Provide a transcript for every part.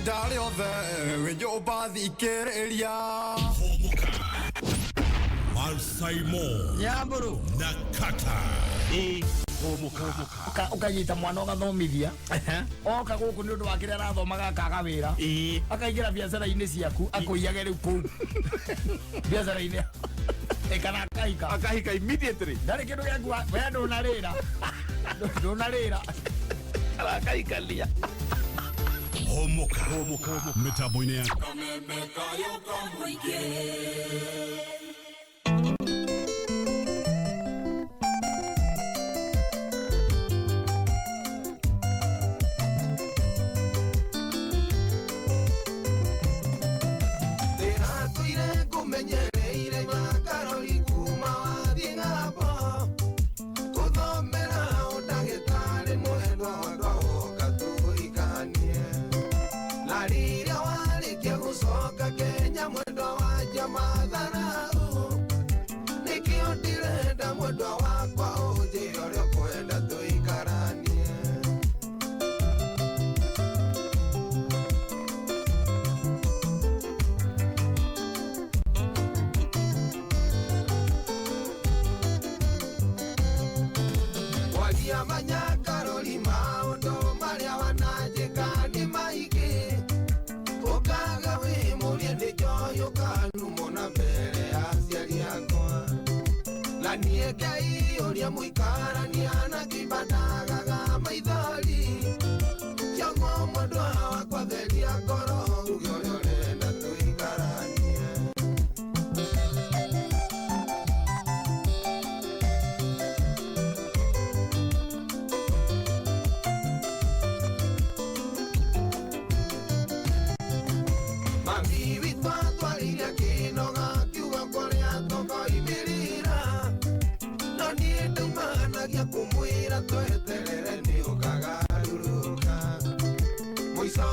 ihinda rĩothe wĩnyũmba thikĩrĩria Humuka Mansaimo Nyamburu na katta Humuka ukanyita mwana ugathomithia oka guku ni undu wa kiria arathomaga akaga wira akaingira biacara-ini ciaku akuiyage riu kuu biacara-ini ekana akahika immediately ndari kindu giaku we ndunarira arakahikalia Humuka mitambo-ini ya Niekai oria muikarania na kibandagaga maithori Kiongo mwendu wakwa theria ngoro uge uria urenda tuikaranie Mami witwa twariria kinoga kiuga koria toko imirira Ndaumanagia kumwira tweterere ni ukagaruruka Muico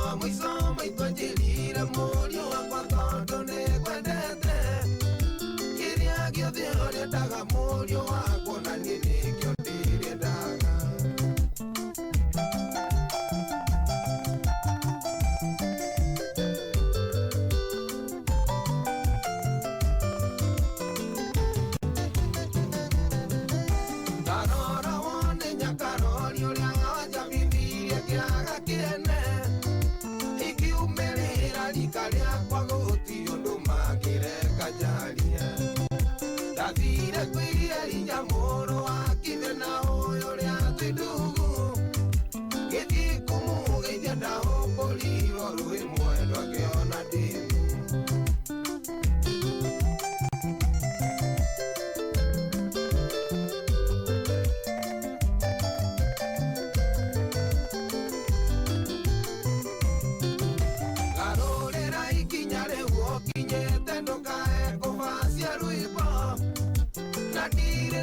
maitwa njirire murio wakwa tondu ni kwendete Kiria giothe urendaga murio wakwa na ni nikio ndirendaga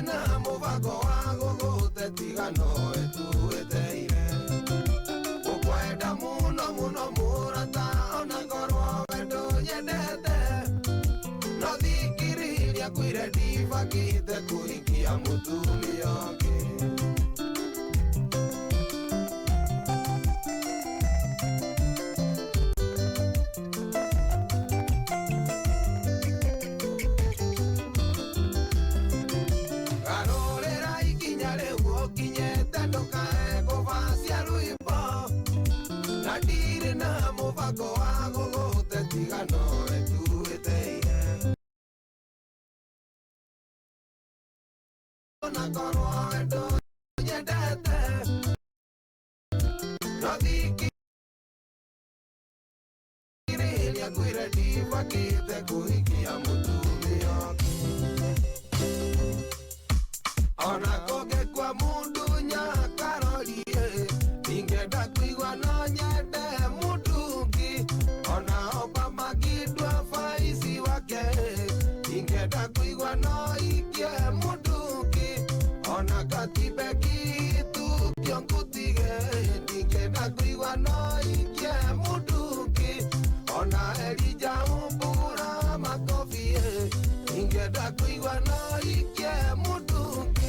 na mubango wa gugute tigano etueteire ukwenda muno murata ona ngorwo wendo nyendete no thikiriria kwire ndibakite kuhikia mutumia ũngĩ Ona koge kwa mundu nyakarorie ingenda kuigwa no nyende mutungi ona oba magidwa faisi wake ingenda kuigwa no ikie mutungi ona katibe kitu kionkutige ingenda kuigwa no ikie mutungi ona elija umbura makofie ingenda kuigwa no ikie mutungi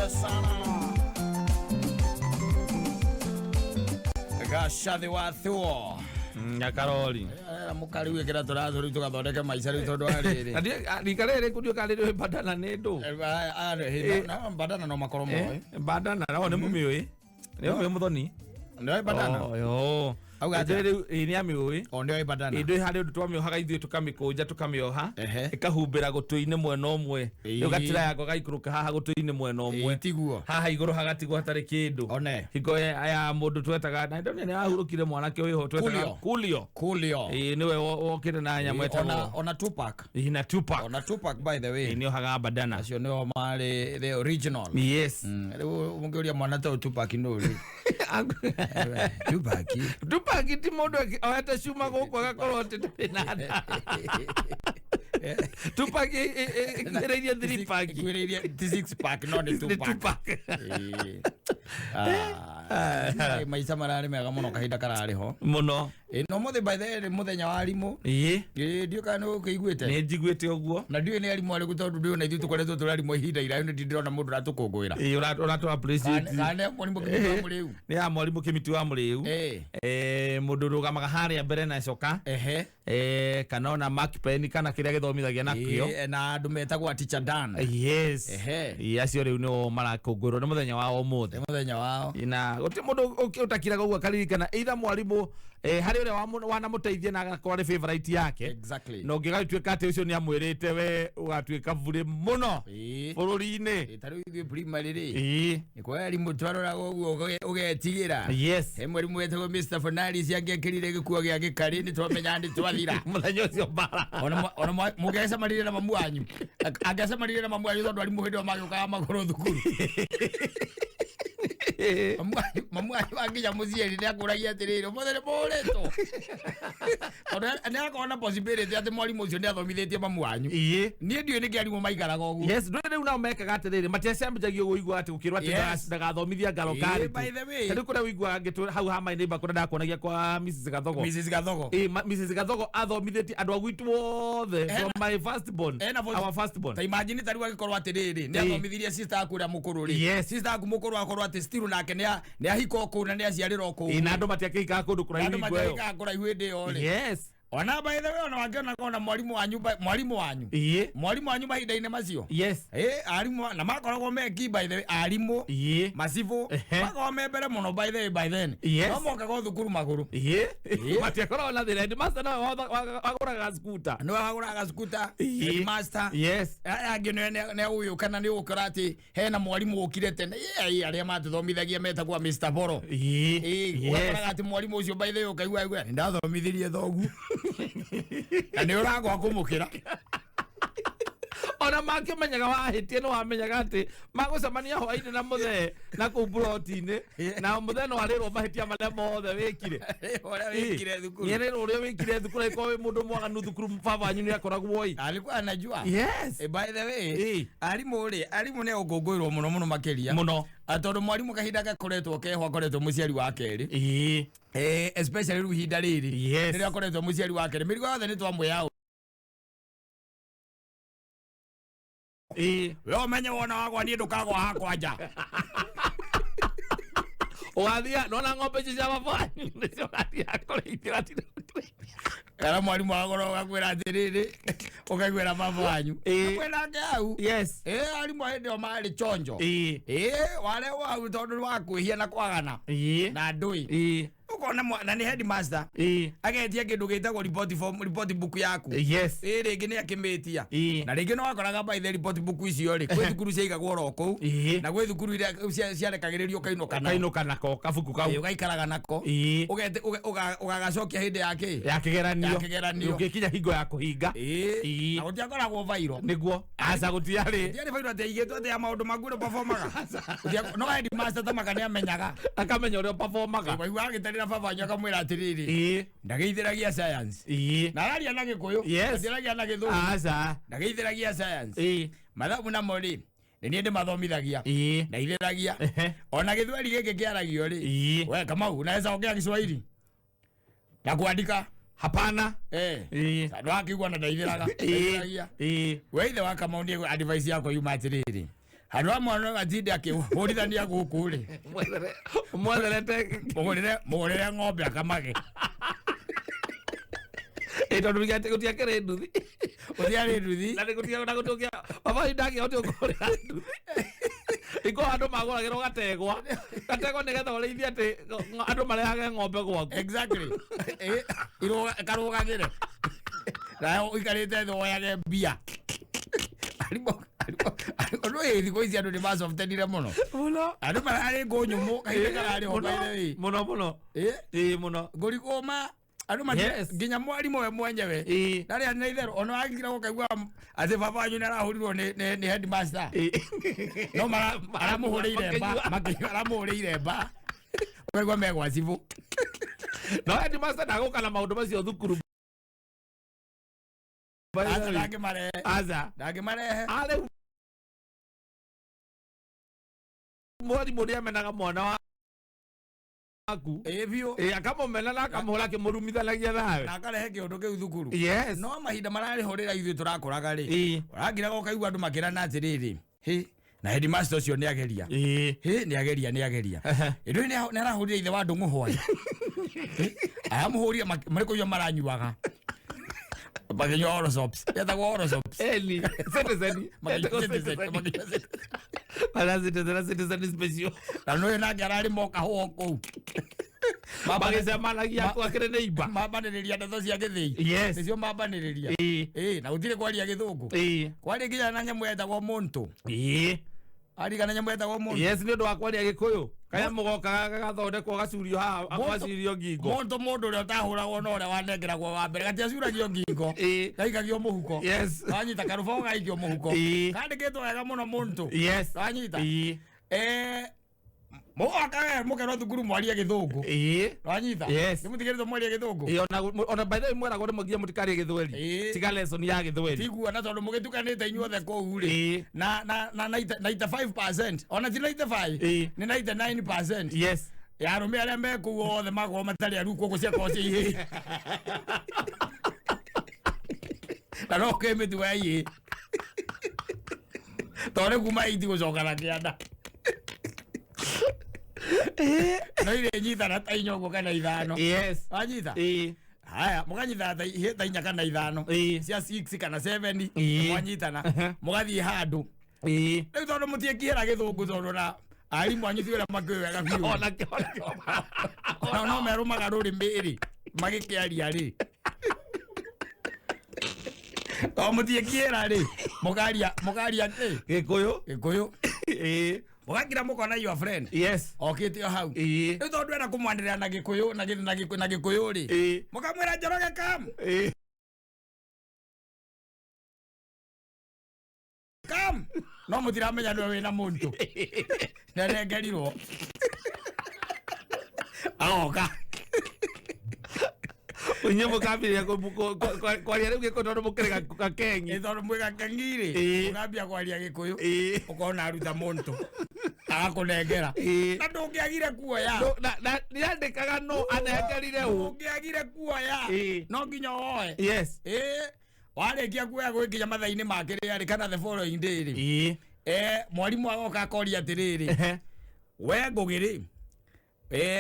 Asante sana. Gashathi wa thuo. Nyakaroli. Mukari wikira turathuri tugathondeke maica riu tondu ariri. Rikarere kundio karire badana nendo. Na badana no makoro moe. Badana no ne mumioi. Leo muthoni. Ndio badana. Yo. Auga ni amioi. Ndio badana. Indo hari undu twamiohaga ithuĩ tukamikuja tukamioha. Ikahumbira gutu-ini mwena umwe. Yo gatira yako gaikuruka haha gutu-ini mwena umwe. Tiguo. Haha iguru hagatigwo hatari kindu. One. Hingo ya mundu twetaga na ndio ni ahurukire mwanake uyu twetaga Kulio. Niwe wokire na nyamũ etagwo ona Tupac. Na Tupac. Ona Tupac by the way. Ni haga badana. Acio nio mari the original. Yes. Riu mungiuria mwana ta Tupac nuri. Tupac ti mundu oete cuma guku agakorwo tinada. Tupac ikireirie 3 pack. Ikireirie 6 pack no ni Tupac. Maica marari mega muno kahinda karari ho muno. No muthe by the muthenya wa arimu. Ndio kana ukiguite. Ni njiguite uguo. Na ndio ni arimu ari gutondu ndio na ithu tukoretwo turarimu ihinda ira ni ndirona mundu ratukungwira. Uratu appreciate. Kana mwalimu kimiti wa muriu. Ni ya mwalimu kimiti wa muriu. Mundu rugamaga haria mbere na coka. Kana ona Mark Penny kana kiria githomithagia nakio. Na andu metagwo teacher Dan. Yes. Acio riu no marakungwirwo ni muthenya wao muthe. Muthenya wao. Na guti mundu utakiraga uguo akaririkana either mwalimu hari ure wanamuteithia na agakorwo favorite yake. Exactly. No ngigatuika ati ucio ni amwirite we ugatuika bure muno bururi-ini. Tari ithuĩ primary ri. Ni kwa arimu twarora uguo ugetigira. Yes. He mwarimu wetagwo Mr. Fernandes angekirire gikuo gia gikari ni twamenya ndi twathira. Muthenya ucio bara. Ona mugecamarire na mamu wanyu. Angecamarire na mamu wanyu tondu arimu hindi magiukaga maguru thukuru. Mamu wanginya muciari ni akuragia atiriri muthenya mureto. Ona ni akona possibility ati mwarimu ucio ni athomithitie mamu wanyu. Ni ndio ni kiarimu maikaraga uguo. Yes, ndio rĩu nao mekaga atiriri matiacambagio guigua ati ukirwa ati ndagathomithia ngaro kari. By the way. Tari kuna wigua ngitu hau hama ni bakura ndakuonagia kwa Mrs. Gathogo. Mrs. Gathogo athomithitie andu agwitu othe from my first born. Our first born. Ta imagine tari wagikorwo atiriri ni athomithirie sister akuria mukuru ri. Sister aku mukuru akorwo ati still nake ni ahiko ku na ni aciarira ku. Na andu matiakika kundu kuraihu igwe. Andu matiakika kuraihu hindi yo ri. Yes. Ona by the way ona wangiona kona mwalimu wanyu. Mwalimu wanyu mahinda-ini macio. Yes. Arimu na makoragwo meki by the way arimu. Masifu. Makoragwo membere muno by the way by then. No mokaga thukuru maguru. Matiakoragwo na thira. Headmaster no waguraga scooter. No waguraga scooter. Headmaster. Yes. Angi ne uyu kana ni ukora ati hena mwalimu ukire tene. Aria matuthomithagia metagwo Mr. Boro. Ukora ati mwalimu ucio by the way ukaigua ndathomithirie thogu. Na ni uragwa kumukira. Ona makimenyaga wahitie no wamenyaga ati magucemania hwaini na muthe na ku plot-ini na muthe no arirwo mahitia maria mothe wikire. Uria wikire thukuru. Yene uria wikire thukuru iko we mundu mwaganu thukuru baba wanyu ni akoragwo oi. Alikuwa anajua. Yes. By the way, arimu ne ugungwirwo muno makiria. Muno. Atondu mwarimu kahinda gakoretwo keho akoretwo muciari wake ri. Especially ruhinda riri. Yes. Ni akoretwo muciari wake ri. Mirigo yothe ni twamwe yao. Yo menye wona wagwa ni ndukagwa hakwa nja. Wathia nona ng'ombe cia baba nicio gathia akoreithia ati. Kala mwalimu wagoro gakwira atiriri ukaigwira baba wanyu. Kwena ngau. Yes. Arimu hindi o mari chonjo. Wale wa tondu wa kwihia na kwagana. Na ndui. Ukona na ni headmaster. Agetia kindu gitagwo report book yaku. Yes. Ringi ni akimetia. Na ringi no akoraga by the report book icio ri kwi thukuru ciaigagwo ro kou. Na gwi thukuru iria ciarekagiririo kainukana nako kabuku kau. Ugaikaraga nako. Ugete ugagacokia hindi yake. Ya kigeranio. Ugikinya hingo ya kuhinga. Na gutiakoragwo vairo. Niguo. Aca gutiari. Ndiari vairo ati igitwo ati ya maundu magure performaga. No headmaster tamaka ni amenyaga. Akamenya uria performaga. Na baba nyaka mwira atiriri ndageithiragia science na raria na gikuyu ndiragia na githu ndageithiragia science mathabu na mori ni ndi mathomithagia ndaithiragia ona githweri giki kiaragio ri we kama unaweza ongea Kiswahili na kuandika hapana ndo akigwa na ndaithiraga we ithe wa kama ndi advice yako yuma atiriri Andũ amwe no gatinde akĩhũrithania gũkũ rĩ. Mũgũrĩre ng'ombe akamage. Tondũ gũtiakĩrĩ nduthi. Gũtiarĩ nduthi. Na gũtũkia baba ndangĩhota gũkũrĩra nduthi. Iko andũ magũragĩrwo gategwa. Gategwa nĩgetha ũrĩithie atĩ andũ marehage ng'ombe gwaku. Exactly. Karũgagĩre. Na ũikarĩte thĩ woyage mbia. Andũ thikũ ici andũ nĩmacoftenire mũno. Andũ mararĩ ngũ nyũmũ kahinda kararĩ hobaire ĩ. Mũno. Ĩ mũno. Ngũri kũma andũ matire nginya mwarimũ we mwenyewe. Ndarĩ na itherũ ona wagira gũkaigua atĩ baba wanyu nĩarahũrirwo nĩ headmaster. No aramũhũrĩire mba. Ũkaigua megwa cibũ. No headmaster ndagũka na maũndũ macio thukuru. Ndangĩmarehe. Mwarimũ nĩamenaga mwana waku. Biũ. Akamũmena na akamũhũra akĩmũrumithanagia nawe. Na akarehe kĩũndũ kĩu thukuru. Yes. No mahinda mararĩhũrĩra ithuĩ tũrakũraga rĩ. Ũrangiraga ũkaigua andũ makĩrana atĩrĩrĩ. Na headmaster ũcio nĩageria. Nĩageria. Ĩndũ nĩarahũrire ithe wa ndũng'ũ hwaĩ. Aramũhũria marĩkũnyua maranyuaga. Magenya Orosops. Yetagwo Orosops. Eli. Citizen. Citizen special. Na no ena ngarari moka huko. Magĩcemanagia kwakĩrĩ nĩ imba. Mambanĩrĩria ndeto cia gĩthĩi. Yes. Nĩcio mambanĩrĩria. Na gũtirĩ kwaria gĩthũngũ. Kwaria nginya na nyamũ yetagwo Monto. Arigana nyamũ yetagwo Monto. Yes, nĩ ũndũ wa kwaria Gĩkũyũ. Kaya mũgoka gagathondekwo gacurio haha agacirio ngingo. Monto mũndũ ũrĩa ũtahũragwo na ũrĩa wanengeragwo wa mbere gatiacuragio ngingo. Gaikagio mũhuko. Yes. Wanyita karũbaũ gaikio mũhuko. Kandĩkĩtwo wega mũno Monto. Yes. Wanyita. Mũgoka mũkerwo thukuru mwarie gĩthũngũ. Wanyita. Yes. Nĩmũtigĩrĩtwo mwarie gĩthũngũ. Ona by the way mweragwo nĩmũgirie mũtikarie Gĩthweri. Tiga lesson ya Gĩthweri. Tigua na tondũ mũgĩtukanĩte inyuothe kũu rĩ. Na 95%. Ona ti 95. Nĩ 99%. Yes. Ya arũme arĩa me kũu othe magwo matarĩ aru kũkũ ciakorwo ciĩ ihĩ. Na no kĩmĩtuga ihĩ. Tondũ kuma iti gũcokana kĩanda. No irĩ nyitana ta inyongo kana ithano. Yes. Wanyita? Haya, mũkanyita ta inya kana ithano. Cia 6 kana 7. Mwanyitana. Mũgathiĩ handũ. Rĩu tondũ mũtiĩkĩra gĩthũngũ tondũ na arimũ anyu thiũra makĩoĩ wega biũ. Ona no merũmaga rũrĩmĩ rĩ magĩkĩaria rĩ. O mũtiĩkĩra rĩ mũkaria Gĩkũyũ. Mũgakira mũkona your friend. Yes. Okĩte o hau. Rĩu tondũ enda kũmwanĩrĩra na Gĩkũyũ na Gĩkũyũ rĩ. Mũkamwĩra Njoroge kam. Kam. No mũtiramenya nĩwe wĩna Monto. Nĩarengerirwo. Agoka. Unye mũkambĩrĩria kwaria rĩu Gĩkũyũ tondũ mũkĩrĩ gakeng'i. Tondũ mwĩ gakeng'i rĩ. Mũkambia kwaria Gĩkũyũ. Ũkona aruta Monto. Agakũnengera. Na ndũngĩagire kuoya. Nĩandĩkaga no anengerire ũ. Ndũngĩagire kuoya. No nginya woe. Yes. Warĩkia kuoya gwĩkinya mathaa-inĩ make rĩ kana the following day rĩ. Mwarimũ agoka akoria atĩrĩrĩ. We Ngũgĩ rĩ.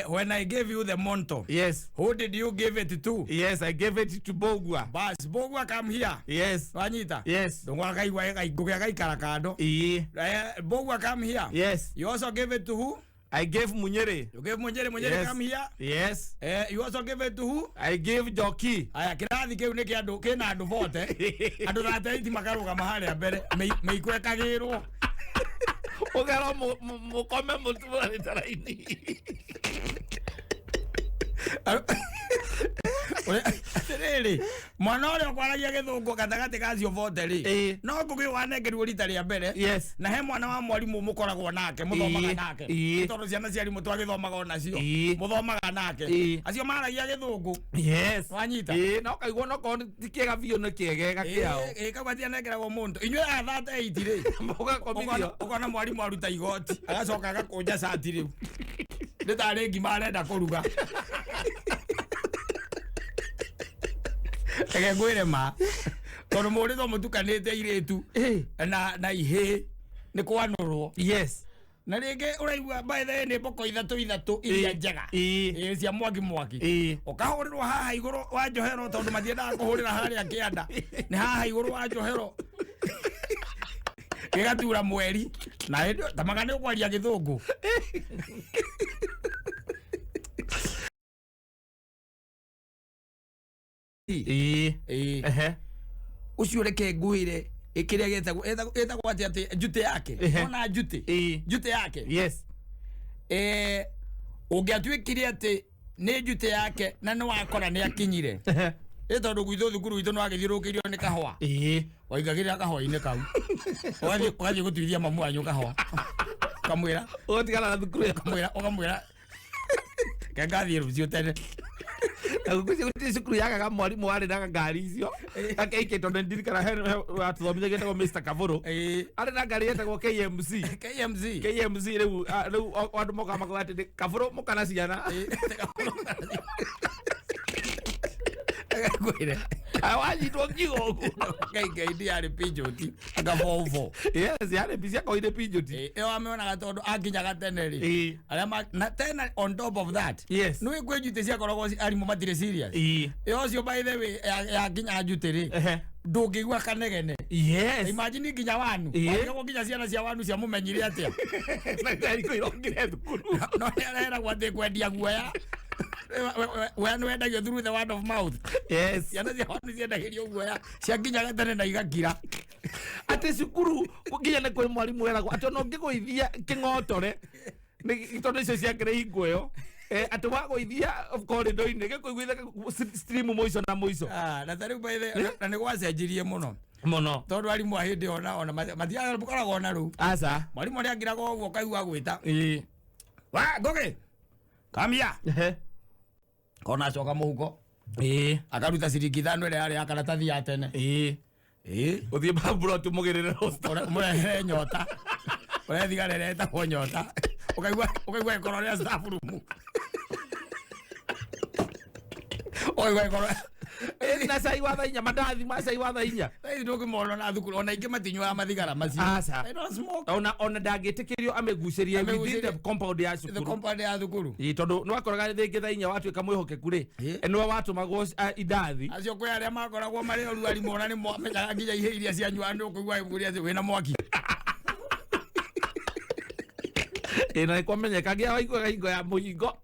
When I gave you the Monto. Yes. Who did you give it to? Yes, I gave it to Bogwa. Bas, Bogwa come here. Yes. Wanyita? Yes. Ndungwa kaigwa Ngũgĩ agaikara kando. Bogwa come here. Yes. You also gave it to who? I gave Munyere. You gave Munyere. Munyere come here. Yes. You also gave it to who? I gave Joki. Aya kĩrathi kĩu nĩ kĩna andũ vote. Andũ 38 makarũgama harĩa mbere. Mĩkwekagĩrwo. Ũgerwo mũkome mũtũra taraini. Atĩrĩrĩ, mwana ũrĩa ũkwaragia Gĩthũngũ gatagatĩ gacio vote rĩ. No Ngũgĩ wanengerirwo rita rĩa mbere. Yes. Na he mwana wa mwarimũ mũkoragwo nake mũthomaga nake. Tondũ ciana cia arimũ twagĩthomaga onacio. Mũthomaga nake. Acio maragia Gĩthũngũ. Yes. Wanyita? No kaigua no korwo ti kĩega biũ nĩ kĩegega kĩao. Kau gatianengeragwo Monto. Inyuĩ aya 38 rĩ. Mũgakomithio. Ũkona mwarimũ aruta igoti. Agacoka agakũnja cati rĩu. Nĩ tarĩ ngima arenda kũruga. Ege ngwĩre ma. Tondũ mũrĩtho mũtukanĩte irĩtu na ihĩ nĩ kwanũrwo. Yes. Na rĩngĩ ũraigua by the way nĩ mboko ithatũ iria njega cia mwaki ũkahũrĩrwo haha igũrũ wa njohero tondũ mathiendaga kũhũrĩra harĩa kĩanda nĩ haha igũrũ wa njohero gĩgatura mweri na tamaga nĩ ũkwaria gĩthũngũ. Ucio reke ngwĩre ikiria getagwo ati njute yake ona njute yake. Yes. Ungiatuikire ati ni njute yake na no wakora ni akinyire tondu gwithu thukuru withu no agithirukirio ni kahwa waigagira kahwa-ini kau ugathie gutwithia mamu wanyu kahwa kamwira ugatigana na thukuru ukamwira kengathie rucio tene Guti cukuru yagaga mwarimu wari na ngari icio akeike tondu ndirikana watuthomithagia ndagwo Mr. Kavuro ari na ngari yetagwo KMC riu andu moka makoga ati Kavuro mukana ciana kwire awanyitwo kigogo ngai ndiarĩ pinjoti agavovo. Yes, yari bisia koine pinjoti ĩyo ameonaga tondu anginyaga tene ri arĩa na tena on top of that. Yes. Nĩ kwĩnjute ciakoragwo arimũ matirĩ serious. Ĩyo cio by the way yakinya njute ri ndũngĩigua kanegene. Yes. Imagine nginya wanu wagĩrwo nginya ciana cia wanu cia mũmenyire atĩa na ngari kũirongire thukuru no nĩ areragwo atĩ kwendia guoya when wendagio through the word of mouth. Yes. Ciana cia wanu ciendagĩrio guoya ciakinyaga tene na igakira ati cukuru nginya nĩ kwĩ mwarimu weragwo atĩ no ngĩgũithia kĩng'otore nĩ tondu icio ciakĩrĩ hingo ĩyo ati wagũithia corridor-inĩ gĩkũiguitha stream mũico na mũico. Na tarĩu by the na nĩ gwacenjirie mũno tondu arimũ a hĩndĩ ona mathiaga ona rĩu aca mwarimũ nĩ angiraga ũguo kaigua gwĩta wa Ngũgĩ come here kona acoka mũhuko akaruta ciringi 5 ĩrĩa yarĩ ya karatathi ya tene uthie mbura tumugirire mũrehere nyota ũrethigara ĩrĩa ĩtagwo nyota ũkaigua ĩkoro rĩa staff room oigua ĩkoro na cai wa thainya mandathi ma cai wa thainya ndũngĩmona na thukuru ona ingĩ matinyuaga mathigara macio ona ndangĩtĩkĩrio amĩgucĩrie within the compound ya thukuru tondu nĩ wakoraga rĩngĩ thainya watuĩka mwĩhokeku rĩ nĩwe watũmagwo indathi acio kwĩ arĩa makoragwo marĩ oru arimũ ona nĩ mamenyaga nginya ihĩ iria cianyua nĩ ũkũigua ĩmũria atĩ wĩna mwaki na nĩkwamenyeka ngia waiguaga hingo ya mũhingo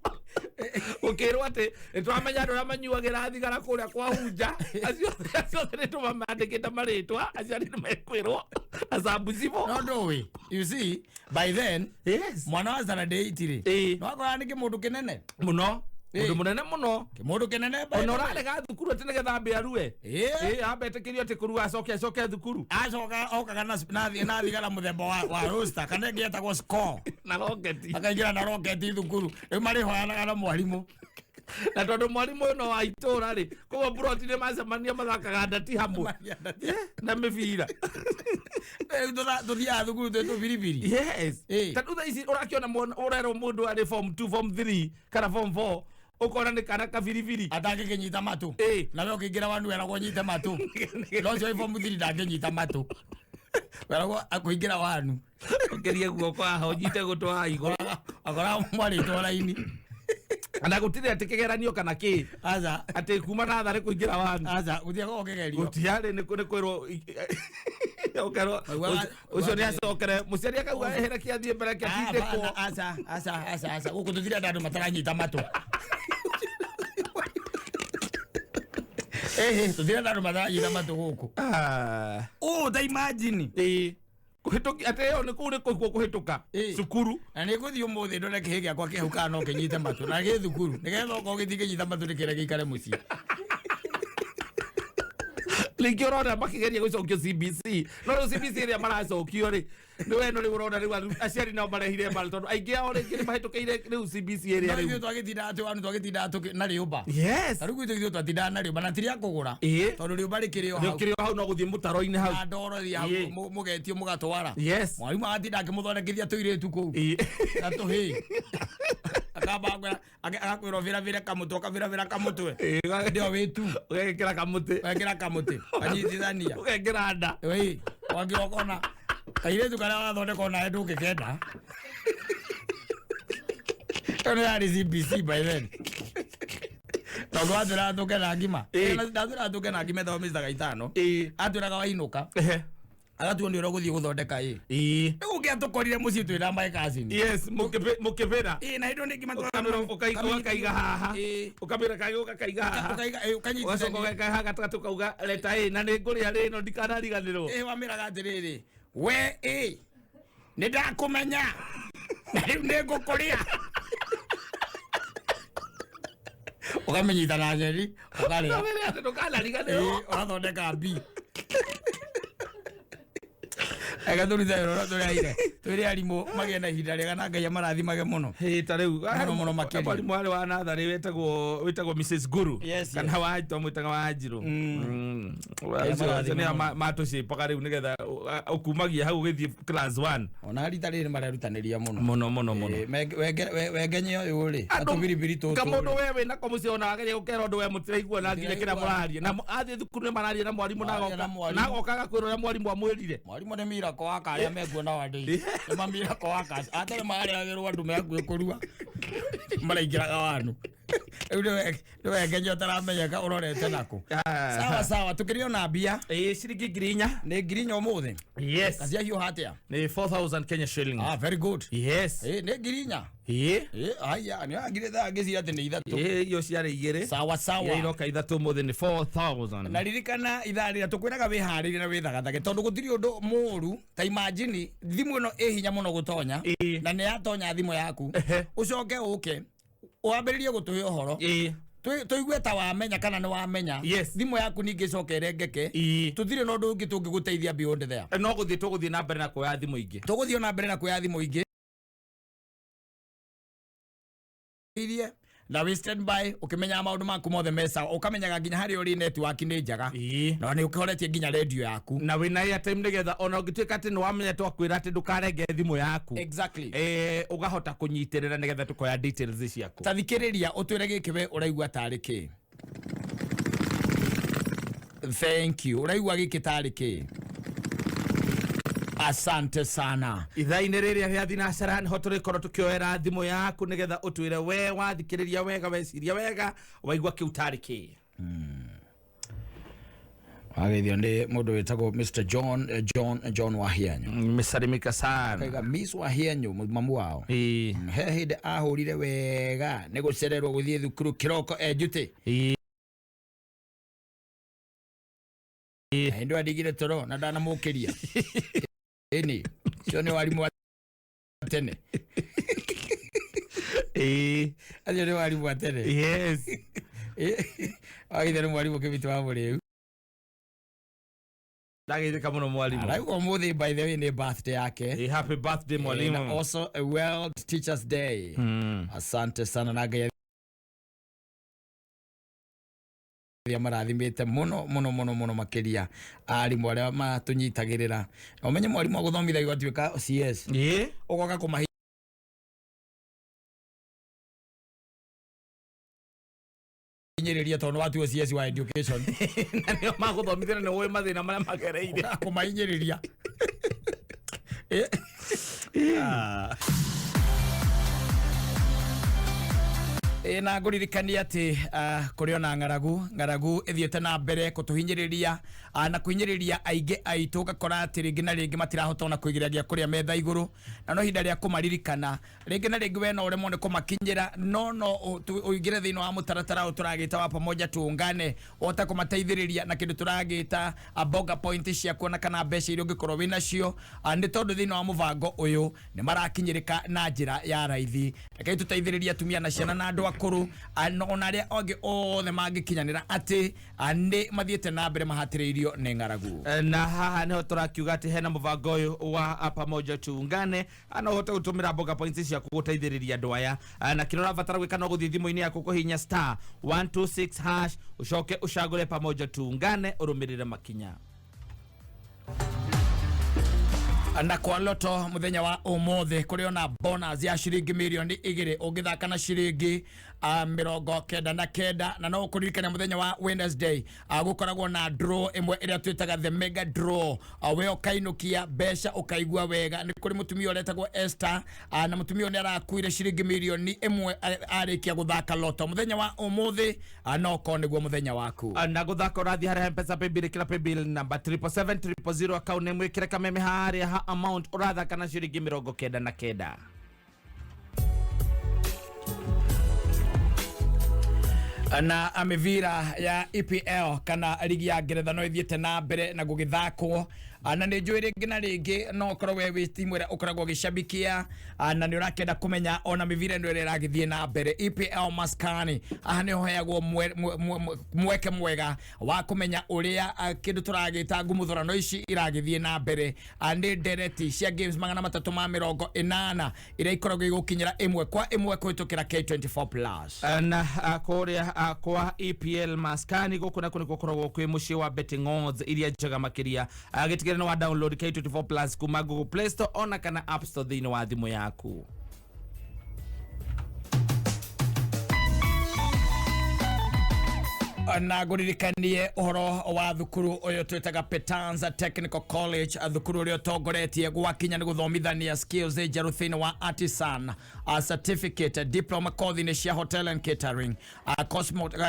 ukirwo ati nitwamenya andu aria manyuagira thigara kuria kwa hunja acio nĩ tũmamandĩkĩte marĩtwa acio nĩ mekwĩrwo acambucibo no ndũĩ you see by then yes mwana wa Saturday itiri no akorwo nĩ kĩmũndũ kĩnene mũno mũndũ mũnene mũno kĩmũndũ kĩnene ona ũrarega thukuru atĩ nĩgetha mbĩ arue ambetĩkĩrio atĩ kũrua acoke thukuru acoka okaga na thigara mũthemba wa roster kana ĩngĩ ĩtagwo score na roketi akaingĩra na roketi thukuru rĩu marĩhoyanaga na mwarimũ na tondu mwarimu ũyũ no wa itũra rĩ koguo buroti nĩ macemania mathakaga ndati hamwe na mĩbira tuthiaga thukuru twĩ tũbiribiri. Yes. Tatu thaa ici ũrakĩona ũrerwo mũndũ arĩ form 2 form 3 kana form 4 ukona nĩ kana kabiribiri atangĩkĩnyita matũ nawe ũkĩingĩra wanu weragwo nyite matũ no ũcio form 3 ndangĩnyita matũ weragwo akũingĩra wanu ũkĩrie guoko haha ũnyite gũtwara igũrũ akora mwarĩtwo raini ana gũtirĩ atĩ kĩgeranio kana kĩ aca atĩ kuma na tharĩ kũingĩra wanu aca gũtiaga ũkĩgerio gũtiarĩ nĩ kwĩrwo ucio nĩ acokere mũciari akauga ehere kĩathiĩ mbere kĩatindĩkwo aca gũkũ tũtirenda andũ mataranyita matũ tũtirenda andũ mataranyita matũ gũkũ ta imagine kuhituki ate yo nĩ kũu nĩ kũigwo kũhĩtũka cukuru na nĩ ngũthiĩ ũmũthĩ ndore kĩhĩ gĩakwa kĩhukaga no kĩnyite matũ na gĩ thukuru nĩgetha okorwo gĩthiĩ kĩnyita matũ nĩkĩrĩa gĩikare mũciĩ rĩngĩ ũrona makĩgeria gũcokio CBC no rĩu CBC ĩrĩa maracokio rĩ nĩ weno rĩu ũrona rĩu aciari nao marehire mbara tondũ aingĩ ao rĩngĩ nĩ mahĩtũkĩire rĩu CBC ĩrĩa rĩu twagĩtindaga atĩ wanu twagĩtindaga na rĩũmba tarĩu gwitũ ithuĩ twatindaga na rĩũmba na tirĩa kũgũra tondũ rĩũmba rĩkĩrĩ o hau no gũthiĩ mũtaro-inĩ hau na ndorothi hau mũgetio mũgatwara mwarimũ agatinda akĩmũthondekithia tũirĩtu kũu na tũhĩ akamba agakwĩrwo vĩravĩre kamũtwe ũkavĩravĩra kamũtwe ndio wĩtu ũgekĩra kamũtĩ anyitithania ũgekĩra nda wangĩra ũkona kaire tukana wathondeka na ndu ngikenda kana ya CBC by then Tondũ athira tuke na ngima. Ndathira tuke na ngima thomicaga 5. Atwiraga wainuka. Agatuo ndio guthii guthondeka Nĩguo ngĩatukorire mũciĩ twĩna my cousin. Yes, mukibera. Na indo nĩ ngima ukaiga haha. Ukamira kaiga haha. Ukanyitithania. Ugacoka haha gatatu kauga leta na nĩ ngũrĩa rĩno ndikanariganĩrwo. Wamĩraga atĩrĩrĩ. We nĩ ndakumenya. Na rĩu nĩ ngũkũrĩa. Ukamenyita na njeri, ukarĩa. Ukamenya ndukanariganĩrwo. Ũgathondeka B. Ega turithaĩrwo tũrĩ arimũ magĩe na ihinda rĩega na Ngai amarathimage mũno. Ta rĩu mũno makĩria. Mwarimũ warĩ wa natharĩ wĩtagwo Mrs. Guru. Kana Wanjirũ mwĩtaga Wanjirũ. Nĩ matũcipaga rĩu nĩgetha ũkumagia hau ũgĩthiĩ class 1. Ona rita rĩrĩ marerutanĩria mũno. Mũno. Wengenye ũyũ rĩ, atũbiribiri tũtũ. Kamũndũ we wĩna mũciĩ ona wageria gũkera ũndũ we mũtiraigua na nginya kĩrĩa mũraria. Na athiĩ thukuru nĩ mararia na mwarimũ na agokaga kwĩrwo ũrĩa mwarimũ amwĩrire. Mwarimũ nĩ mira kwa akaria meguo na wandĩ. Nĩ mamira kwa akas. Atare marĩagĩrwo andũ mehakuĩ kũrua. Maraingĩraga wanu. Rĩu nĩ wengenye ũtaramenyeka ũrorete nako. Sawa tũkĩrĩ ona mbia. Ciringi 4,000. Nĩ 4,000 ũmũthĩ. Yes. Kacia hiũ hatia. Nĩ 4,000 Kenya shillings. Very good. Yes. Nĩ 4,000. Aya nĩ agire thaa ngĩcira atĩ nĩ ithatũ. Iyo ciarĩ igĩrĩ. Sawa. Iroka ithatũ ũmũthĩ nĩ 4,000. Na ririkana ithaa rĩrĩa tũkwĩraga wĩharĩrie na wĩthagathage tondũ gũtirĩ ũndũ mũru ta imagine thimũ ĩno ĩ hinya mũno gũtonya na nĩ yatonya thimũ yaku ũcoke ũke wambĩrĩrie gũtũhe ũhoro tũigue ta wamenya kana nĩ wamenya thimũ yaku ningĩ coke rengeke tũthire na ũndũ ũngĩ tũngĩgũteithia beyond there. No tũgũthiĩ na mbere na kuoya thimũ ingĩ. Tũgũthiĩ na mbere na kuoya thimũ ingĩ. Na we stand by ukimenya maundu maku mothe mesa ukamenyaga nginya hari uri network ni njaga na ni ukoretie nginya radio yaku na wina airtime nigetha ona ungituika ati ni wamenya twakwira ati ndukarenge thimu yaku exactly ugahota kunyitirira nigetha tukoya details ciaku tathikiriria utwire giki we uraigua tariki thank you uraigua giki tariki asante sana ithainĩ rĩrĩa rĩa thinacara nĩho tũrĩkorwo tũkĩoera thimũ yaku nĩgetha ũtwĩre we wathikĩrĩria wega weciria wega waigua kĩu tarĩ kĩ wageithio nĩ mũndũ wĩtagwo Mr. John Wahianyo mĩsarimika sana kaiga Miss Wahianyo mamu wao he hĩndĩ ahũrire wega nĩ gũcererwo gũthiĩ thukuru kĩroko enjute hĩndĩ adigire toro na ndanamũkĩria Eni, sio ni walimu wa tene. Aje ni walimu wa tene. Yes. Aide ni walimu kibitu hapo leo. Dagire kama no mwalimu. Alikuwa muthi by the way ni birthday yake. Happy birthday mwalimu. And also a World Teachers Day. Asante sana na gaya marathimite muno makiria arimu aria matunyitagirira umenye mwarimu wa guthomithagia atuika CS ugoka kumahi nyiriria tondu watu CS wa education na nio maguthomithia na we mathina maria magereire kumahinyiriria na nguririkania ati kuri ona ngaragu ithiete na mbere kutuhinyiriria na kuhinyiriria aige aitu gakora ati ringi na ringi matirahota ona kuigiragia kuria metha iguru na no hinda ria kumaririkana ringi na ringi we no uremwo ni kumakinyira no uigire thino wa mutaratara uturagita wa pamoja tuungane ota kumateithiriria na kindu turagita aboga point cia kuona kana mbeca iria ungikorwo wina cio ni tondu thino wa mubango uyu ni marakinyirika na njira ya raithi reke tuteithiriria tumia na ciana na andu akuru ona aria onge othe mangikinyanira ati ni mathiete na mbere mahatiriirio ni ngaragu na haha niho turakiuga ati hena mubango uyu wa pamoja tuungane ana uhota gutumira boga points cia kuguteithiriria andu aya na kino rabatara gwika no guthii thimu-ini yaku kuhinya *126# ucoke ucagure pamoja tuungane urumirire makinya na kwa loto muthenya wa umothe kuri ona bonus ya shilingi milioni 2 ungithaka na shilingi 99 na no kuririkana muthenya wa Wednesday gukoragwo na draw imwe iria twitaga the mega draw we okainukia besha ukaigua wega ni kuri mutumia uretagwo Esther na mutumia ni arakuire ciringi milioni imwe arikia guthaka loto muthenya wa umuthi no ko niguo muthenya waku na guthaka urathi hari mpesa paybill kila paybill number 77700 account name wikire kameme hari ha amount urathaka na ciringi 99 na amevira ya EPL kana ligi ya Ngeretha no ithiete na mbere na gugithakwo na nĩ njũĩ rĩngĩ na rĩngĩ no ũkorwo we wĩ timu ĩrĩa ũkoragwo ũgĩcabikia na nĩ ũrakenda kũmenya ona mĩbira ĩno ĩrĩa ĩragĩthiĩ na mbere EPL maskani aha nĩ hoyagwo mweke mwega wa kũmenya ũrĩa kĩndũ tũragĩta ngumuthũrano ici iragĩthiĩ na mbere nĩ ndereti cia games 380 iria ikoragwo igũkinyĩra ĩmwe kwa ĩmwe kũhĩtũkĩra K24+ na kũrĩa kwa EPL maskani gũkũ na kũnĩ gũkoragwo kwĩ mũciĩ wa betting odds iria njega makĩria no wa download K24+ kuma Google Play Store ona kana App Store thĩinĩ wa thimũ yaku na guririkanie uhoro wa thukuru uyu twitaga Petanza Technical College thukuru uria tongoretie gwakinya ni guthomithania skills njeru thĩinĩ wa artisan certificate diploma course cia hotel and catering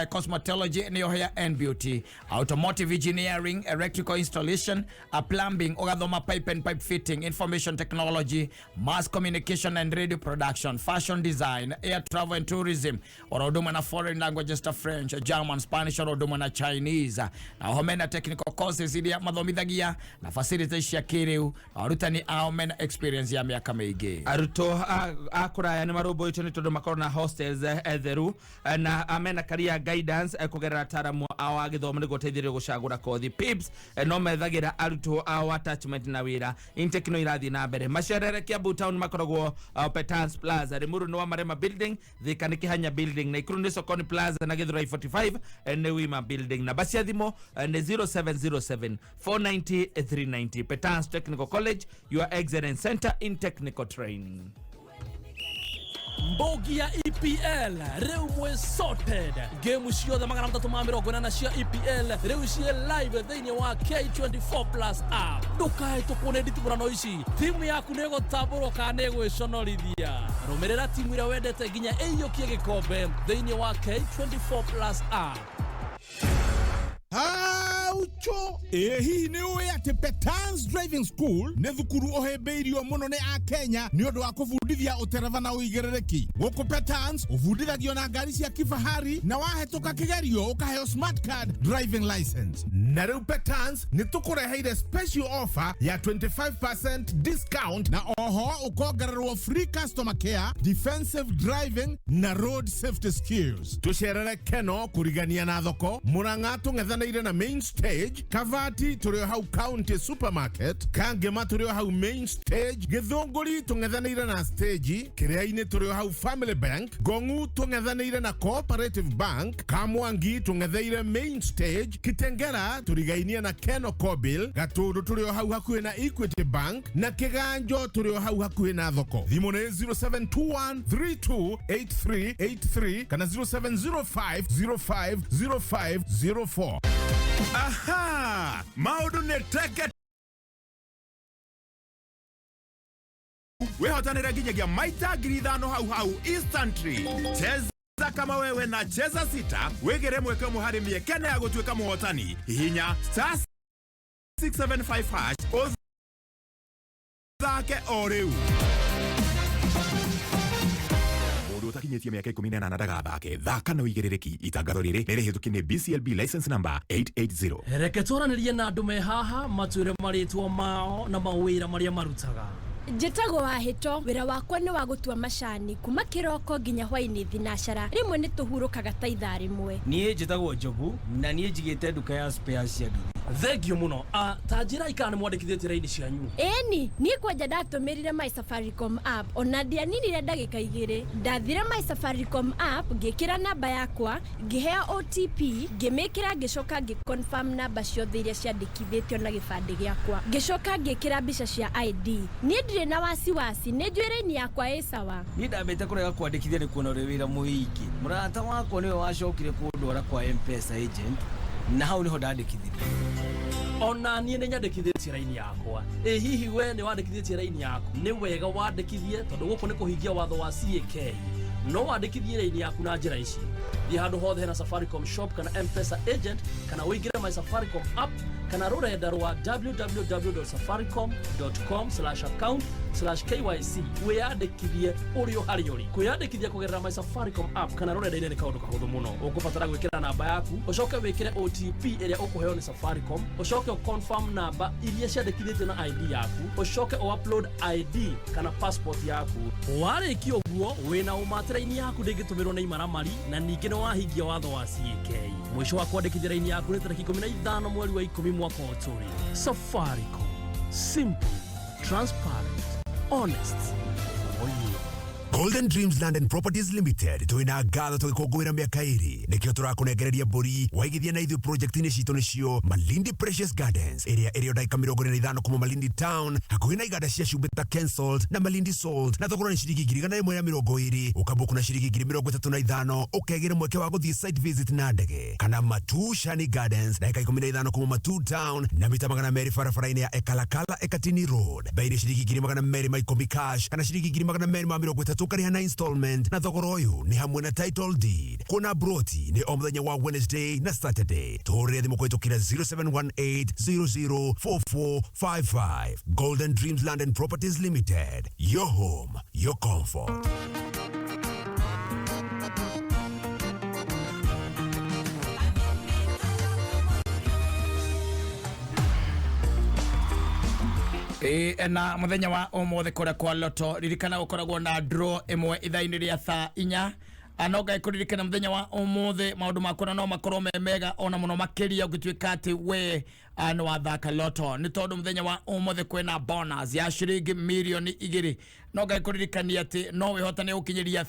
cosmetology ni hair and beauty automotive engineering electrical installation plumbing ugathoma pipe and pipe fitting information technology mass communication and radio production fashion design air travel and tourism orodoma na foreign languages ta French German Spanish orodoma na Chinese na homena technical courses iria mathomithagia na facilities cia kiriu arutani ao mena experience ya miaka mingi aruto akuraya ni marobo itoni todo makoro na hostels etheru na amena career guidance kugerera ataramu ao agithomo ni guteithĩrĩria gucagura kothi pips no methagira aruto ao attachment na wira intake no irathi na mbere macerere Kiambu town makoragwo Petans Plaza Rimuru no marema building thikani Kihanya building na Ikuru ni Sokoni Plaza na Githurai 45 ne Wima building na basi thimo ne 0707 490 390 Petans Technical College, your excellence center in technical training. Mbogi ya EPL reu mwe sorted game ciothe 380 cia EPL reu cie live thĩinĩ wa K24+ app ndukae tukune nditimurano ici timu yaku nĩ gũtambũrwo kana nĩ gwĩconorithia rũmĩrĩra timu ĩrĩa wendete nginya ĩiyũkie gĩkombe thĩinĩ wa K24+ app. Aucho hihi nĩ ũĩ atĩ Petans Driving School nĩ thukuru ũhĩmbĩirio mũno nĩ Akenya nĩ ũndũ wa kũbundithia ũtereva na ũigĩrĩrĩki. Gũkũ Petans ũbundithagio na ngari cia kifahari na wahetũka kĩgerio ũkaheo smart card driving license. Na rĩu Petans nĩ tũkũreheire special offer ya 25% discount na oho ũkongererwo free customer care, defensive driving na road safety skills. Tũcerere Keno kũrigania na thoko, Murang'a tũng'ethanĩire na main stage, Kavati tũrĩ hau county supermarket, Kangema tũrĩ hau main stage, Gĩthũngũri tũng'ethanĩire na stage, Kĩrĩainĩ tũrĩ hau family bank, Ngong'u tũng'ethanĩire na cooperative bank, Kamwangi tũng'etheire main stage, Kitengera tũrigainie na Keno Kobil, Gatũndũ tũrĩ hau hakuhĩ na Equity bank na Kĩganjo tũrĩ hau hakuhĩ na thoko. Thimũ nĩ 0721328383 kana 0705050504. Aha! Maũndũ nĩ teke wehotanĩra nginyagia maita 5,000 hau instantly. Cheza kama wewe na cheza sita wegere mweke mũharĩ mĩeke ya gũtuĩka mũhotani. Hihinya *675# othake o rĩu. Utakinyĩtie mĩaka 18 ndagathake thaka na ũigĩrĩrĩki. Itangatho rĩrĩ nĩ rĩhĩtũkie nĩ BCLB license number 880. Reke twaranĩrie na andũ me haha matwĩre marĩtwa mao na mawĩra marĩa marutaga. Njĩtagwo Wahĩto, wĩra wakwa nĩ wa gũtua macani kuma kĩroko nginya hwaĩ-inĩ thinacara. Rĩmwe nĩ tũhurũkaga ta ithaa rĩmwe. Niĩ njĩtagwo Njogu na niĩ njigĩte nduka ya spares cia nduthi. Thengio muno. Tajira ikane mwandikithĩtie raini cianyu. Eni, niĩ kwanja ndatũmĩrire My Safaricom app. Ona ndianinire ndagĩka 2. Ndathire My Safaricom app, ngĩkĩra namba yakwa, ngĩheo OTP, ngĩmĩkĩra ngĩcoka ngĩconfirm namba ciothe iria ciandĩkithĩtio na gĩbandĩ gĩakwa. Ngĩcoka ngĩkĩra mbica cia ID. Niĩ ndirĩ na wasiwasi, nĩ njũĩ raini yakwa ĩ sawa. Niĩ ndambĩte kũrega kwandĩkithia nĩ kuona ũrĩ wĩra mũingĩ. Mũrata wakwa nĩwe wacokire kũndwara kwa M-Pesa agent. Na hau niho ndandĩkithirie. Ona niĩ nĩ nyandĩkithĩtie raini yakwa. Hihi we nĩ wandĩkithĩtie raini yaku? Nĩ wega wandĩkithie tondũ gũkũ nĩ kũhingia watho wa CAK. No wandĩkithie raini yaku na njĩra ici. Thiĩ handũ hothe hena Safaricom shop kana M-Pesa agent kana ũingĩre My Safaricom app kana rũrenda rwa www.safaricom.com/account/KYC wĩyandĩkithie ũrĩ o harĩa ũrĩ. Kwĩyandĩkithia kũgerera My Safaricom app kana rũrenda-inĩ nĩ kaũndũ kahũthũ mũno. Ũkũbatara gwĩkĩra namba yaku, ũcoke wĩkĩre OTP ĩrĩa ũkũheo nĩ Safaricom, ũcoke ũconfirm namba iria ciandĩkithĩtio na ID yaku, ũcoke upload ID kana passport yaku. Warĩkia ũguo, wĩna ũmate raini yaku ndĩngĩtũmĩrwo nĩ imaramari na ningĩ nĩ wahingia watho wa CAK. Mũico wa kwandĩkithia raini yaku nĩ tarĩki 15 mweri wa 10 mwaka wa ũtũũri. Safaricom. Simple, transparent, honest. For you. Golden Dreams Land and Properties Limited twina ngatho tugikũngũĩra mĩaka 2 nĩkĩo tũrakũnengereria mbũri waigithia na ithuĩ project-inĩ citũ nĩcio Malindi Precious Gardens ĩrĩa ĩrĩ o ndagĩka 45 kuma Malindi Town hakuhĩ na iganda cia cumbĩ ta Kensalt na Malindi Salt na thogora nĩ ciringi 120 ũkambũku na ciringi 35 ũkegĩra mweke wa gũthiĩ site visit na ndege kana Matu Shani Gardens ndagĩka 15 kuma Matu Town na mita 200 barabara-inĩ ya Ekalakala Ekatini Road bei nĩ ciringi 210 cash kana ciringi 230 tukarĩha na installment na thogora ũyũ nĩ hamwe na title deed. Kuna broti nĩ o mũthenya wa Wednesday na Saturday. Tũhũrĩre thimũ kũhĩtũkĩra 0718004455. Golden Dreams Land and Properties Limited. Your home, your comfort. Na muthenya wa ũmũthĩ kũrĩa kwa loto ririkana gũkoragwo na draw ĩmwe ithaa-inĩ rĩa thaa 4 anoga ĩkũririkana muthenya wa ũmũthĩ maũndũ makona no makorwo me mega ona mũno makĩria ũgĩtuĩka atĩ we nĩ wathaka loto nĩ tondũ muthenya wa ũmũthĩ kwĩna bonus ya ciringi milioni 2 noga ĩkũririkania atĩ no wĩhotane gũkinyĩria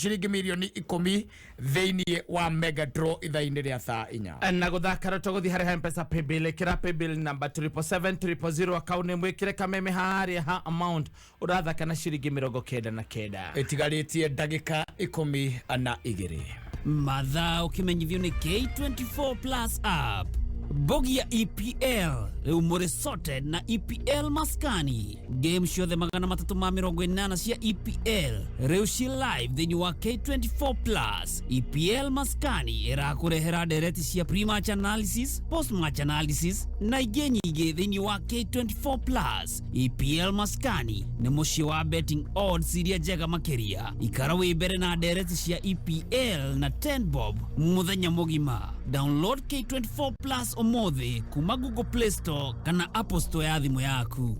ciringi milioni 10 thĩinĩ wa mega draw ithaa-inĩ rĩa thaa 4 na gũthaka loto gũthiĩ harĩ M-Pesa paybill ĩkĩra paybill number 77700 account nĩ mwĩkĩre kameme harĩa ha amount ũrathaka na ciringi 99 ĩtigarĩtie ndagĩka 12 mathaa ũkĩmenyithio nĩ K24 Plus app bogi ya EPL rĩu mũrĩ sorted na EPL maskani game ciothe 380 cia EPL rĩu ci live thĩinĩ wa K24 Plus. EPL maskani ĩrakũrehera ndereti cia pre-match analysis, post-match analysis na ingĩ nyingĩ thĩinĩ wa K24 Plus. EPL maskani nĩ mũciĩ wa betting odds iria njega makĩria. Ikara wĩ mbere na ndereti cia EPL na 10 bob mũthenya mũgima. Download K24 Plus omothi kuma Google Play Store kana Apple Store ya thimũ yaku.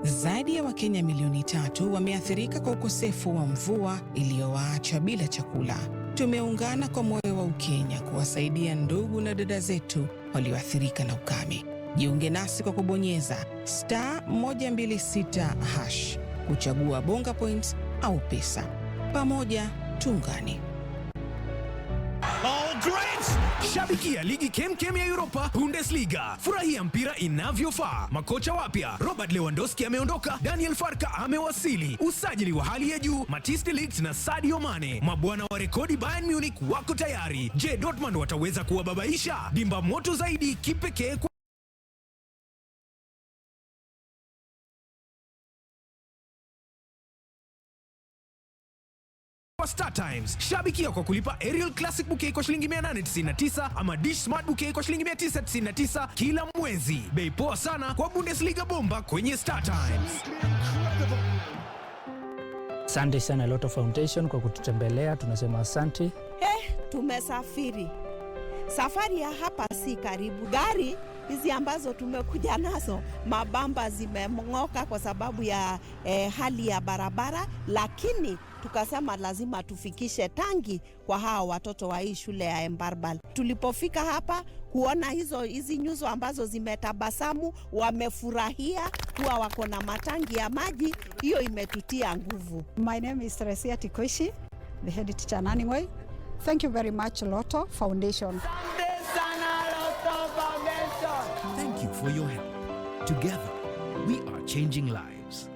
Zaidi ya Wakenya milioni 3 wameathirika kwa ukosefu wa mvua iliyowaacha bila chakula. Tumeungana kwa moyo wa Ukenya kuwasaidia ndugu na dada zetu walioathirika na ukame. Jiunge nasi kwa kubonyeza *126# kuchagua bonga points au pesa. Pamoja tuungane. Oh, great! Shabikia ligi kemkem ya Europa, Bundesliga. Furahia mpira inavyofaa. Makocha wapya, Robert Lewandowski ameondoka, Daniel Farka amewasili. Usajili wa hali ya juu, Matthijs de Ligt na Sadio Mane. Mabwana wa rekodi Bayern Munich wako tayari. Je, Dortmund wataweza kuwababaisha? Dimba moto zaidi kipekee kwa Star Times. Shabikia kwa kulipa Aerial Classic Bouquet kwa shilingi 899 ama Dish Smart Bouquet kwa shilingi 999 kila mwezi. Bei poa sana kwa Bundesliga bomba kwenye Star Times. Asante sana Lotto Foundation kwa kututembelea, tunasema asante. Tumesafiri. Safari ya hapa si karibu. Gari hizi ambazo tumekuja nazo, mabamba zimeng'oka kwa sababu ya hali ya barabara, lakini tukasema lazima tufikishe tangi kwa hawa watoto wa hii shule ya Embarbal. Tulipofika hapa kuona hizi nyuso ambazo zimetabasamu, wamefurahia kuwa wako na matangi ya maji, hiyo imetutia nguvu. My name is Teresia Tikoishi, the head teacher Naningoi. Thank you very much, Lotto Foundation. Thank you for your help. Together, we are changing lives.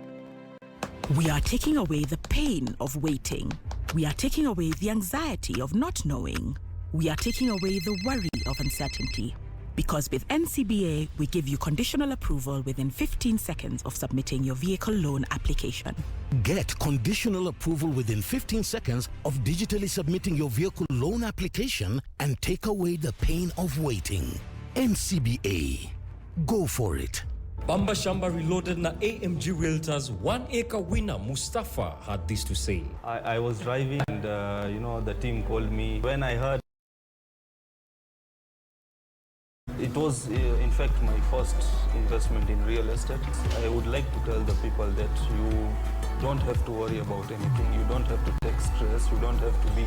We are taking away the pain of waiting. We are taking away the anxiety of not knowing. We are taking away the worry of uncertainty. Because with NCBA, we give you conditional approval within 15 seconds of submitting your vehicle loan application. Get conditional approval within 15 seconds of digitally submitting your vehicle loan application and take away the pain of waiting. NCBA. Go for it. Bamba Shamba Reloaded na AMG Realtors 1 acre winner Mustafa had this to say. I was driving and the team called me. When I heard, it was in fact my first investment in real estate. I would like to tell the people that you don't have to worry about anything. You don't have to take stress. You don't have to be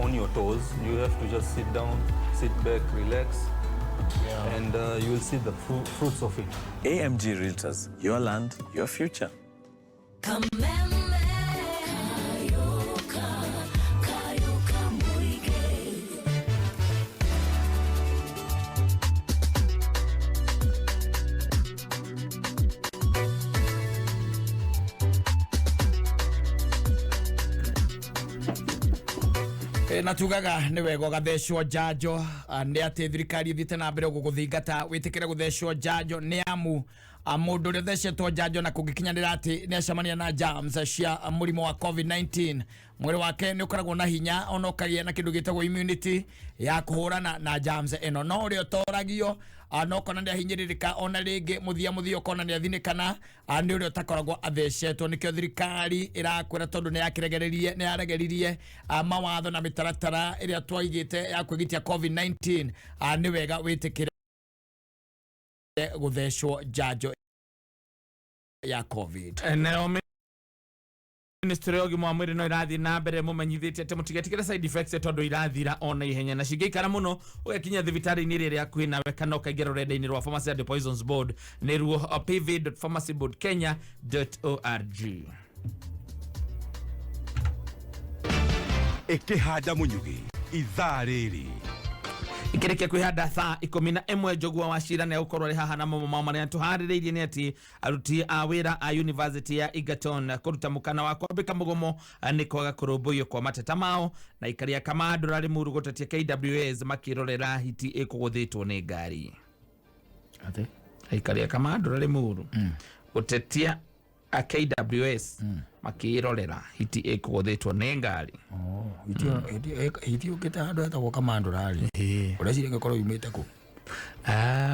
on your toes. You have to just sit down, sit back, relax. Yeah. And you will see the fruits of it. AMG Realtors, your land, your future. Na tugaga ni wego gathecwo njanjo ni ati thirikari thite na mbere guguthingata witikire guthecwo njanjo ni amu mundu uri thecetwo njanjo na kungikinyanira ati ni acemania na germs cia murimo wa COVID-19 mwiri wake ni ukoragwo na hinya onokagia na kindu gitagwo immunity ya kuhurana na germs eno no uri otoragio anokona ni ahinyiririka ona ringi muthia okona ni athinikana ni uri otakoragwo athecetwo nikio thirikari irakwira tondu ni yaregeririe mawatho na mitaratara iria twaigite ya kwigitia COVID-19 ni wega witikire guthecwo njanjo ya COVID. Ministry of Gima Mwiri no irathi na mbere mumenyithite ati mutigetigire side effects tondu irathira ona ihenya na cingikara muno ugekinya thibitari-ini riria kwina wekana ukaingera rurenda-ini rwa Pharmacy and Poisons Board niruo pv.pharmacyboardkenya.org. Ikihanda munyugi ithaa riri ikireke kwihanda thaa 11 Njogua wa Shira na ukorwo ri haha na mama maria tuhaririirie ni ati aruti a wira a University ya Egerton kuruta mukana wa kwambika mugomo ni kwaga kurumbuyo kwa mateta mao na ikaria kama ndurari muru gutetia KWS makirorera hiti ikuguthitwo ni ngari ate ikaria kama ndurari muru gutetia a KWS makirorera hiti ikuguthitwo ni ngari hiti ukita andu etagwo kamandurari uria ciringa korwo yumite ku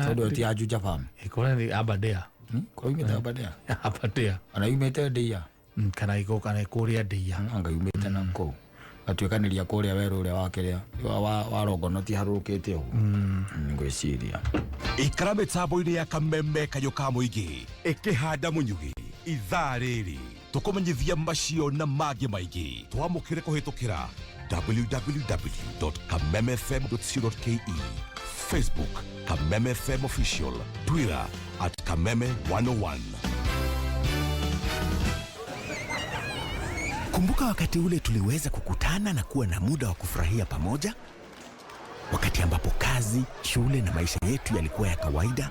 tondu ati ajuja fam ikora ni Aberdare korwo yumite Aberdare ana yumite Ndia kana iko kana kuria Ndia anga yumite na ko atwikaniria kuria weru uria wakiria wa Rongono ti harurukite ho ngwiciria ikara mitambo-ini ya kameme kayo ka muingi ikihanda munyugi ithaa riri tukumenyithia macio na mangĩ maingĩ twamũkĩre kũhĩtũkĩra www.kamemefm.co.ke, Facebook Kameme FM Official, Twitter @Kameme101. Kumbuka wakati ule tuliweza kukutana na kuwa na muda wa kufurahia pamoja, wakati ambapo kazi, shule na maisha yetu yalikuwa ya kawaida.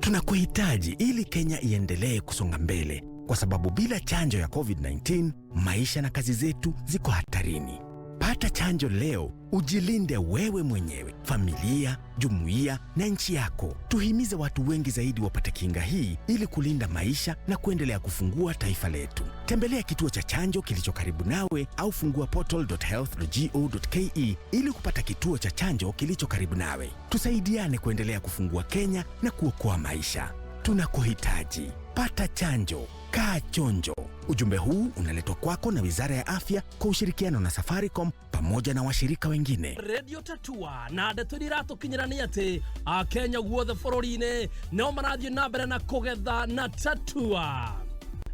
Tunakuhitaji ili Kenya iendelee kusonga mbele, kwa sababu bila chanjo ya COVID-19 maisha na kazi zetu ziko hatarini. Pata chanjo leo, ujilinde wewe mwenyewe, familia, jumuiya na nchi yako. Tuhimize watu wengi zaidi wapate kinga hii ili kulinda maisha na kuendelea kufungua taifa letu. Tembelea kituo cha chanjo kilicho karibu nawe au fungua portal.health.go.ke ili kupata kituo cha chanjo kilicho karibu nawe. Tusaidiane kuendelea kufungua Kenya na kuokoa maisha. Tunakuhitaji. Pata chanjo, kaa chonjo. Ujumbe huu unaletwa kwako na Wizara ya Afya kwa ushirikiano na Safaricom pamoja na washirika wengine. Radio Tatua na ndeto iratukinyira ni ati Akenya guothe bururi-ini no marathie na mbere na kugetha na Tatua.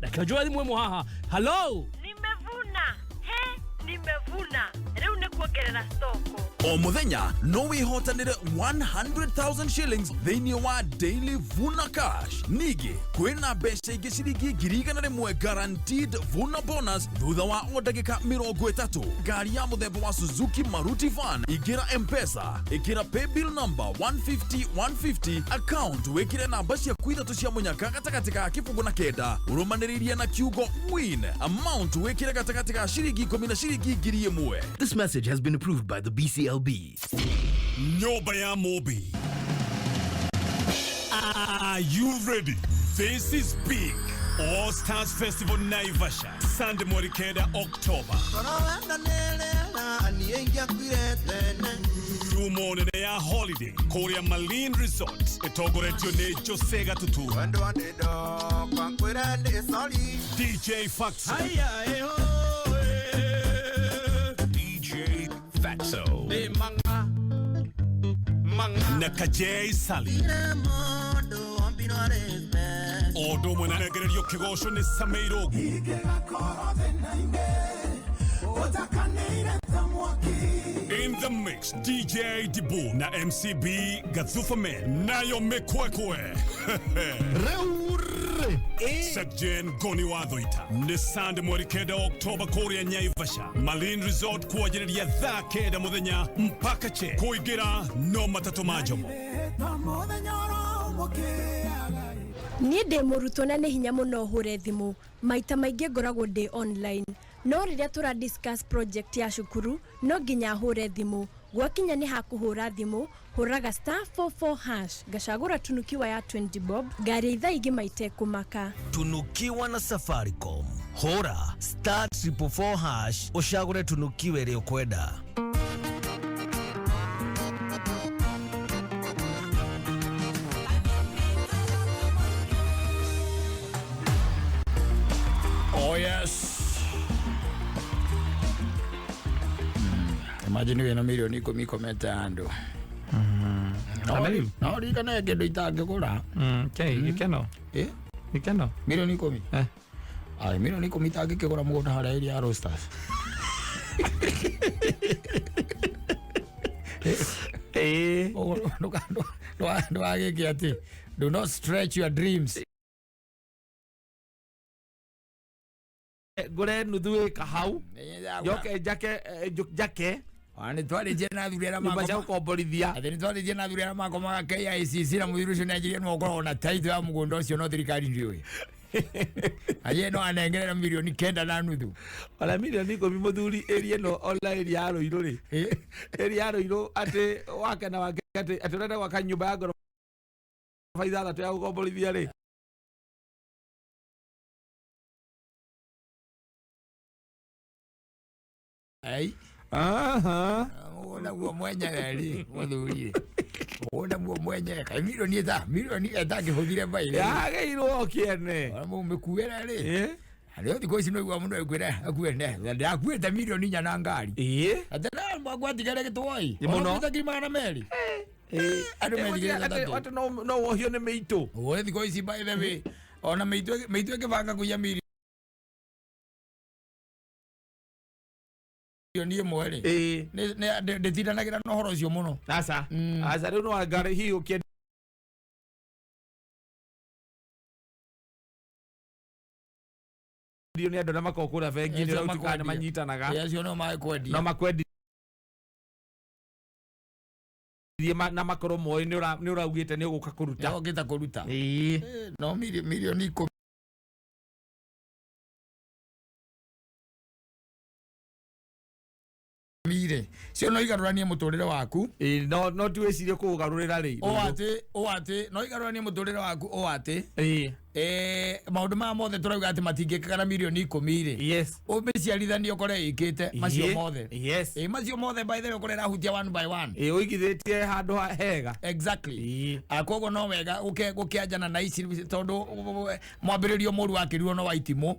Reke njũe thimũ ĩmwe haha. Hello? Nimevuna. Nimevuna. Rĩu nĩ kuongerera stoko. O muthenya no wihotanire 100,000 shillings thĩinĩ wa Daily Vuna Cash. Ningĩ kwĩna mbeca ingĩ ciringi 100,000 guaranteed Vuna bonus thutha wa o ndagĩka 30. Ngari ya mũthemba wa Suzuki Maruti Van ingĩra M-Pesa, ĩkĩra paybill number 150 account, wĩkĩre namba ciaku ithatũ cia mũnyaka gatagatĩ ka kĩbũgũ na kenda, ũrũmanĩrĩrie na kiugo win amount, wĩkĩre gatagatĩ ka ciringi 10 na ciringi 1,000. This message has been approved by the BCLB. Nyoba ya Mobi. Are you ready? This is big. All Stars Festival Naivasha. Sunday Morikeda October. Rumone ya holiday. Korea Marine Resort. Etogoretio ne Josega Tutu. DJ Faxo. DJ Fatso. Nakajay Sali. Odo mwenanegererio kigosho ni Sameiro. In the mix, DJ Dibu na MCB Gathufamen nayo Mĩkwekwe. Sekjen Goni Wadhoita. Ni Sunday Morikeda October Korea Naivasha. Marine Resort kuwajereria thaa kenda muthenya mpaka che. Kuigira no matatu majomo. Niĩ ndĩ mũrutwo na nĩ hinya mũno hũre thimũ. Maita maingĩ ngoragwo ndĩ online. No rĩrĩa tũra discuss project ya cukuru, no nginya hũre thimũ. Gwakinya nĩ hakũhũra thimũ, hũraga *44# ngacagũra tunukiwa ya 20 bob, ngari ithaa ingĩ maite kũmaka. Tunukiwa na Safaricom. Hũra *444# ũcagũre tunukiwa ĩrĩa ũkwenda. Oh yes. Imagine we na milioni 10 kometa ando. No rika na kendo itangĩgũra. Gĩkeno. Gĩkeno. Milioni 10. Ai milioni 10 itangĩkĩgũra mũgũnda harĩa area ya Roasters. No agĩkĩ atĩ. Do not stretch your dreams. Ngũre nuthu ĩka hau. Njoke njake. Ani twarĩtie na thurera mako. Nyũmba cia gũkomborithia. Atĩ nĩ twarĩtie na thurera mako ma KICC na mũthuri ũcio nĩanjĩrĩire no ũkorwo na title ya mũgũnda ũcio no thirikari ndĩũĩ. Aye no anengerera milioni 9.5. Ona milioni 10 mũthuri area ĩno online ya Rũirũ rĩ. Area ya Rũirũ atĩ wake na wake atĩ ũrenda gwaka nyũmba ya ngoroba 5,000 ya gũkomborithia rĩ. Ai. Ona guo mwenye ri muthuri. Ona guo mwenye kai milioni etangĩhũthire baile. Yagĩirwo kĩene. Ona mũmĩkuĩra rĩ. Arĩo thikũ ici no igua mũndũ ekwĩra akuende. Ndakuĩte milioni 4 na ngari. Atana mwagwatigare gĩtwoi. Mũno. Ona ngima meri. Andũ medigire gatatu. Watu no wohio nĩ mĩitũ. Oe thikũ ici by the way. Ona mĩitũ ĩkĩbanga kuya milioni ni mwere ne ndĩtindanagĩra na ũhoro ũcio mũno. Asa rĩu no ngari hihi ũkĩenda nĩ andũ na makokũra bengi nĩ ũtukana manyitanaga. Acio no makwendia. No makwendia na makoro moĩ nĩ ũraugĩte nĩ ũgũka kũruta. Ũgĩta kũruta. No milioni 10. Mire, sio no igaruranie mũtũrĩre waku. No tu wĩcirie kũgarũrĩra rĩ. O atĩ no igaruranie mũtũrĩre waku o atĩ. maundu ma mothe turauga ati matingĩkaga na milioni 10 yes umĩciarithanio kore ĩkĩte macio mothe yes macio mothe by the way kore rahutia one by one uigithĩtie handũ hega exactly koguo no wega gũkĩanjana na ici tondũ mwambĩrĩrio mũru wakĩrirwo no waitimũ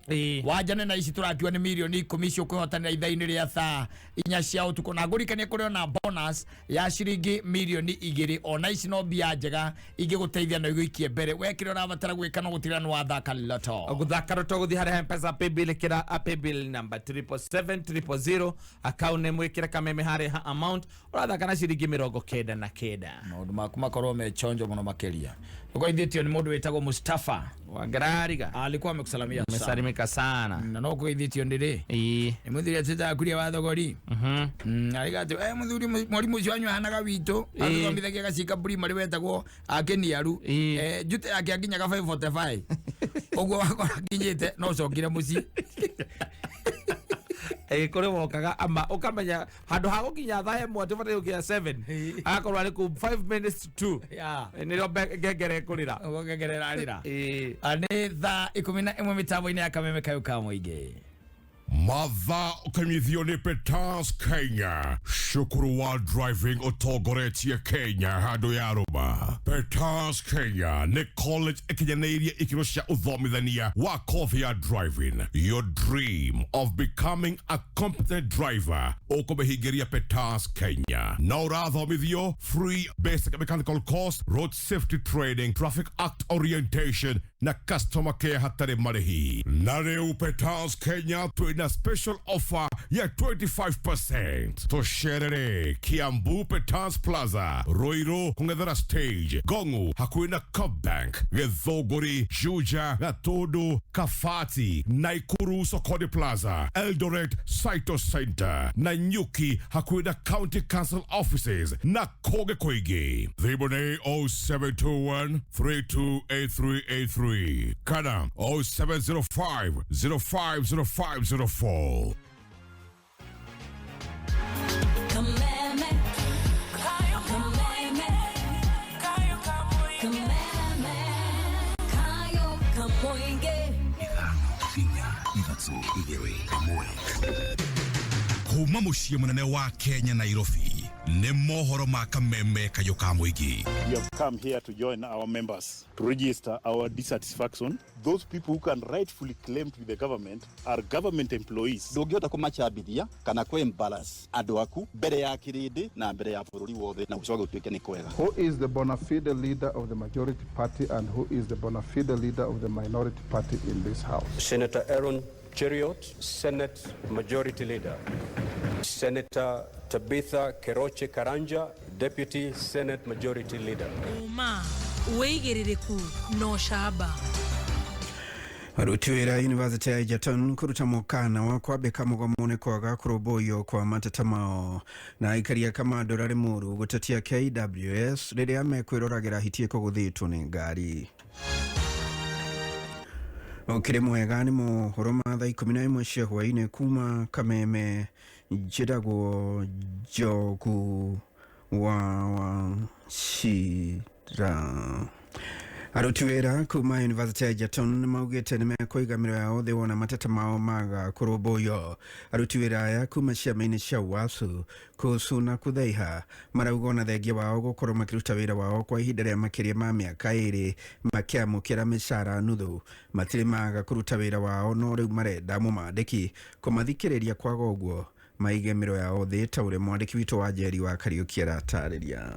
wanjane na ici tũratua nĩ milioni 10 cio kwĩhotanĩra ithaa-inĩ rĩa thaa 4 cia ũtukũ na ngũrikanie kũrĩ ona bonus ya ciringi milioni 2 ona ici no mbia njega ingĩgũteithia na igũikie mbere wekĩre ũrabatara gwĩka no gũtigana wa thaka loto gũthaka loto gũthiĩ harĩa M-Pesa paybill kĩra paybill number 77700 account name wĩkĩre kameme harĩa amount ũrathaka na ciringi 99 maũndũ maku makorwo mechonjo mũno makĩria ũkoithĩtio nĩ mũndũ wĩtagwo Mustafa wa Garariga alikuwa amekusalimia sana amesalimika sana na no kuithĩtio ndĩrĩ nĩ mũthuri ateta kuria wa thogori aigate mũthuri mwarimu ũcio anywa hanaga witũ athomithagia gacika primary wetagwo akĩniaru njute yake akinyaga 545 ũguo wakora kinyĩte no cokire mũciĩ kore wokaga ama ukamenya handũ ha gũkinya thaa 1 tũbataire gũkinya 7 agakorwo arĩ ku 5 minutes to 2 nĩrĩo ngengere kũrĩra ngengere rarĩra nĩ thaa 11 mĩtambo-inĩ ya kameme kayo ka mũingĩ mathaa ũkanyithio nĩ Petans Kenya cukuru wa driving ũtongoretie Kenya handũ ya Roma. Petans Kenya nĩ college ĩkinyanĩirie ikĩro cia ũthomithania wa kothi ya driving. Your dream of becoming a competent driver ũkũmĩhingĩria Petans Kenya na ũrathomithio free basic mechanical course, road safety training, traffic act orientation na customer care hatarĩ marĩhi. Na rĩu Petans Kenya twĩna special offer ya 25% tosherere Kiambu Petans Plaza, Roiro kung'ethera stage, Gongu hakuhĩ na Copbank, Gĩthũngũri, Juja, Gatodo, Kafati, Naikuru Sokoni Plaza, Eldoret Saito Center, Nanyuki hakuhĩ na County Council Offices na Koge Koigi. Thimũ nĩ 0721 328383 kana 0705 050504. Kuma muciĩ mũnene wa Kenya Nairobi nĩ mohoro ma kameme kayo ka mũingĩ. We have come here to join our members to register our dissatisfaction. Those people who can rightfully claim to be the government are government employees. Ndũngĩhota kũmacambithia kana kũ-embarrass andũ aku mbere ya kĩrĩndĩ na mbere ya bũrũri wothe na gũcoka gũtuĩke nĩ kwega. Who is the bona fide leader of the majority party and who is the bona fide leader of the minority party in this house? Senator Aaron Cheriot, Senate Majority Leader. Senator Tabitha Keroche Karanja, Deputy Senate Majority Leader. Uma, weigĩrĩrĩku no shaba. Aruti wĩra University ya Egerton kũruta mũkana wa kwambĩka mũgomo nĩ kwaga kũrũmbũiyo kwa mateta mao na aikaria kama ndorari mũru gũtetia KWS rĩrĩa mekwĩroragĩra hitie kũgũthĩtwo nĩ ngari. Okire mwega nĩ mohoro ma thaa 11 cia hwaĩ-inĩ kuma kameme njĩragwo Njogu wa Shira. Aruti wĩra kuma University ya Egerton maugĩte nĩ mekũiga mĩro yao thĩ wona mateta mao maga kũrũmbũiyo. Aruti wĩra aya kuma ciama-inĩ cia UASU, KUSU na KUTHAIHA marauga ona thengia wao gũkorwo makĩruta wĩra wao kwa ihinda rĩa makĩria ma mĩaka 2 makĩamũkĩra mĩcara nuthu matirĩ maga kũruta wĩra wao no rĩu marenda mũmandĩki kũmathikĩrĩria kwaga ũguo maige mĩro yao thĩ ta ũrĩa mwandĩki witũ wa Njeri wa Kariũki aratarĩria.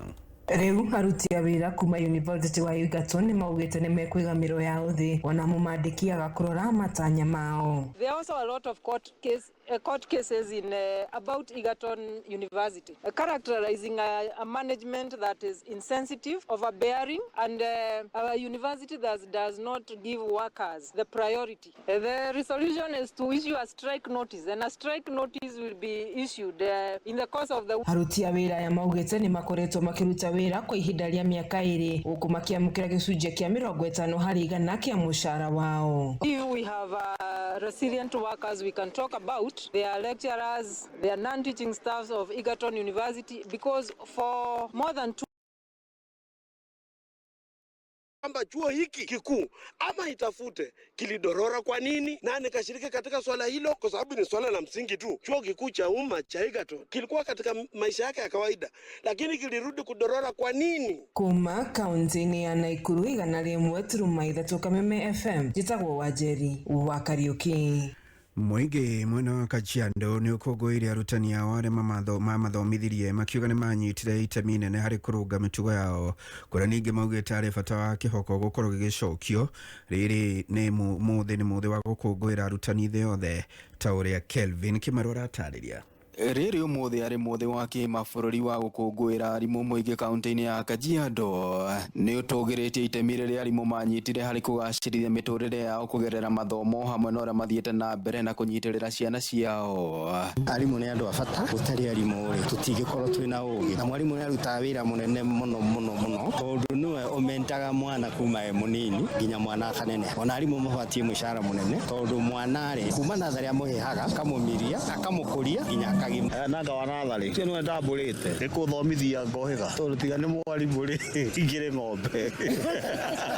Rĩu aruti a wĩra kuma University wa Egerton nĩ maugĩte nĩ mekũiga mĩro yao thĩ ona mũmandĩkiaga kũrora matanya mao. There are also a lot of court cases in about Egerton University, characterizing a management that is insensitive, overbearing, and a university that does not give workers the priority. The resolution is to issue a strike notice, and a strike notice will be issued in the course of the week. Aruti a wĩra aya maugĩte nĩ makoretwo makĩruta wĩra kwa ihinda rĩa mĩaka 2 gũkũ makĩamũkĩra gĩcunjĩ kĩa 50 harĩ igana kĩa mũcara wao. If we have resilient workers we can talk about, they are lecturers, they are non-teaching staffs of Egerton University, because for more than kwamba chuo hiki kikuu ama itafute kilidorora kwa nini, na nikashiriki katika swala hilo kwa sababu ni swala la msingi tu. Chuo kikuu cha umma cha Egerton kilikuwa katika maisha yake ya kawaida, lakini kilirudi kudorora kwa nini? Kuma kaunti-inĩ ya Naikuru, 101.3 Kameme FM, njĩtagwo Wanjeri wa Kariuki. Mũingĩ mwena wa Kajiado nĩ ũkũngũĩire arutani ao arĩa mamathomithirie makiuga nĩ manyitire itemi inene harĩ kũrũnga mĩtugo yao, kũrĩa ningĩ maugĩte harĩ bata wa kĩhoko gũkorwo gĩgĩcokio. Rĩrĩ nĩ mũthĩ wa gũkũngũĩra arutani thĩ yothe, ta ũrĩa Kelvin Kĩmarũ aratarĩria. Rĩrĩ ũmũthĩ arĩ mũthĩ wa kĩmabũrũri wa gũkũngũĩra arimũ mũingĩ kaunti-inĩ ya Kajiado, nĩ ũtũgĩrĩtie itemi rĩrĩa arimũ manyitire harĩ kũgacĩrithia mĩtũrĩre yao kũgerera mathomo hamwe na ũrĩa mathiĩte na mbere na kũnyitĩrĩra ciana ciao. Arimũ nĩ andũ a bata, gũtarĩ arimũ rĩ tũtingĩkorwo twĩna ũgĩ, na mwarimũ nĩ arutaga wĩra mũnene mũno tondũ nĩwe ũmentaga mwana kuma e mũnini nginya mwana akaneneha. Ona arimũ mabatie mũcara mũnene tondũ mwana rĩ kuma natharĩ amũhehaga akamũmiria akamũkũria nginya nanga wanathari cio nĩ ndambũrĩte nĩ kũthomithia ngohĩga tondũ tiga nĩ mwarimũ rĩ ingĩrĩ ng'ombe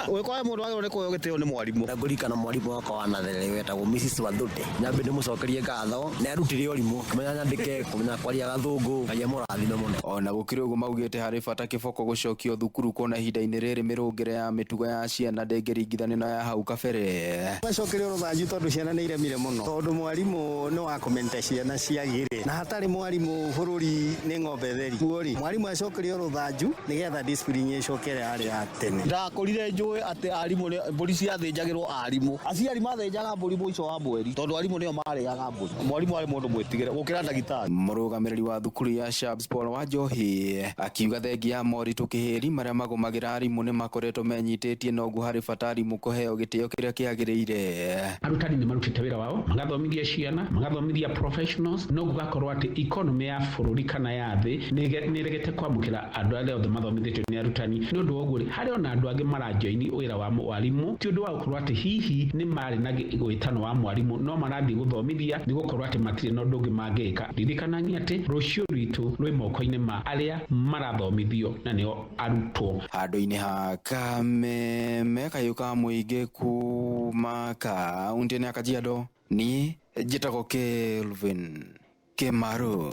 wĩkore mũndũ wagĩrĩirwo nĩ kũheo gĩtĩo nĩ mwarimũ. Ngũririkana mwarimũ wakwa wa natharĩ wetagwo Mrs. Wathuti, nyambe ndĩmũcokerie ngatho nĩ arutire ũrimũ, kũmenya nyandĩke, kũmenya kwaria gathũngũ, ngai amũrathime mũno. Ona gũkĩrĩ ũguo maugĩte harĩ bata kĩboko gũcokio thukuru kuona ihinda-inĩ rĩrĩ mĩrũngĩre ya mĩtugo ya ciana ndĩngĩringithanio na ya hau kabere. Macokerio rũthanju tondũ ciana nĩ iremire mũno, tondũ mwarimũ nĩ wa kũmenta ciana ciagĩrĩ, na hatarĩ mwarimũ bũrũri nĩ ng'ombe theri. Kuori mwarimũ acokerio rũthanju nĩgetha discipline ĩcokere harĩ ya tene. Ndakorire njũĩ atĩ arimũ mbũri ciathĩnjagĩrwo arimũ, aciari mathĩnjaga mbũri mũico wa mweri tondũ arimũ nĩo marĩaga mbũri. Mwarimũ arĩ mũndũ mwĩtigĩre gũkĩra ndagĩtarĩ. Mũrũgamĩrĩri wa thukuru ya Shabs Paul wa Njohi akiuga thengia ya moritũ kĩhĩri marĩa magũmagĩra arimũ nĩ makoretwo menyitĩtie na ũguo harĩ bata arimũ kũheo gĩtĩo kĩrĩa kĩagĩrĩire. Arutani nĩ marutĩte wĩra wao, magathomithia ciana, magathomithia professionals, no gũgakorwo atĩ economy ya bũrũri kana ya thĩ nĩ regete kwamũkĩra andũ arĩa othe mathomithĩtio nĩ arutani. Nĩ ũndũ wa ũguo harĩ ona andũ angĩ marajoini wĩra wa mwarimũ, ti ũndũ wa gũkorwo atĩ hihi nĩ marĩ na gwĩtano wa mwarimũ no marathiĩ gũthomithia nĩ gũkorwo atĩ matirĩ na ũndũ ũngĩ mangĩka. Ririkanani atĩ rũciũ rwitũ rwĩ moko-inĩ ma arĩa marathomithio na nĩo arutwo. Handũ-inĩ ha Kameme, kayũ ka mũingĩ kuma kaunti-inĩ ya Kajiado, niĩ njĩtagwo Kelvin Kĩmarũ.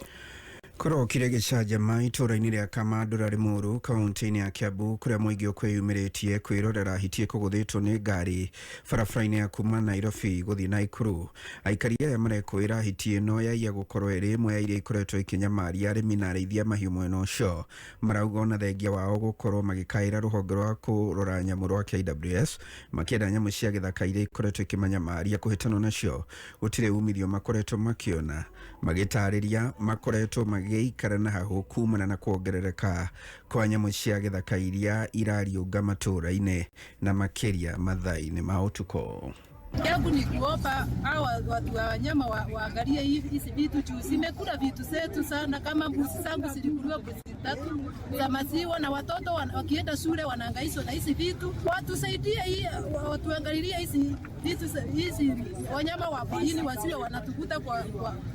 Kũrokire gĩcanjama itũra-inĩ rĩa Kamandũra Limuru kaunti-inĩ ya Kiambu kũrĩa mũingĩ ũkwĩyumĩrĩtie kwĩrorera hitie kũgũthĩtwo nĩ ngari barabara-inĩ ya kuma Nairobi gũthiĩ Naikuru. Aikari aya marekũĩra hitie ĩno yaiya gũkorwo ĩrĩ ĩmwe ya iria ikoretwo ikinyamaria arĩmi na arĩithia mahiũ mwena ũcio. Marauga ona thengia wao gũkorwo magĩkaĩra rũhonge rwa kũrora nyamũ rwa KWS makĩenda nyamũ cia gĩthaka iria ikoretwo ikĩmanyamaria kũhĩtano nacio gũtirĩ umithio makoretwo makĩona, magĩtarĩria makoretwo gĩikara na hahu kumana na kuongerereka kwa nyamũ cia gĩthaka iria irariũnga matũra-inĩ na makĩria mathaa-inĩ ma ũtukũ. Yangu ni kuomba hawa watu wa wanyama waangalie hizi vitu juu zimekula vitu zetu sana. Kama mbuzi zangu zilikuliwa mbuzi 3 za maziwa, na watoto wakienda shule wanahangaishwa na hizi vitu. Watusaidie watuangalie hizi vitu, hizi wanyama wa porini wasiwe wanatukuta kwa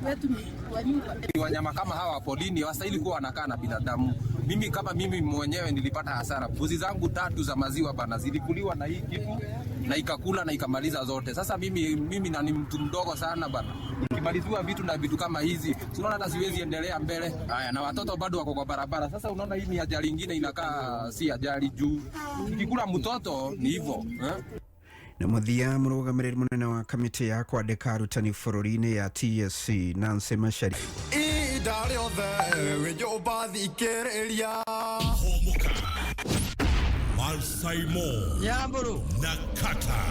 wetu wa nyumba. Wanyama kama hawa porini wastahili kuwa wanakaa na binadamu. Mimi mwenyewe nilipata hasara. Mbuzi zangu 3 za maziwa bana zilikuliwa na hii kitu na ikakula na ikamaliza zote. Sasa mimi na ni mtu mdogo sana bana. Nikimaliziwa vitu na vitu kama hizi, unaona hata siwezi endelea mbele. Haya, na watoto bado wako kwa barabara. Sasa unaona hii ni ajali nyingine inakaa si ajali juu. Nikikula mtoto ni hivyo, Na muthia mũrũgamĩrĩri mũnene wa kamĩtĩ ya kwandĩka arutani bũrũri-inĩ ya TSC Nancy Mashari. Idari othe wĩnyũmba thikĩrĩria Humuka, Mansaimo na katta.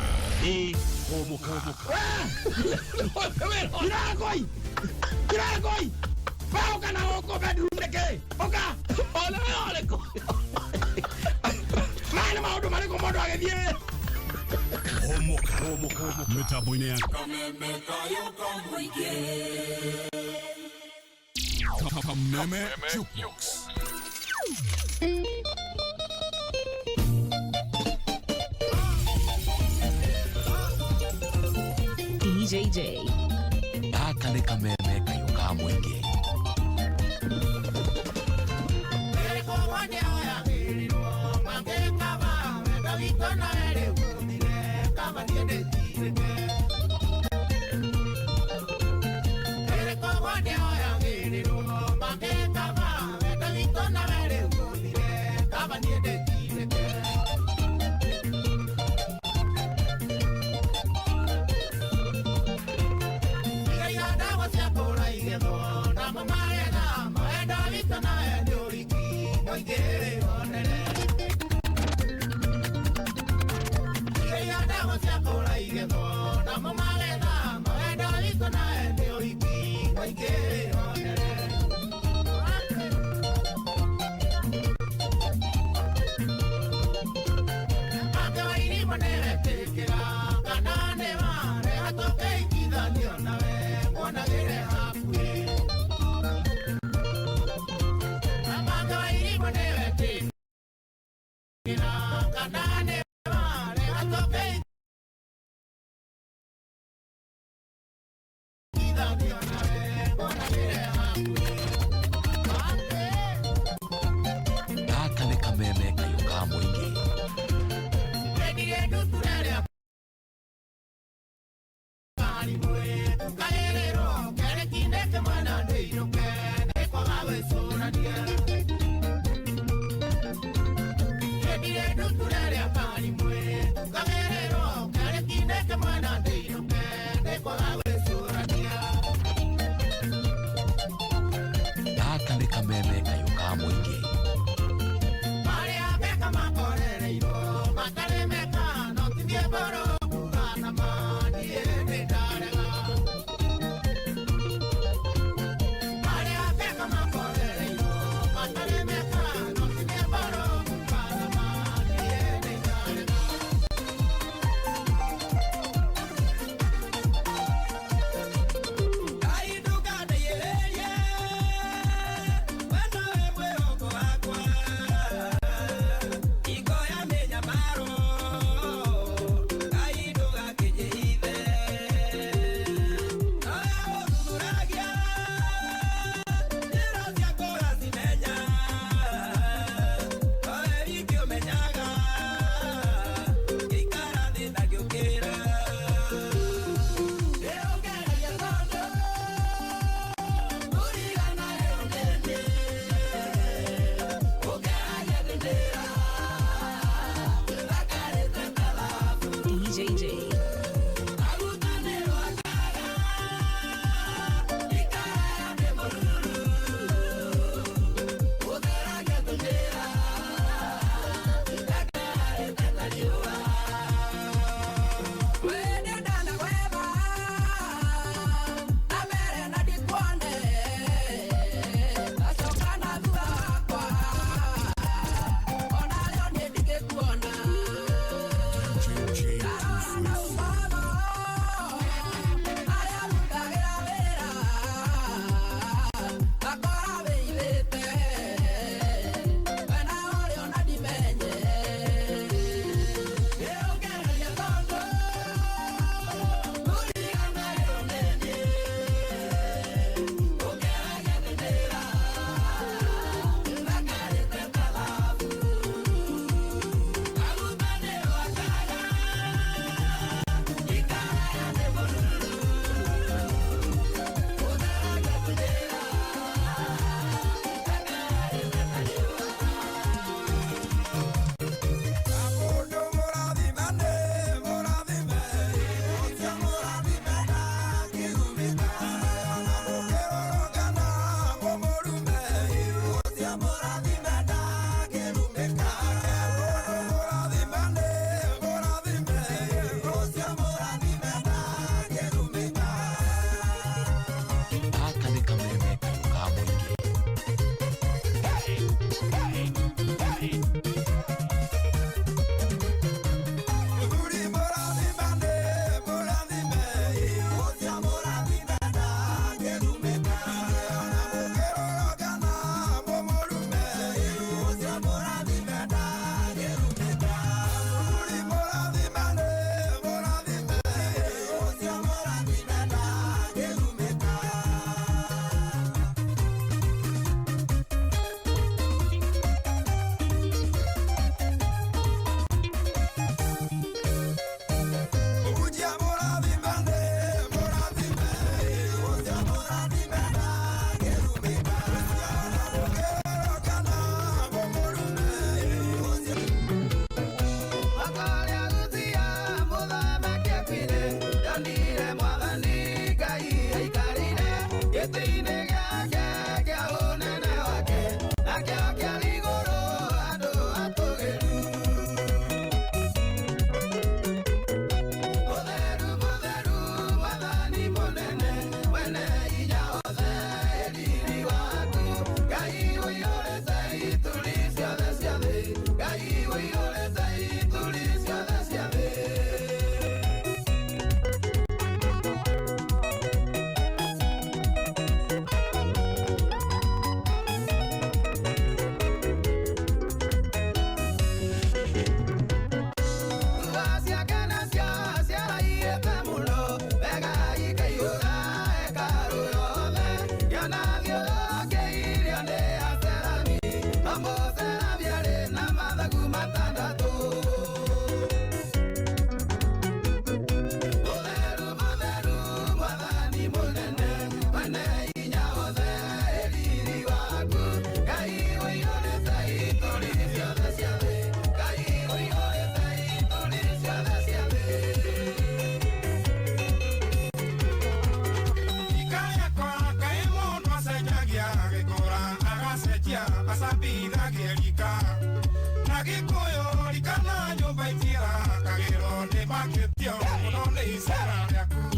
Humuka. Kiragoi! Pauka na huko bedroom neke! Oka! Ole ko! Mana maudu mariko modo agethie! Humuka. Mitambo-inĩ ya Kameme Jukebox. DJJ. Gaka nĩ kameme kayũ ka mũingĩ.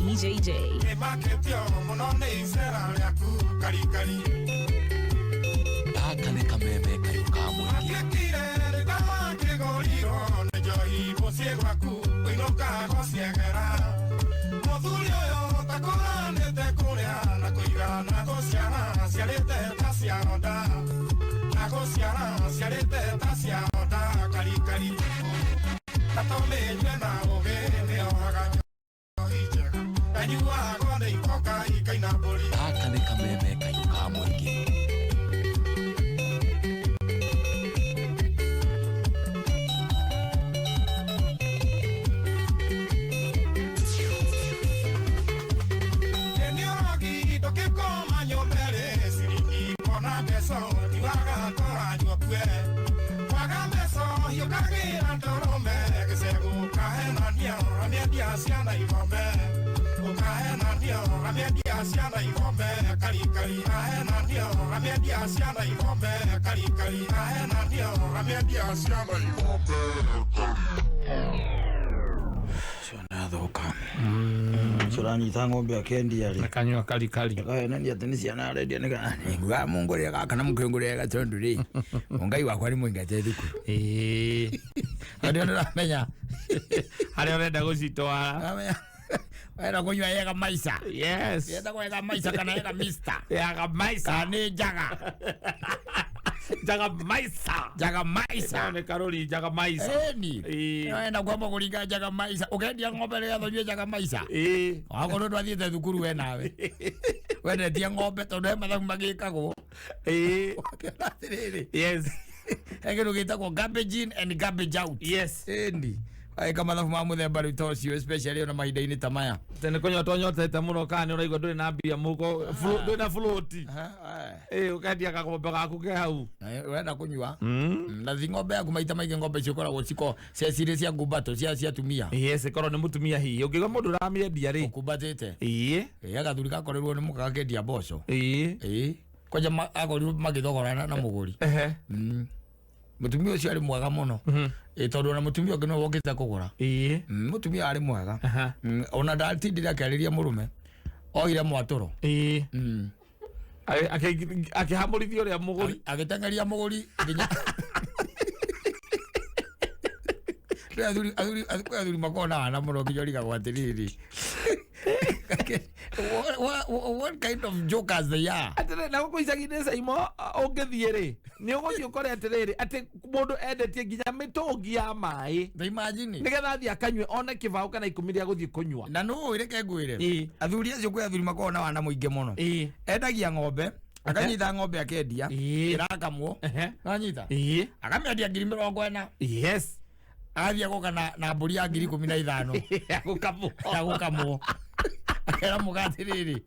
EJJ. Aka nĩ kameme kayo ka mũingĩ. Aka nĩ kameme kayo ka mũingĩ. Suranyita ng'ombe akendia ri akanywa kali nani atini ciana redia nika ngwa mungu ri kana mukengu ri gatondu ri ngai wakwa ri mwingate thiku ari ona menya ari orenda gucitwara era kunywa yega maisa yes yenda kunywa maisa kana yega mister yega maisa ni jaga jaga maisa ne karoli jaga maisa ni enda kwamba kulinga jaga maisa ukendia ng'ombe ria thonywe jaga maisa wako ndo athiete thukuru we nawe wende tia ng'ombe tondu mathabu magikagwo yes egero gitagwo garbage in and garbage out yes ni ai kama mathabu ma muthemba ri tocio especially ona mahinda-ini ta maya tene konyo tonyotete muno kana uraigwa nduri na mbia muko nduri na float ukendia kagombe gaku ke hau urenda kunywa na ng'ombe yaku maita maingi ng'ombe cikoragwo ciko cecire cia ngumbato cia tumia yes korwo ni mutumia hi ungiga mundu uramiendia ri ukumbatite agathuri gakorerwo ni muka gakendia mboco kwaja agorirwo magithogorana na muguri mutumia ucio ari mwega muno tondu na mutumia ungi no wokite kugura mutumia ari mwega ona ndatindire akariria murume oire mwaturo akihamurithia uria muguri agitengeria muguri nginya athuri makona ana muno nginya rigagwo atiriri what kind of jokers they are atire na guko icagi-inĩ Saimo ũngĩthiĩ rĩ nĩ ũgũthiĩ ũkore atĩrĩrĩ atĩ mũndũ endetie nginya mĩtũngi ya maĩ nĩgetha athiĩ akanyue one kĩbaũ kana ikũmi rĩa gũthiĩ kũnyua na no reke ngwĩre athuri acio kwĩ athuri makoragwo na wana mũingĩ mũno endagia ng'ombe akanyita ng'ombe akendia irakamwo nanyita akamĩendia 40,000 yes athia goka na mburi ya 15,000 gukamwo akera mugatiriri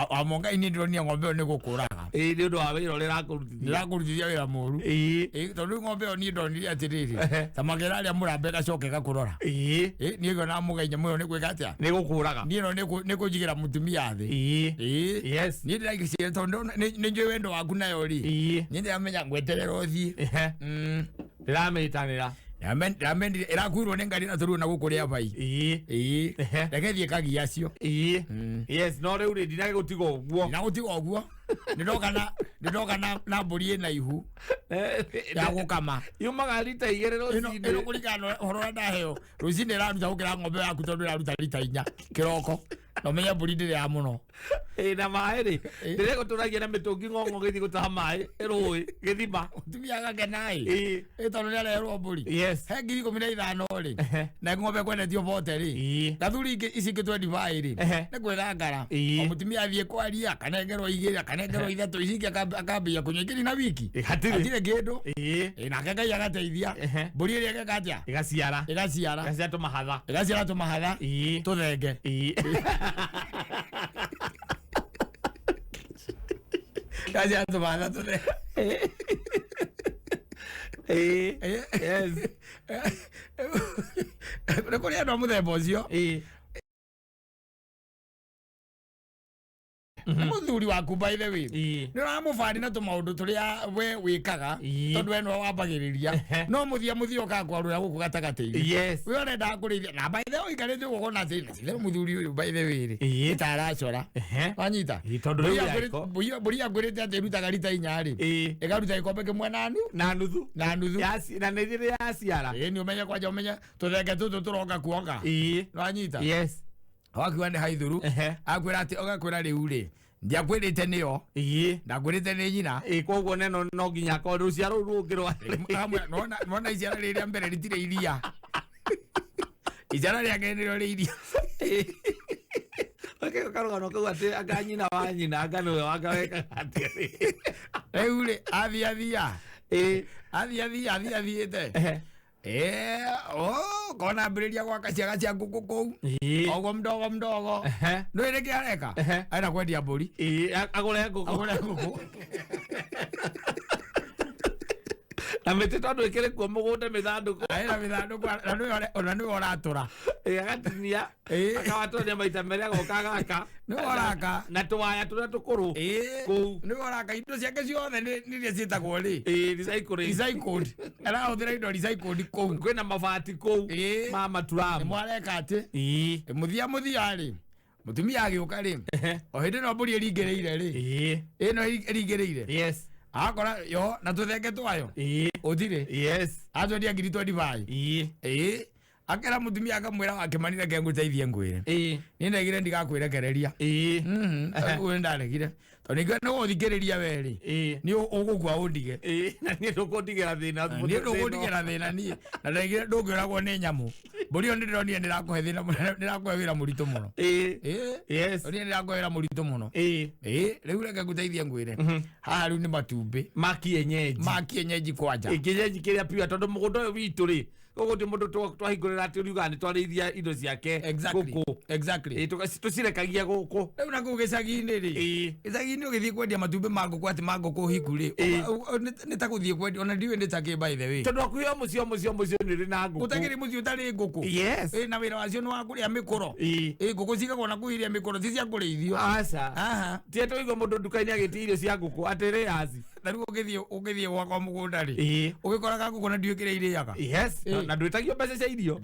wa monga ini ndironi ng'ombe ni gukuraga ni undu wa wira uri rakurutithia wira muru tondu ng'ombe ni ndonire atiriri tamagera aria murambe gacoke gakurora ni ego na mugainya muyo ni gwika atia ni gukuraga ni no ni kujigira mutumia thi yes ni ndiraigicire tondu ni njui wendo waku nayo ri ni ndiramenya ngweterera uthii ndirametanira Ramendire irakwirwo ni ngari na turu na gukuria bai rekethie kagia cio yes no riu ri ndinage gutiga uguo nidoka na mburi na ihu ya gukama yumaga rita 2 rucini ino kuringana horo ndaheo rucini raruta gukira ng'ombe yaku tondu raruta rita 4 kiroko no menya mburi ndire ya muno na maĩ ri ndire guturagia na mitungi ng'ong'o githi gutaha maĩ rũĩ gĩthima mutumia gakenai tondu ni arerwo mburi yes he 15,000 ri na ng'ombe kwendetio bote ri gathuri ici ngitwe divai ri ni gwithangara mutumia athie kwaria kanengerwo 2 kanengerwo 3 ici akambia kunywa ingĩ na wiki atire kindu nake Ngai agateithia mburi ĩrĩa ĩgeka atia igaciara tumahatha tuthenge igaciara tumahatha tuthenge yes nĩ kũrĩ andũ a mũthemba ũcio muthuri waku by the way ni ramufari na tumaundu turia we wikaga tondu we no wambagiriria no muthia ukakwarura guku gatagati yes we urenda kurithia na by the way ikarite gukona thina muthuri uyu by the way itaracora wanyita tondu buria ngurite ati rutaga rita inya ri ikaruta ikombe kimwe na nuthu na nithire yaciara ni umenya kwanja umenya tuthenge tutu turoka kuonga wanyita yes wakiwa ni haithuru akwira ati ogakwira riu ri ndiakwirite niyo ndakwirite ni nyina koguo neno no nginya ko ruciaro rungirwa nona iciara riria mbere ritire iria iciara riake niro ri iria karugano kau ati anga nyina wa nyina anga niwe wangaweka ati riu ri athia athiite kona mbiriria gwaka ciaga cia nguku kou ogo mdogo no ire kiareka aina kwendia mburi agure nguku na mete tondu ikire kuo mugunda mithanduku aina mithanduku na ni oratura agatinia akawatoria maita meria goka gaka ni oraka na tuwaya turia tukuru kou ni oraka indo ciake ciothe ni ria cietagwo ri recycled ara uthira indo recycled kou kwina mabati kou ma maturamu mwareka ati muthia ri mutumia agiuka ri o hindi no mburi eringereire ri ino eringereire yes akora yo na tuthenge twayo uthire yes atwendia ngiri 25 akera mutumia akamwira akimanira kenguteithie ngwire ni ndegire ndigakwĩrekereria we ndaregire tondu no guthikiriria weri ni ugukua undige na ni ndukundigira thina ni ndukundigira thina ni na ndegire ndungiragwo ni nyamu mburi yo ndironire ndirakuhe thina ndirakuhe wira muritu muno yes ni ndirakuhe wira muritu muno riu reke nguteithie ngwire haha riu ni matumbi ma kienyeji kwanja kienyeji kiria pia tondu mugunda uyu witu ri gogo ti mundu twahingurira ati uriuga ni twarithia indo ciake exactly tucirekagia guku riu na kuu gicagi-ini ri gicagi-ini ugithie kwendia matumbi ma nguku ati ma nguku hiku ri ni ta guthie kwendia ona ndiwe ni taki by the way tondu akuyo mucio ni ri na nguku utagiri mucio utari nguku yes na wira wacio ni wa kuria mikoro nguku cigagwo na kuiria mikoro ti cia kurithio aca tieto igo mundu nduka-ini agiti irio cia nguku ati ri aci na riu ugithie gwakwa mugunda ri ugikoraga nguku na ndiukire iriaga yes na ndwitagio mbeca cia irio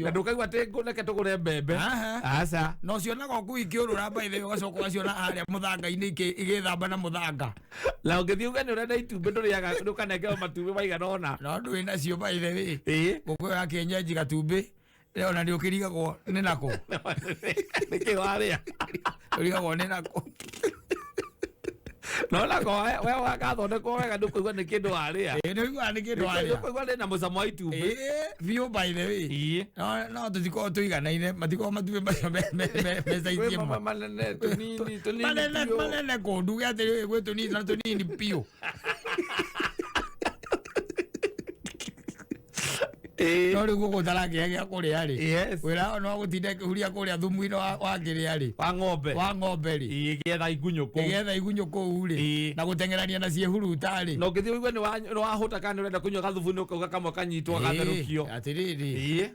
na ndukaigua ati neke tugure mbembe aca no cionaga oku ikiurura baithe ugacoka ugaciona haria muthanga-ini igithamba na muthanga na ungithie uge ni urenda itumbĩ nduriaga ndukanengeo matumbĩ maigana ona no ndwi nacio baithe wi nguku ya kienyeji gatumbĩ ona nĩ ũkĩrigagwo nĩ nako nĩkĩ warĩa ũrigagwo nĩ nako no nako we wagathondekwo wega ndũkũigua nĩ kĩndũ warĩa nĩ ũiguaga nĩ kĩndũ warĩa ndũkũigua nĩ na mũcamo wa itumbĩ biũ by the way no tũtikorwo tũiganaine matikorwo matumbĩ macio mecaitie manene kũndu gĩ atĩ gwĩ tũnini na tũnini biũ no rĩu gũkũ tarakĩhe gĩa kũrĩa rĩ wĩra no gũtinda kĩhuria kũrĩa thumu-inĩ wa kĩrĩa rĩ wa ng'ombe rĩ gĩetha igunyũ kũu rĩ na gũteng'erania na ciĩhuruta rĩ na ũngĩthiĩ ũigue nĩ wahũta kana nĩ ũrenda kũnyua gathubu-inĩ ũkauga kamwe kanyitwo gatherũkio atĩrĩrĩ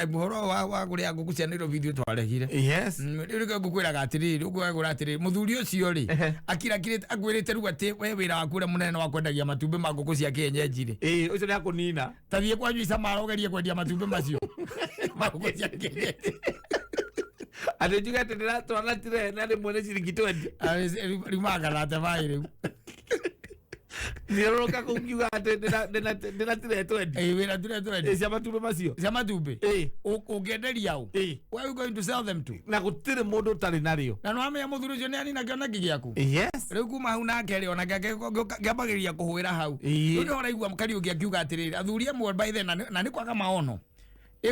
mũhoro wa kũrĩa ngũkũ cia Nairobi ithuĩ twaregire rĩu rĩke ngũkwĩraga atĩrĩrĩ ũkwĩragũra atĩrĩrĩ mũthuri ũcio rĩ akwĩrĩte rĩu atĩ we wĩra waku ũrĩa mũnene wa kwendagia matumbĩ ma ngũkũ cia kĩenyenji rĩ ũcio nĩ akũnina thiĩ kwanyu icamara ũgerie kwendia matumbĩ macio magũkũ cia kĩenyenji atĩ njuge atĩ ndĩratwara tiree na rĩmwe nĩ ciringi 20 rĩu magarate baĩ rĩu thiũrũrũka kũu ngiuga atĩ ndĩna tiree 20 wĩna tiree 20 cia matumbĩ macio cia matumbĩ ũngĩenderia ũ where are you going to sell them to na gũtirĩ mũndũ ũtarĩ narĩo na nĩwamenya mũthuri ũcio nĩ anina kĩoneki gĩaku rĩu kuma hau nake rĩ ona ngĩambagĩrĩria kũhũĩra hau rĩu nĩ ũraigua Kariũki akiuga atĩrĩrĩ athuri amwe by then na nĩ kwaga maono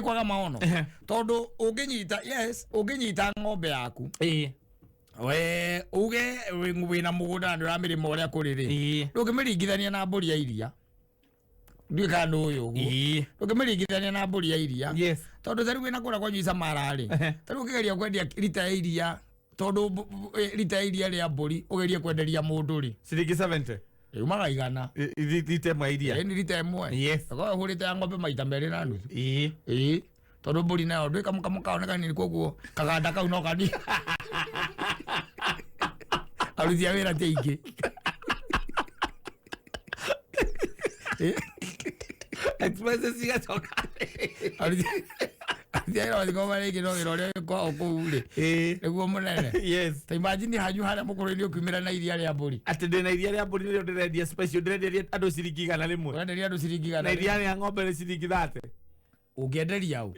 kwaga maono tondũ ũngĩnyita ng'ombe yaku we uge wĩna mũgũnda na nĩũramĩrĩma ũrĩa kũrĩ rĩ ndũngĩmĩringithania na mbũri ya iria ndiũĩ kana nĩ ũyũ ũguo ndũngĩmĩringithania na mbũri ya iria tondũ tarĩu wĩna kũrĩa kwanyu icamara rĩ tarĩu ũkĩgeria kwendia rita ya iria tondũ rita ya iria rĩa mbũri ũgerie kwenderia mũndũ rĩ ciringi 70 umaga igana rita ĩmwe iria ni rita ĩmwe akorwo hũrĩte ya ng'ombe maita merĩ na nuthu tondu mburi nayo ndwika muka oneka ni koguo kaganda kau no kani aruthi awira teiki expenses cigacoka Ndiye waziko mari kino irore kwa okure niguo munene yes ta imagine hanyu haria mukuriri ukiumira na iria ria mburi ati ndina iria ria mburi ndio ndirendia special ndirendia andu ciringi 100 rimwe wenderia andu ciringi 100 na iria ria ng'ombe ni ciringi 30 ungienderia au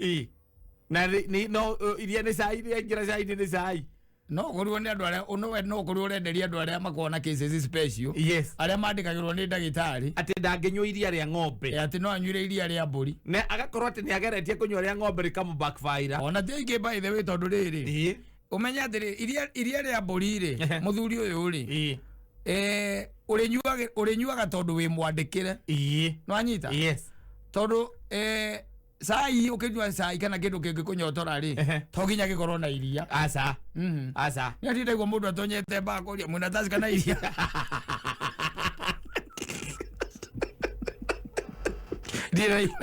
na ni no iria ni sai iria ngira sai ni sai no gorwo ni andu aria uno we no gorwo renderia andu aria makona cases special yes aria mandikagirwo ni ndagitari ati ndangenywa iria ria ng'ombe ati no anyuire iria ria mburi ne agakorwo ati ni ageretie kunywa ria ng'ombe rikamu backfire ona teingi by the way tondu riri umenya atiri iria ria mburi ri muthuri uyu ri urinyuaga tondu wi mwandikire no anyita yes tondu sai ukinyua sai kana kindu kingi kunyotora ri to ginya gikorwo na iria asa ni atinde igwo mundu atonyete bakoria mwina tasi kana iria dira iria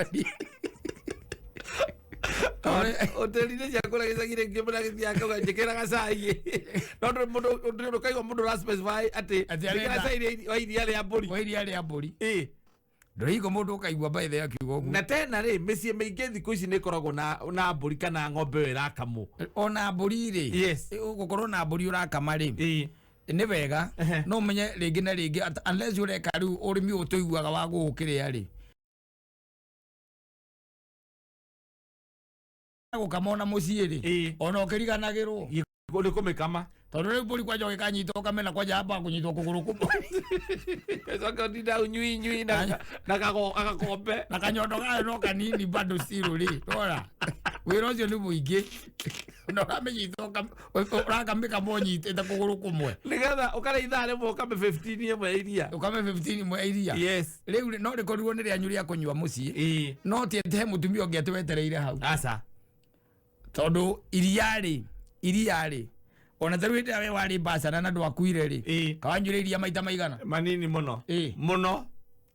otelinde yakora gisagire ngimura githiaka ugajikira gasai no mundu kaigwa mundu ra specify ati gasai wa iria ria mburi Ndorigo mundu ukaigwa by the akiugo guo na tena ri micie maingi thiku ici ni koragwo na mburi kana ng'ombe irakamwo ona mburi ri yes ugukorwo na mburi urakama ri ni wega no umenye ringi na ringi unless ureka riu urimi utuiguaga wa gukiria ri gukamona mucie ri ona ukiriganagirwo ni kumikama tondu riu mburi kwanja ukikanyita ukamena kwanja hapa kunyitwo kuguru kumwe soka ndida unyui na agakombe na kanyondo gayo no kanini bado still ri tora wira ucio ni muingi no ramenyitwo urakamika monyite ta kuguru kumwe nigetha ukare ithaa rimwe ukame 15 imwe iria ukame 15 imwe iria yes riu no rikorirwo ni rianyu ria kunywa mucii no tiete mutumia ungi atwetereire hau asa tondu iria ri ona taruite we wari basara na ndwakuire ri kawanyure iria maita maigana manini muno muno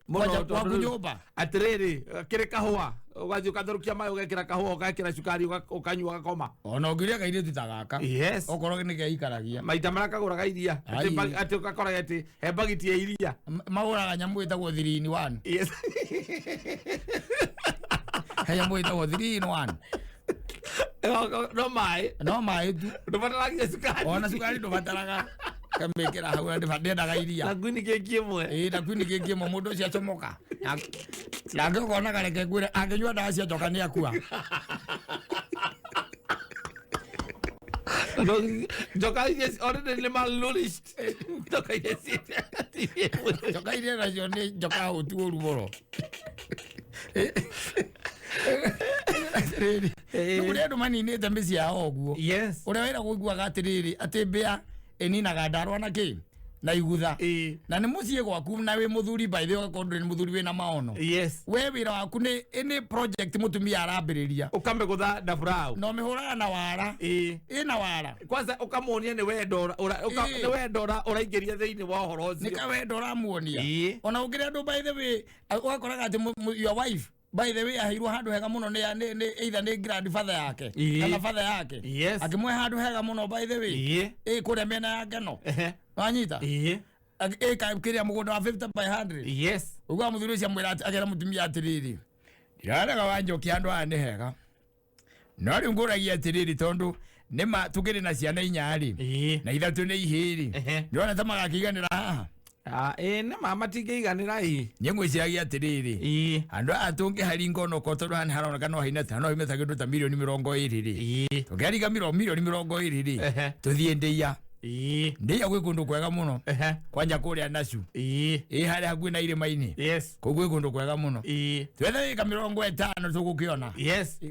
kwa kunyumba atiriri kire kahua ugathi ukathurukia mai ugekira kahua ugekira cukari ukanyua gakoma ona ungiria kaire tutagaka yes okorwo ni geikaragia maita marakaguraga iria ati ukakora ati he bagiti ya iria maguraga nyamu itagwo 3 in 1 yes he nyamu itagwo 3 in 1 no mai tu ndubataraga cukari ona cukari ndubataraga kamekera hau ndiendaga iria na kwini keki imwe na kwini keki imwe mundu ucio acomoka na ngikona kareke kwire anginyua ndawa cia njoka ni akua njoka yes already ni malnourished njoka iria nacio ni njoka hutu urumoro Nukuri andu maninite mbici yao guo uria wira guiguaga atiriri ati mbia ininaga ndarwa na ki na igutha na ni mucie gwaku na wi muthuri by the way kondu ni muthuri wina maono we wira waku ni project mutumia arambiriria ukame gutha ndafurau no mihuraga na wara ina wara kwanza ukamuonia ni wendo uraingiria thiini wa horo ucio ni ka wendo ramuonia ona ungiria andu by the way ugakoraga ati your wife by the way ahirwo handu hega muno ni either ni grandfather yake kana father yake akimwe handu hega muno by the way kuria mena ya ngeno wanyita kiria mugunda wa 50 by 100 ugwa muthuri ucio mwira agera mutumia atiriri ndirarega wanjokia handu aya ni hega no riu nguragia atiriri tondu nima tukiri na ciana inyari na ithatu ni ihiri ndona ta magakiganira haha na mama tingeiganira nyengwiciragia atiriri andu atungi haringo no kotoru han haroneka no haina tano imeta kindu ta milioni 20 ri tukariga milioni 20 ri tuthie ndeia ndeia gwi kundu kwega muno kwanja kuria nacu hari hakuhi na irima-ini kugwi kundu kwega muno twethe ika 50 tugukiona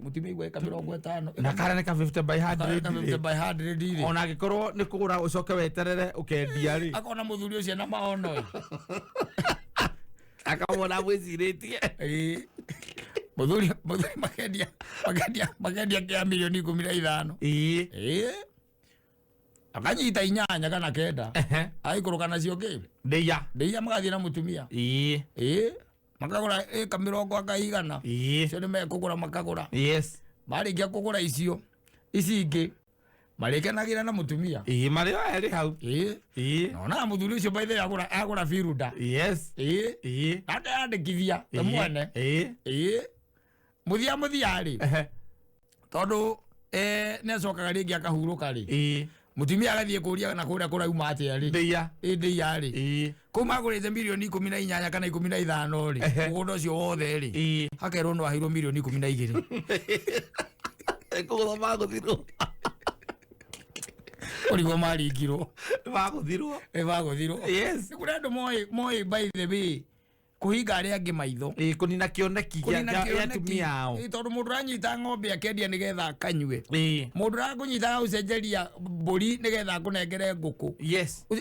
mutumia igwe ika 50 na kara nika 50 by 100 ri ona agikorwo ni kugura ucoke weterere ukendia ri akona muthuri ucio na maono akamona mwiciritie muthuri makendia kia milioni 15 akanyita 8 kana 9 aikuruka nacio ki ndeia magathie na mutumia makagura ika 50 akaigana cio ni mekugura makagura marĩkia kũgũra icio ici ingĩ marĩkenagira na mutumia marĩ erĩ hau na mũthuri ũcio by the agũra firuda andĩkithia we mwene muthia rĩ tondũ nĩacokaga rĩngĩ akahurũka rĩ mutumia agathiĩ kũria na kũrĩa kũrauma atĩa rĩ ndĩia rĩ kũu magũrĩte mirioni 18 kana 15 rĩ mũgũnda ũcio wothe rĩ hakerwo no ahirwo mirioni 12 kũgũtha magũthirwo ũrigwo maringirwo magũthirwo yes kũrĩ andũ moĩ by the way kuhinga arĩa angĩ maitho kunina kĩoneki gĩa atumia ao tondũ mũndũ ũranyita ng'ombe akendia nĩgetha akanyue mũndũ ũrakũnyita gũcenjeria mbũri nĩgetha akũnengere ngũkũ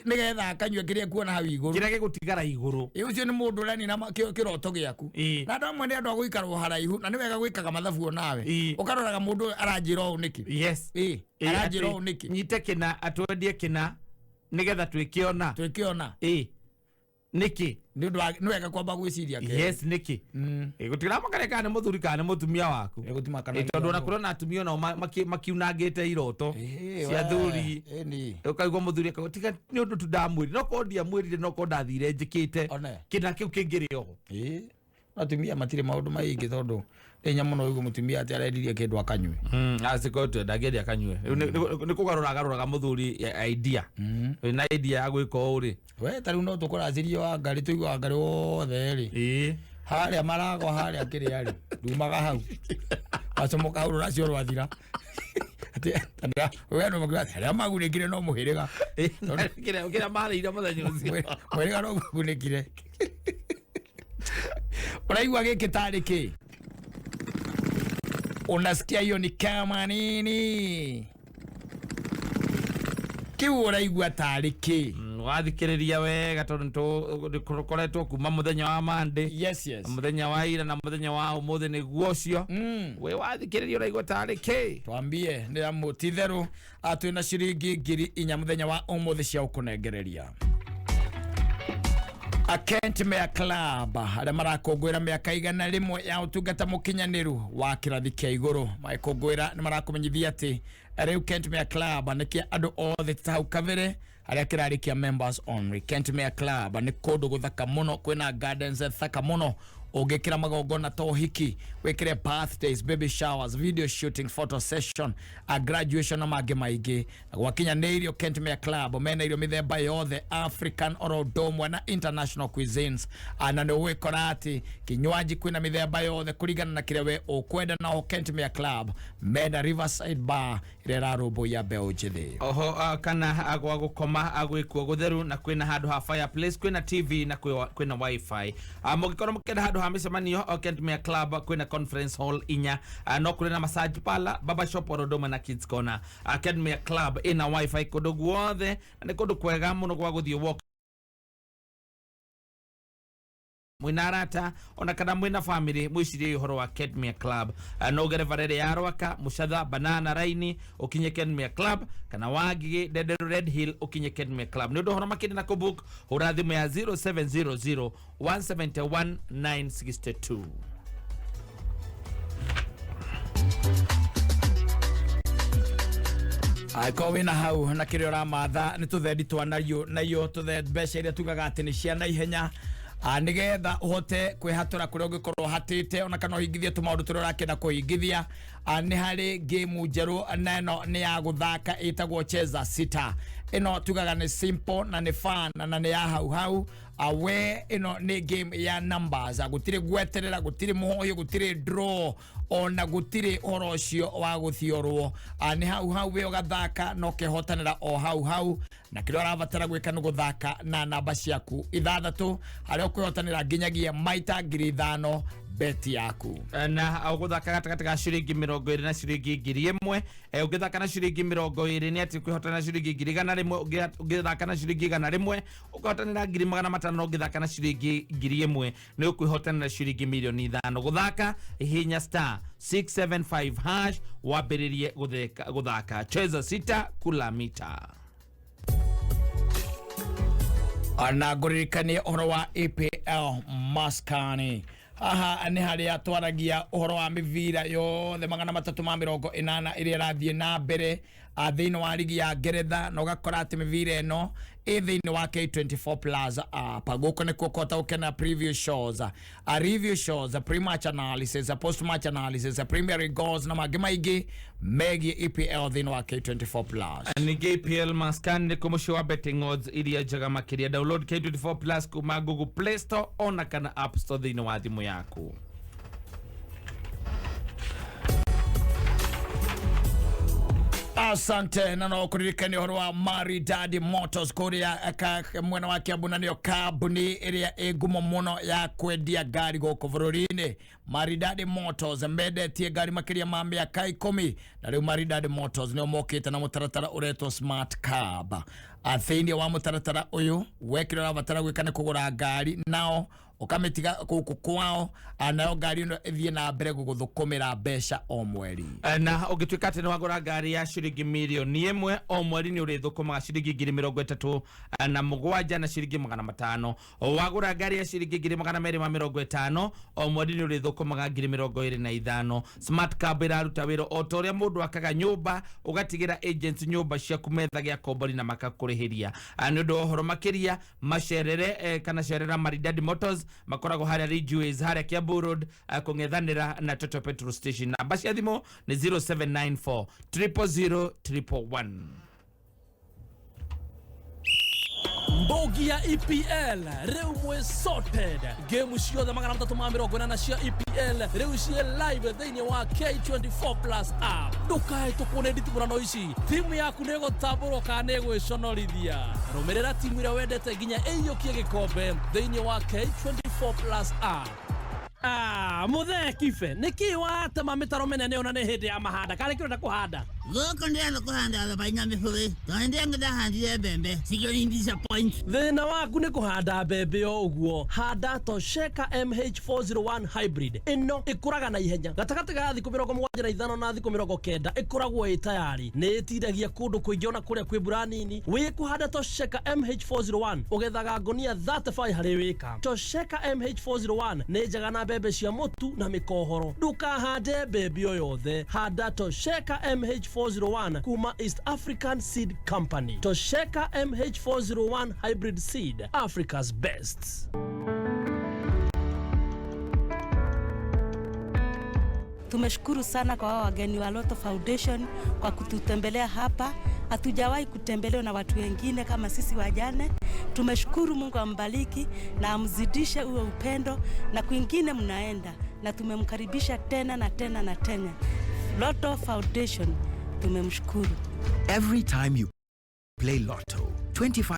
nĩgetha akanyue kĩrĩa kuona hau igũrũ kĩrĩa gĩgũtigara igũrũ ũcio nĩ mũndũ ũranina kĩroto gĩaku na andũ amwe nĩ andũ a gũikarwo haraihu na nĩ wega gwĩkaga mathabu onawe ũkaroraga mũndũ aranjĩra ũũ nĩkĩ aranjĩra ũũ nĩkĩ nyite kĩna atwendie kĩna nĩgetha twĩkĩona niki nĩ wega kwamba gwĩciria niki gũtigĩra makareka nĩ mũthuri kana nĩ mũtumia waku tondũ ona kũrona atumia nao makiunangĩte iroto cia thuri ũkaigua mũthuri akauga nĩ ũndũ tu ndamwĩrire no korwo ndiamwĩrire no korwo ndathire njĩkĩte kĩna kĩu kĩngĩrĩ oho atumia matirĩ maũndũ maingĩ tondũ enya mũno ũguo mutumia atĩ arendirie kĩndũ akanyue aciko ndangĩendia akanyue nĩ kũgarũraga mũthuri idea na idea ya gwĩka ũũ rĩ we tarĩu no tũkũracĩrie wa ngari tũigua wa ngari wothe rĩ harĩa maragwa harĩa kĩrĩa rĩ ndumaga hau acomoka hau rũracio rwathira we no mũgũra arĩa magunĩkire no mũhĩrĩga kĩrĩa marĩire mũthenya ũcio mũhĩrĩga no magunĩkire unaigua gĩkĩ tarĩ kĩ unasikia hiyo ni kama nini kiu uraigua tarĩ kĩ wathikĩrĩria wega tondũ nĩkoretwo kuma mũthenya wa Monday mũthenya wa ira na mũthenya wa ũmũthĩ nĩguo ũcio we wathikĩrĩria uraigua tarĩ kĩ twambie nĩ amu ti therũ twĩna ciringi 4,000 mũthenya wa ũmũthĩ cia ũkũnengereria Akentimea Club arĩa marakũngũĩra mĩaka 100 ya ũtungata mũkinyanĩru wa kĩrathi kĩa igũrũ makũngũĩra nĩ marakũmenyithia atĩ rĩu Kentimea Club nĩkĩa andũ othe tau kavere arĩa kĩrarĩkia members only. Kentimea Club nĩ kũndũ gũthaka mũno kwĩna gardens thaka mũno ũngĩkĩra magongona ta ũhiki wĩkĩre birthdays baby showers video shooting photo session a graduation na mangĩ maingĩ gwakinya nĩ irio Kentimea Club mena irio mĩthemba yothe African oro domwe na international cuisines na nĩ ũgwĩkora atĩ kinywaji kwĩna mĩthemba yothe kũringana na kĩrĩa we ũkwenda na Kentimea Club mena Riverside Bar ĩrĩa ĩrarũmbũiya mbeũ njĩthĩ oho kana gwa gũkoma gwĩkuo gũtheru na kwĩna handũ ha fireplace kwĩna TV na kwĩna wifi mũngĩkorwo mũkenda handũ ha mĩcemanio Kentimea Club kwĩna conference hall inya no kũrĩ na massage parlor baba shop orodoma na kids corner Kentimea Club ina wifi kũndũ guothe na nĩ kũndũ kwega mũno gwa gũthiĩ walk mwina arata ona kana mwina family mwicirie ũhoro wa Kentimea Club no gere varere ya Rwaka Muchatha Banana Raini ukinye Kentimea Club kana Wangige Dederu Red Hill ukinye Kentimea Club nĩ ũndũ ũhoro makĩria na kũbook hũra thimũ ya 0700 171 962 Aiko wina hau na kĩrĩa ũramatha nĩ tũthendi twanario nayo tũthendi mbeca iria tugaga atĩ nĩ cia naihenya nĩgetha ũhote kwĩhatũra kũrĩa ũngĩkorwo hatĩte ona kana ũhingithie tũmaũndũ tũrĩa ũrakĩenda kũhingithia nĩ harĩ game njerũ na ĩno nĩ ya gũthaka ĩtagwo cheza sita ĩno tugaga nĩ simple na nĩ fun na nĩ ya hau hau we ĩno nĩ game ya numbers gũtirĩ gweterera gũtirĩ mũhoyo gũtirĩ draw ona gũtirĩ ũhoro ũcio wa gũthiorwo nĩ hau hau we ũgathaka no kĩhotanĩra o hau hau na kĩrĩa ũrabatara gwĩka nĩ gũthaka na namba ciaku 6 harĩa ũkwĩhotanĩra nginyagia maita 5,000 beti yaku na ũgũthaka gatagatĩ ga ciringi 20 na ciringi 1,000 ũngĩthaka na ciringi 20 nĩ atĩ kwĩhotanĩra ciringi 100 ũngĩthaka na ciringi 100 ũkĩhotanĩra 500 ũngĩthaka na ciringi 1,000 nĩ ũkwĩhotanĩra ciringi 5,000,000 gũthaka hihinya star 675 hash wambĩrĩrie gũthaka cheza sita kula mita na ngũririkanie ũhoro wa EPL maskani aha ni haria twaragia uhoro wa mivira yothe 380 iria rathie na mbere thiini wa ligi ya Ngeretha na ugakora ati mivira ino thiini wa K24 Plus guko nikuo kota ukena preview shows, review shows, pre-match analysis, post-match analysis, Premier League goals na mangĩ maingĩ megie EPL thiini wa K24 Plus. Ningĩ EPL maskani kumusho wa betting odds iria njega makiria. Download K24 Plus kuma Google Play Store ona kana App Store thiini wa thimu yaku. Asante na no kuririkania horo wa Maridadi Motors kuria mwena wa Kiambu niyo kambuni iria igumo muno ya kwendia gari goko bururi-ini. Maridadi Motors medetie gari makiria ma miaka 10 na riu Maridadi Motors nio mokite na mutaratara uretwo Smart Cab. Thiini wa mutaratara uyu wekirira batara gwikane kugura gari nao ukametiga kuku kwao nayo gari ino ithie na mbere guguthukumira mbeca o mweri. Na ugituika ati ni wagura gari ya ciringi milioni 1 o mweri ni urithukumaga ciringi 37 na mugwanja na ciringi 500. Wagura gari ya ciringi 250 o mweri ni urithukumaga 25. Smart Cab iraruta wira o toria mundu akaga nyumba ugatigira agents nyumba cia kumethagia kombori na makakurihiria. Ni undu ohoro makiria macerere kana cerera Maridadi Motors makorago haria Ridgeways haria Kiambu Road kungethanira na Total Petrol Station. Namba cia thimo ni 0794 000 111. Mbogi ya EPL reu mwe sorted game ciothe 380 na cia EPL reu cie live thiini wa K24 Plus app. Ndukae tukune nditimurano ici, timu yaku nego taburo kana gwĩconorithia. Rumirira timu ira wendete nginya ĩiyũkie gikombe thiini wa K24 Plus app. Muthe kife niki watema mitaro menene ona ni hindi ya mahanda kare kirenda kuhanda goko ndienda kuhanda thabaina mihuri twende ndahandire mbembe sigio ni disappoint. Thina waku ni kuhanda mbembe o uguo. Handa Tosheka MH401 hybrid ino ikuraga na ihenya gatagati ga thiku 75 na thiku 90 ikuragwo itayari ni itiragia kundu kuingiona kuria kwi mbura nini. Wi kuhanda Tosheka MH401 ugethaga ngonia 35 hari wika. Tosheka MH401 ni njaga na mbembe cia mutu na mikohoro. Ndukahande mbembe o yothe, handa Tosheka MH401 kuma East African Seed Company. Tosheka MH401 hybrid seed, Africa's best. Tumeshukuru sana kwa wageni wa Lotto Foundation kwa kututembelea hapa. Hatujawahi kutembelewa na watu wengine kama sisi wajane. Tumeshukuru, Mungu ambariki na amzidishe uwe upendo na kwingine mnaenda, na tumemkaribisha tena na tena na tena. Lotto Foundation tumemshukuru. Every time you play Lotto, 25%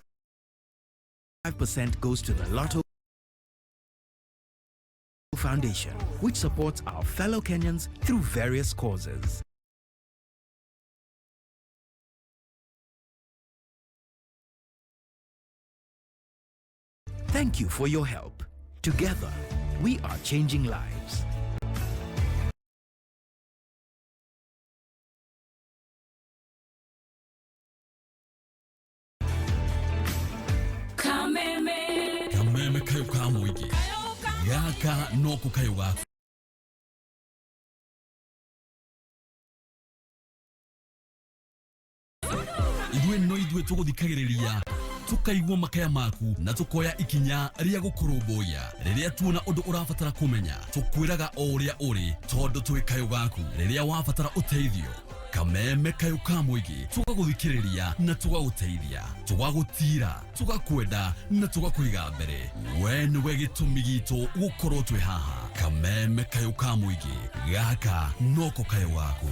goes to the Lotto Foundation, which supports our fellow Kenyans through various causes. Thank you for your help. Together, we are changing lives. Kameme kayo ka muigi. Gaka noko kayo gaku. Ithuĩ tũgũthikagĩrĩria tukaigua makaya maku na tukoya ikinya ria gukurumbuya riria tuona undu urabatara kumenya tukwiraga o uria uri tondu twi kayo gaku riria wabatara uteithio. Kameme kayo ka muigi tugaguthikiriria na tugaguteithia, tugagutira, tugakwenda na tugakwiga mbere. We niwe gitumi gitu gukorwo twi haha. Kameme kayo ka muigi, gaka noko kayo gaku.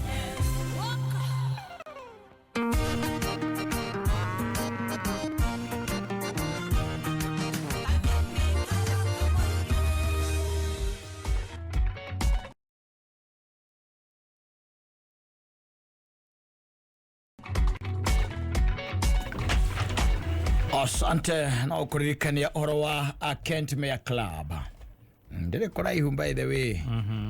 Asante na ukuririkania horo wa Kent Mea Club. Ndire kora ihumba by the way.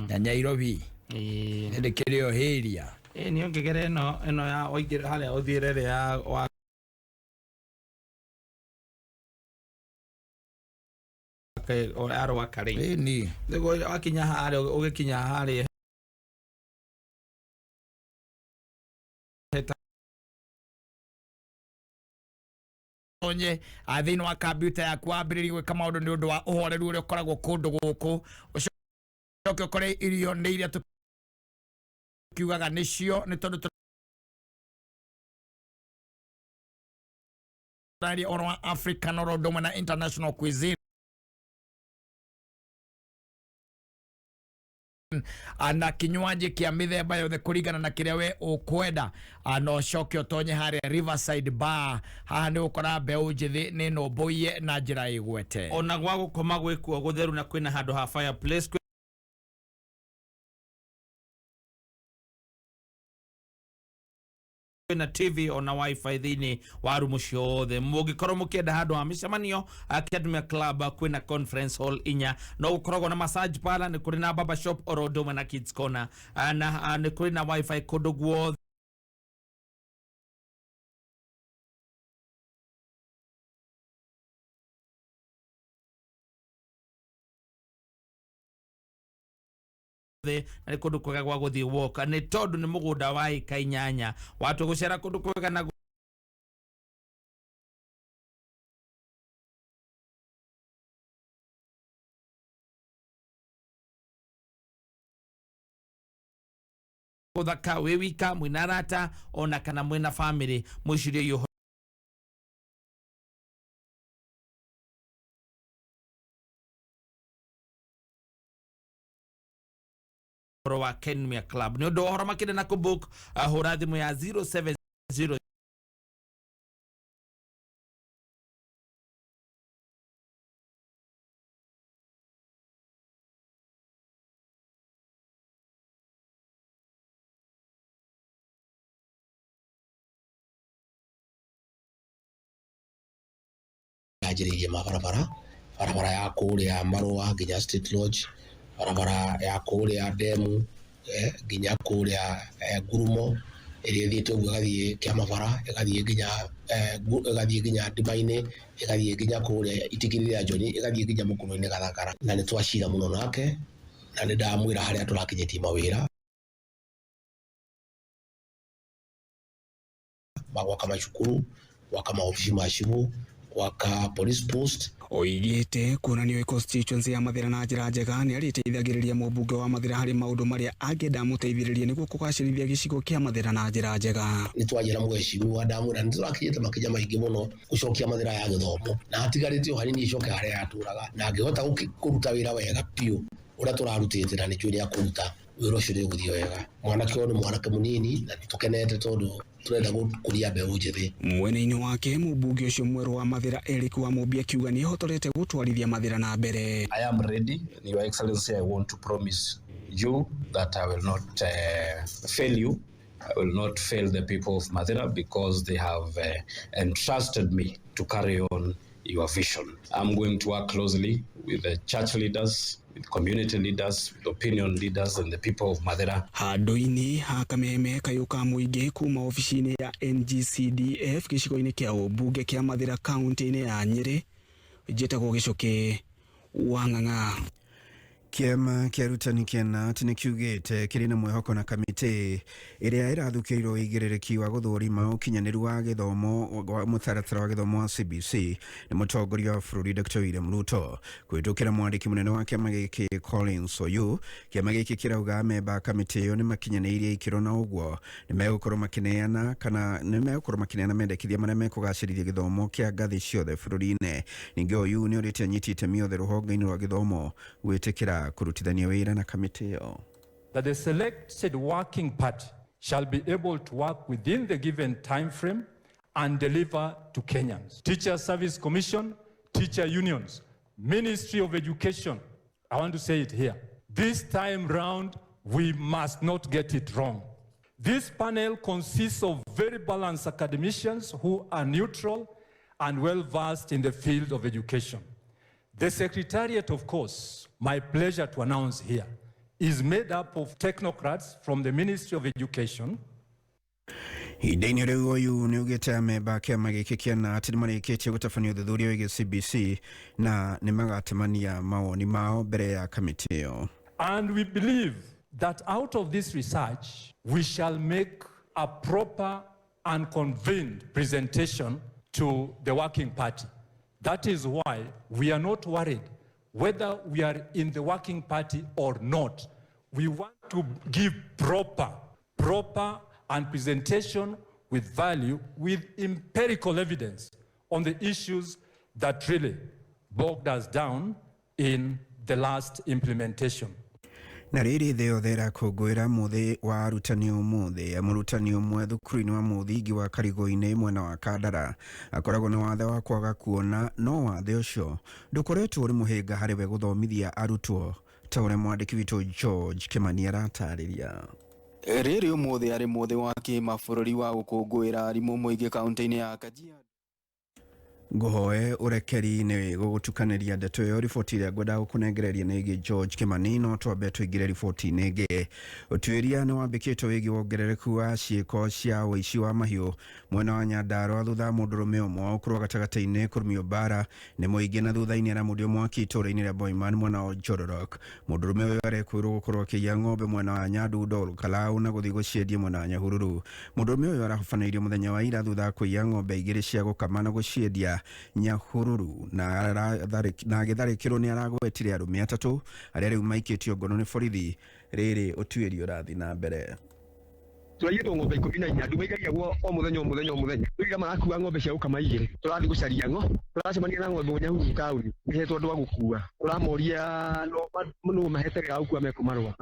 Ya Nairobi. Ndire kirio heria. Ni ongegere eno ya oigire hale othirere ya wa aro akari ni nego akinya hare ugikinya hare onye athini wa computer yaku wambiririe gwika maundu ni undu wa uhoreru uria ukoragwo kundu guku ucoke ukore irio ni iria tukiugaga nicio ni tondu tari oro African oro ndumwe na international cuisine ana kinywaji kia mithemba yothe kuringana na kiria we ukwenda no coke utonye hare Riverside Bar haha ni ukora mbeu njithi ni nomboie na njira igwete ona gwa gukoma gwikuo gutheru na kwina handu ha fireplace na TV ona wifi thini wa rumu ciothe mugikorwo mukienda handu ha micemanio Academy Club kwina conference hall inya no gukoragwo na massage parlor ni kuri na barber shop orodo na kids corner na ni kuri na wifi kundu guothe na kundu kwega gwa guthii walk ni tondu ni mugunda wa ika 8 watu gucera kundu kwega na guthaka wi wika mwina arata ona kana mwina family mucirie yo wa Academy Club ni undu horo makire na kubook hura thimu ya 070 ajiriye barabara ya kuria Marua nginya State Lodge barabara ya kuria Demu nginya kuria Ngurumo iria thiite uguo gathie Kiamabara igathie nginya Ndimaine igathie nginya kuria itikirire Joni igathie nginya Mukumo-ini Gathakara na ni twacira muno nake na ni ndamwira haria turakinyitie mawira magwaka macukuru gwaka maobici ma cibu gwaka police post oigite kuonanio constituency ya Mathira na njira njega ni ariteithagiriria mubunge wa Mathira hari maundu maria angenda muteithiririe niguo kugacirithia gicigo kia Mathira na njira njega ni twajira mugeciru ndamwira ni turakinyite makija maingi muno gucokia Mathira ya githomo na atigarite o hanini icoke haria aturaga na ngihota kuruta wira wega piu uria turarutite na ni juri ya kuruta wira ucio ni guthio wega mwanake ni mwanake munini na nitukenete tondu turenda gukuria mbeu njithi mwena-ini wake mubunge ucio mweru wa Mathira Eric wa Mubia kiuga ni hotorete gutwarithia Mathira na mbere. I am ready, Your Excellency. I want to promise you that I will not fail you. I will not fail the people of Mathira because they have entrusted me to carry on your vision. I'm going to work closely with the church leaders, with community leaders, with opinion leaders and the people of Mathira. Handu-ini ha kameme kayuka muingi kuma ofisini ya NGCDF gicigo-ini kia ubunge kia Mathira kaunti-ini ya Nyeri njitagwo gicoki wa Ng'ang'a. Kiama kia rutani kiena tini kiugite kiri na mwihoko na kamiti iria irathukiirwo igiririki wa guthurima ukinyaniru wa githomo wa mutaratara wa githomo wa CBC ni mutongoria wa bururi Dr. William Ruto kwitukira mwandiki munene wa kiama giki Collins Oyu. Kiama giki kirauga amemba kamiti iyo ni makinyanirie ikiro na uguo ni megukorwo makineana mendekithia maria mekugacirithia githomo kia ngathi ciothe bururi-ini. Ningi Oyu ni urite anyiti itemi othe ruhonge-ini rwa githomo gwitikira kurutithania wira na kamiti iyo. That the selected working party shall be able to work within the given time frame and deliver to Kenyans. Teacher Service Commission, teacher unions, Ministry of Education. I want to say it here. This time round, we must not get it wrong. This panel consists of very balanced academicians who are neutral and well-versed in the field of education. The Secretariat, of course, my pleasure to announce here, is made up of technocrats from the Ministry of Education. Ihinda-inĩ rĩu ũyũ nĩ ugĩte amemba kĩama gĩkĩ kĩana atĩ nĩmarĩkĩtie gũtabania ũthuthuria wĩgiĩ CBC na nĩmagatemania mawoni mao mbere ya kamĩtĩ ĩyo. And we believe that out of this research we shall make a proper and convened presentation to the working party. That is why we are not worried whether we are in the working party or not. We want to give proper and presentation with value, with empirical evidence on the issues that really bogged us down in the last implementation. Na rĩrĩ thĩ yothe ĩrakũngũĩra mũthĩ wa arutani ũmũthĩ. Mũrutani ũmwe thukuru-inĩ wa mũthingi wa Karigũ-inĩ mwena wa Kandara akoragwo na wathe wa kwaga kuona, no wathe ũcio ndũkoretwo ũrĩ mũhĩnga harĩ we gũthomithia arutwo ta ũrĩa mwandĩki witũ George Kimani aratarĩria. Rĩrĩ ũmũthĩ arĩ mũthĩ wa kĩmabũrũri wa gũkũngũĩra arimũ mũingĩ kaunti-inĩ ya Kajiado. Ngũhoe ũrekeri nĩ gũgũtukanĩria ndeto ĩyo. Riboti ĩrĩa ngwendaga gũkũnengereria nĩ ĩgiĩ George Kimani, no twambe tũingĩre riboti-inĩ ĩngĩ. Ũtuĩria nĩ wambĩkĩtwo wĩgiĩ wongerereku wa ciĩko cia ũici wa mahiũ mwena wa Nyandarua thutha mũndũrũme ũmwe ũkũrũa gatagatĩ-inĩ kũrumio mbara nĩ mũingĩ na thutha-inĩ aramundio mwaki itũũra-inĩ rĩa Boiman mwena wa Njororok. Mũndũrũme ũyũ arekwĩrwo gũkorwo akĩiya ng'ombe mwena wa Nyadundo Kalau na gũthiĩ gũciendia mwena wa Nyahururu. Mũndũrũme ũyũ arahobanĩirio mũthenya wa ira thutha wa kũiya ng'ombe igĩrĩ cia gũkama na gũciendia Nyahururu na agĩtharĩkĩrwo nĩ aragwetire arũme atatũ arĩa rĩu maikĩtio ngono nĩ borithi. Rĩrĩ ũtuĩria ũrathiĩ na mbere. Tũraiyĩtwo ng'ombe 14 ndũmaigagia guo o mũthenya tũiga marakua ng'ombe cia gũkama igĩrĩ tũrathiĩ gũcaria tũracemania na ng'ombe Nyahururu taũni nĩhetwo andũ a gũkua tũramoria no mahete wĩra wa gũkua meko marũa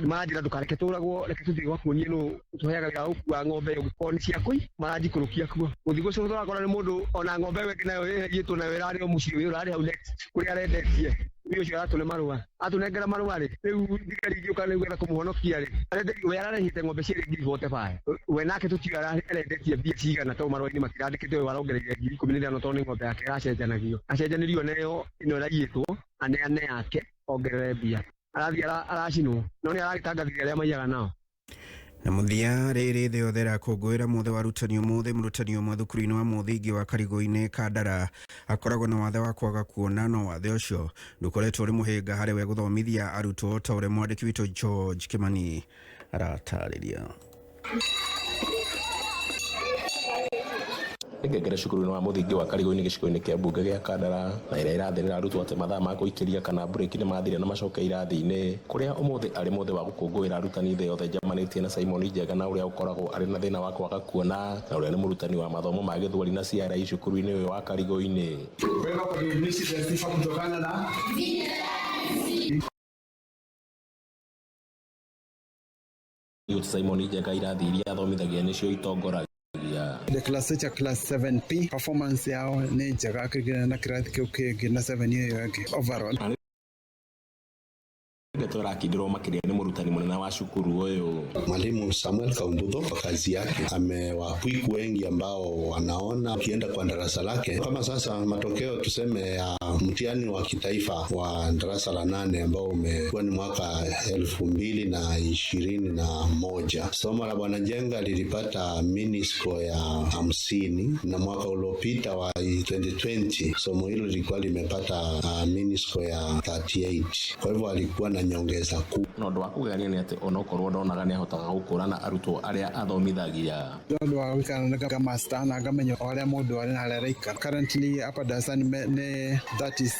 maranjĩra ndũkareke tũragwo reke tũthiĩ gwakuonie no tũheaga wĩra wa gũkua ng'ombe ũngĩkorwo nĩ ciakũi maranjikũrũkia kuo gũthiĩ gũcũgũ tũrakora nĩ mũndũ ona ng'ombe ĩyo ĩngĩ nayo ĩhĩgĩtwo nayo ĩrarĩ o mũciĩ ũyũ ũrarĩ hau next kũrĩa arendetie ũcio aratũne marũa atũnengera marũa rĩ rĩu thigari ingĩũka nĩ gwetha kũmũhonokia rĩ arendetie we ararehete ng'ombe ciĩrĩ ngiri 45 we nake tũtiga arendetie mbia cigana to marũa-inĩ matirandĩkĩte we warongereire ngiri 15 tondũ nĩ ng'ombe yake aracenjanagio acenjanĩrio nayo ĩno ĩraiyĩtwo aneane yake ongerere mbia arathiĩ aracinwo no nĩ aragĩtangathithia arĩa maiyaga nao. Na mũthia rĩrĩ thĩ yothe ĩrakũngũĩra mũthĩ wa arutani ũmũthĩ. Mũrutani ũmwe thukuru-inĩ wa mũthingi wa Karigũ-inĩ Kandara akoragwo na wathe wa kwaga kuona, no wathe ũcio ndũkoretwo ũrĩ mũhĩnga harĩ we gũthomithia arutwo ta ũrĩa mwandĩki witũ George Kimani aratarĩria. ngengere cukuru-inĩ wa mũthingi wa Karigũ-inĩ gĩcigo-inĩ kĩa mbunge gĩa Kandara na ĩrĩa ĩrathĩrĩra arutwo atĩ mathaa ma gũikĩria kana burĩki nĩ mathire na macoke irathi-inĩ, kũrĩa ũmũthĩ arĩ mũthĩ wa gũkũngũĩra arutani thĩ yothe njamanĩtie na Simon Njega na ũrĩa ũkoragwo arĩ na thĩna wa kwaga kuona na ũrĩa nĩ mũrutani wa mathomo ma gĩthweri na CRE cukuru-inĩ ũyũ wa Karigũ-inĩ. Simon Njega irathi iria athomithagia nĩcio itongoragia the class teacher class 7P performance yao ni njega kĩgĩna na kĩrathi kĩu kĩngĩ na 7 ĩyo ĩngĩ overall. Tũrakindirwo makĩria nĩ mũrutani mũnene wa cukuru ũyũ Mwalimu Samuel Kaundutho kwa kazi yake amewapwiku wengi ambao wanaona ukienda kwa darasa lake. Kama sasa matokeo tuseme ya mtihani wa kitaifa wa darasa la 8 ambao umekuwa ni mwaka 2021. Somo la Bwana Njenga lilipata miniscore ya 50 na mwaka uliopita wa 2020 somo hilo lilikuwa limepata miniscore ya 38. Kwa hivyo alikuwa na nyongeza kuu. No ndo akugania ni ati onokorwo ndonaga ni ahotaga gũkũrana arutwo arĩa athomithagia. Ndo wikana kama master na ngamenya arĩa mũndũ arĩ na reka. Currently hapa darasani ni 36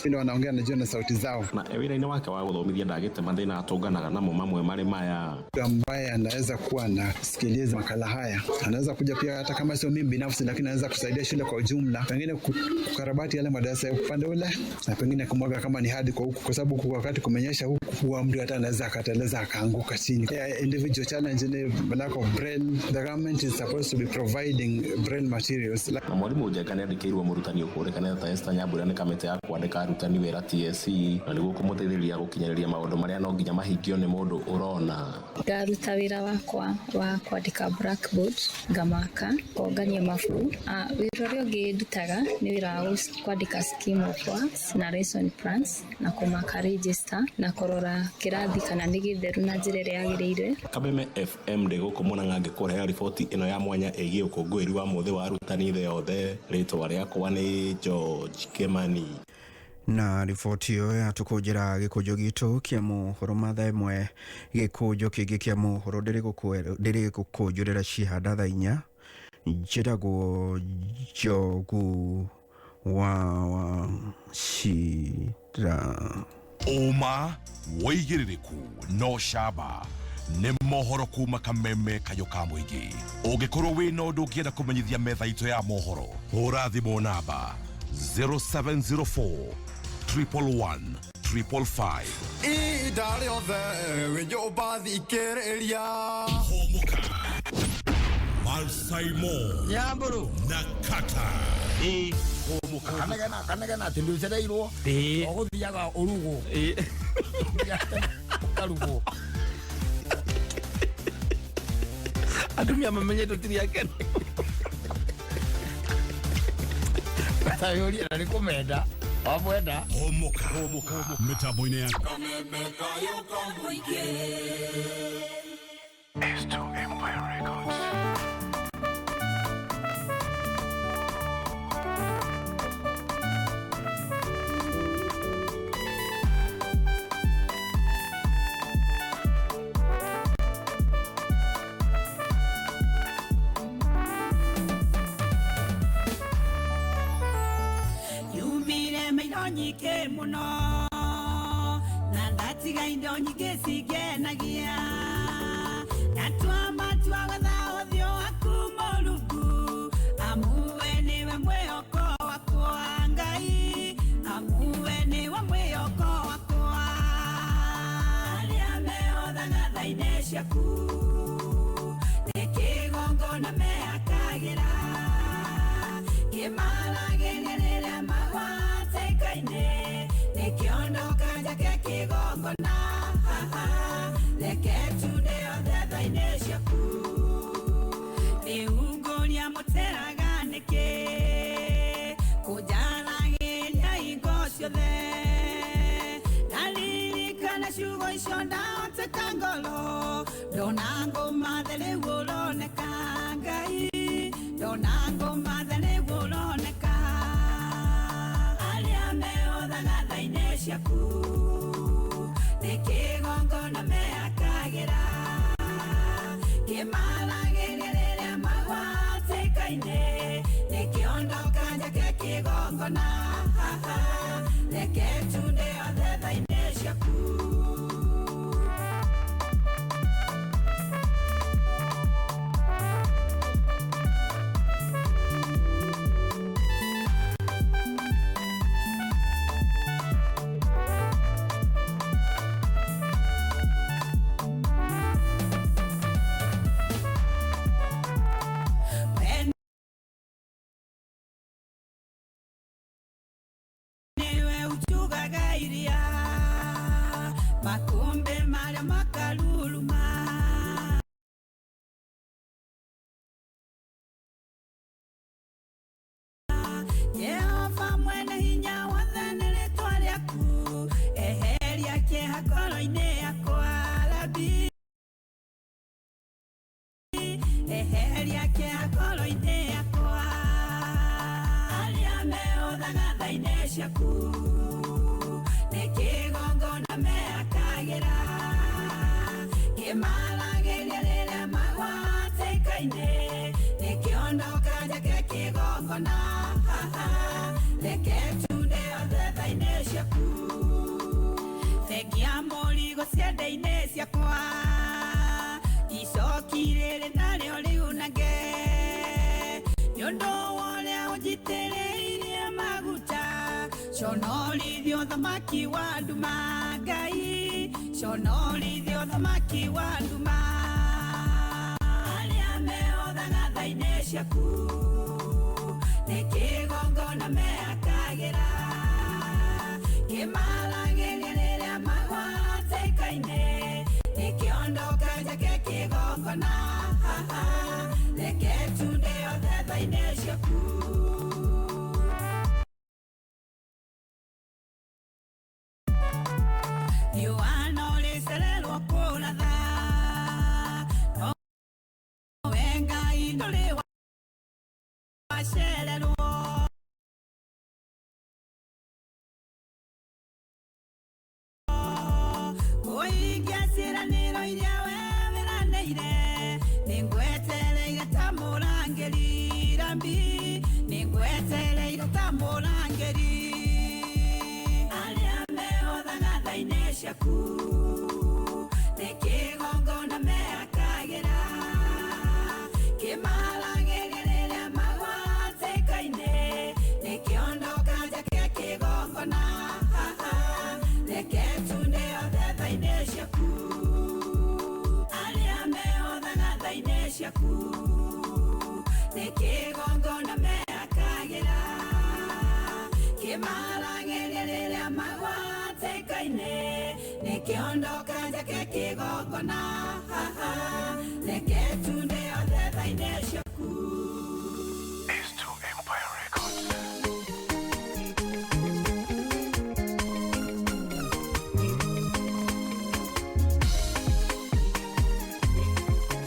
ndio wanaongea na jona sauti zao. Na wĩra-inĩ wake wa gũthomithia ndagĩte mathĩna atũnganaga namo mamwe marĩ maya. Ambaye anaweza kuwa na sikiliza makala haya anaweza kuja pia hata kama sio mimi binafsi, lakini anaweza kusaidia shule kwa ujumla, pengine kukarabati yale madarasa ya upande ule na pengine kumwaga kama ni hadi kwa huku, kwa sababu kwa wakati kumenyesha huku huwa mtu hata anaweza akateleza akaanguka chini. Individual challenge ni lack of braille. The government is supposed to be providing braille materials. Mwalimu Njega nĩ andĩkĩirwo mũrutani ũkũrĩkanĩte ta Esther Nyambura nĩ kamĩtĩ ya kwandika arutani wĩra TSC na nĩguo kũmũteithĩrĩria gũkinyanĩria maũndũ marĩa no nginya mahingio nĩ mũndũ ũrona. Ngaruta wĩra wakwa wa kwandĩka blackboard, ngamaka, kongania mabuku. Wĩra ũrĩa ũngĩ ndutaga nĩ wĩra wa kwandĩka scheme of works na lesson plans na kũmaka register na kũrora kĩrathi kana nĩ gĩtheru na njĩra ĩrĩa yagĩrĩire. Kameme FM ndĩgũkũ Mũrang'a ngĩkũrehe riboti ĩno ya mwanya ĩgiĩ ũkũngũĩri wa mũthĩ wa arutani thĩ yothe. Rĩtwa rĩakwa nĩ George Kimani. Na riboti ĩyo yatukũnjĩra gĩkũnjũ gitũ kĩa mohoro mathaa ĩmwe. Gĩkũnjũ kĩngĩ kĩa mohoro ndĩrĩ gũkũnjũrĩra cihanda thaa 4. Njĩragwo Njogu wa Cira. Ũma, wĩigĩrĩrĩku no camba nĩ mohoro kuma Kameme kayũ ka mũingĩ. Ũngĩkorwo wĩna ũndũ ũngĩenda kũmenyithia metha itũ ya mohoro, hũra thimũ namba 0704 111 555. Ihinda rĩothe wĩ nyũmba thikĩrĩria. Humuka, Mansaimo na katta. Humuka. Kanegena tinducereirwo. Oguthiaga urugo. Karugo. Atumia mamenyete tiri yake. Tayori na nikomenda. Wamwenda. Humuka. Mitambo-inĩ ya S2 Empire Records. Nyike muno na ndatiga indo nyingĩ cingenagia natua matua gwetha ũthiũ waku Mũrungu amuwe nĩwe mwĩhoko wakwa Ngai amuwe nĩwe mwĩhoko wakwa arĩa mehothaga tha-inĩ ciaku nĩ kĩgongona mehakagĩra kĩmaragĩria rĩrĩa magwatĩkaine nĩ kĩondoka njake kĩgongona reke tunde othe tha-inĩ ciaku rĩunguria mũteraga nĩkĩ kũnjaragĩria hingo ciothe ndaririkana ciugo icio ndahoteka ngoro ndona ngũmathe rĩu ũroneka Ngai ndona ngũmathe rĩu ũroneka arĩa mehothaga tha-inĩ ciaku nĩ kĩgongona mehakagĩra kĩmaragĩria rĩrĩa magwatĩkaine nĩ kĩondoka njake kĩgongona reke tunde othe tha-inĩ ciaku. Makumbe marĩa makaruruma Jehova mwene hinya wothe nĩ rĩtwa rĩaku eheria kĩeha ngoro-inĩ yakwa Rabi eheria kĩeha ngoro-inĩ yakwa arĩa mehothaga tha-inĩ ciaku nĩ kĩgongona mehakagĩra kĩmaragĩria rĩrĩa magwatĩkaine nĩ kĩondoka njake kĩgongona reke tunde othe tha-inĩ ciaku thengia mũrigo ciande-inĩ ciakwa icoki rĩrĩ narĩo riunage nĩ ũndũ wa ũrĩa ũnjitĩrĩirie maguta conorithio thamaki wa nduma Ngai conorithio thamaki wa nduma arĩa mehothaga tha-inĩ ciaku nĩ kĩgongona mehakagĩra Kimaragĩria rĩrĩa magwatĩkaine nĩkĩondoka njake kĩgongona reke tunde othe thainĩ ciaku. Riũa rĩcererwo kũratha no we Ngai ndũrĩ wacererwo. Kũhingia ciĩranĩro iria we wĩranĩire nĩngwetereire ta mũrangĩri Rambi nĩngwetereire ta mũrangĩri. Arĩa mehothaga tha-inĩ ciaku nĩ kĩgongona mehakagĩra kĩmaragĩria rĩrĩa magwatĩkaine nĩkĩondoka njake kĩgongona reke tunde othe tha-inĩ ciaku. Arĩa mehothaga tha-inĩ ciaku nĩ kĩgongona mehakagĩra kĩmaragĩria rĩrĩa magwatĩkaine nĩkĩondoka njake kĩgongona reke tunde othe tha-inĩ ciaku.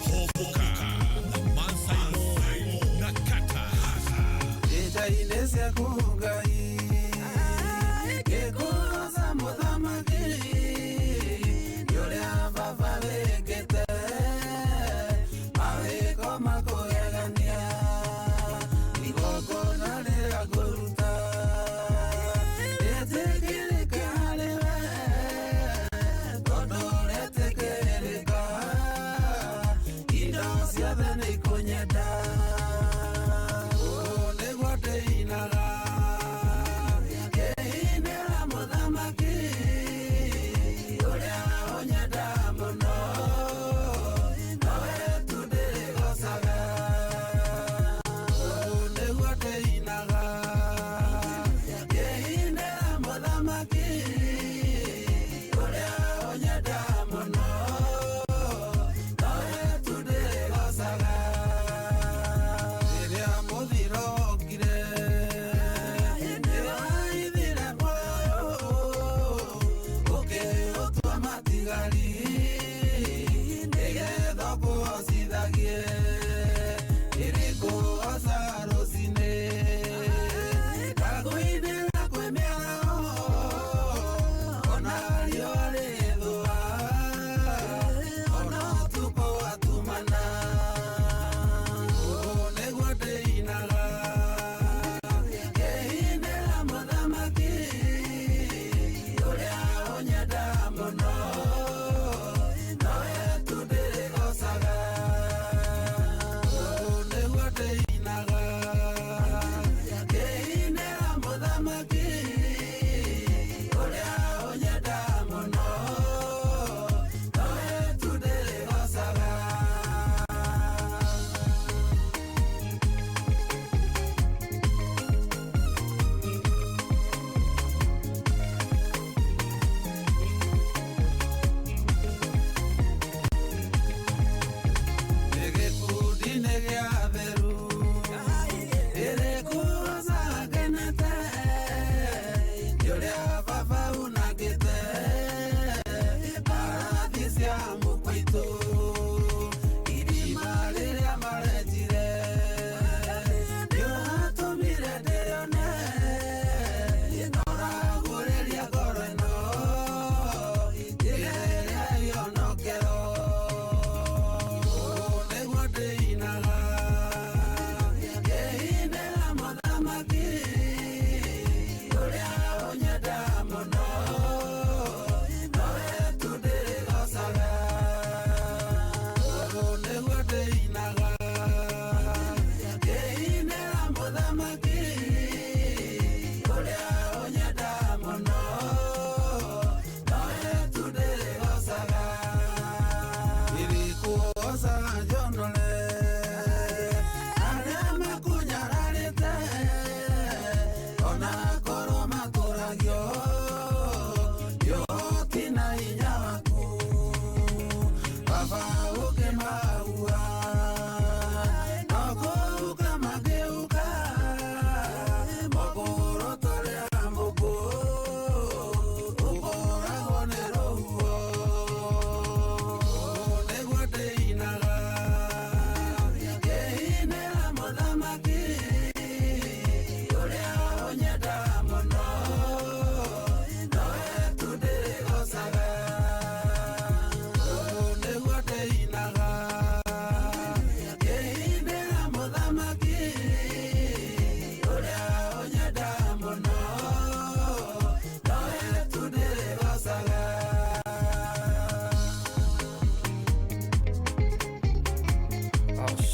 Humuka na Mansaimo na katta. Ine ciaku Ngai gĩkũroca mũthamaki nĩ ũrĩa baba wĩkĩte mawĩko makũgega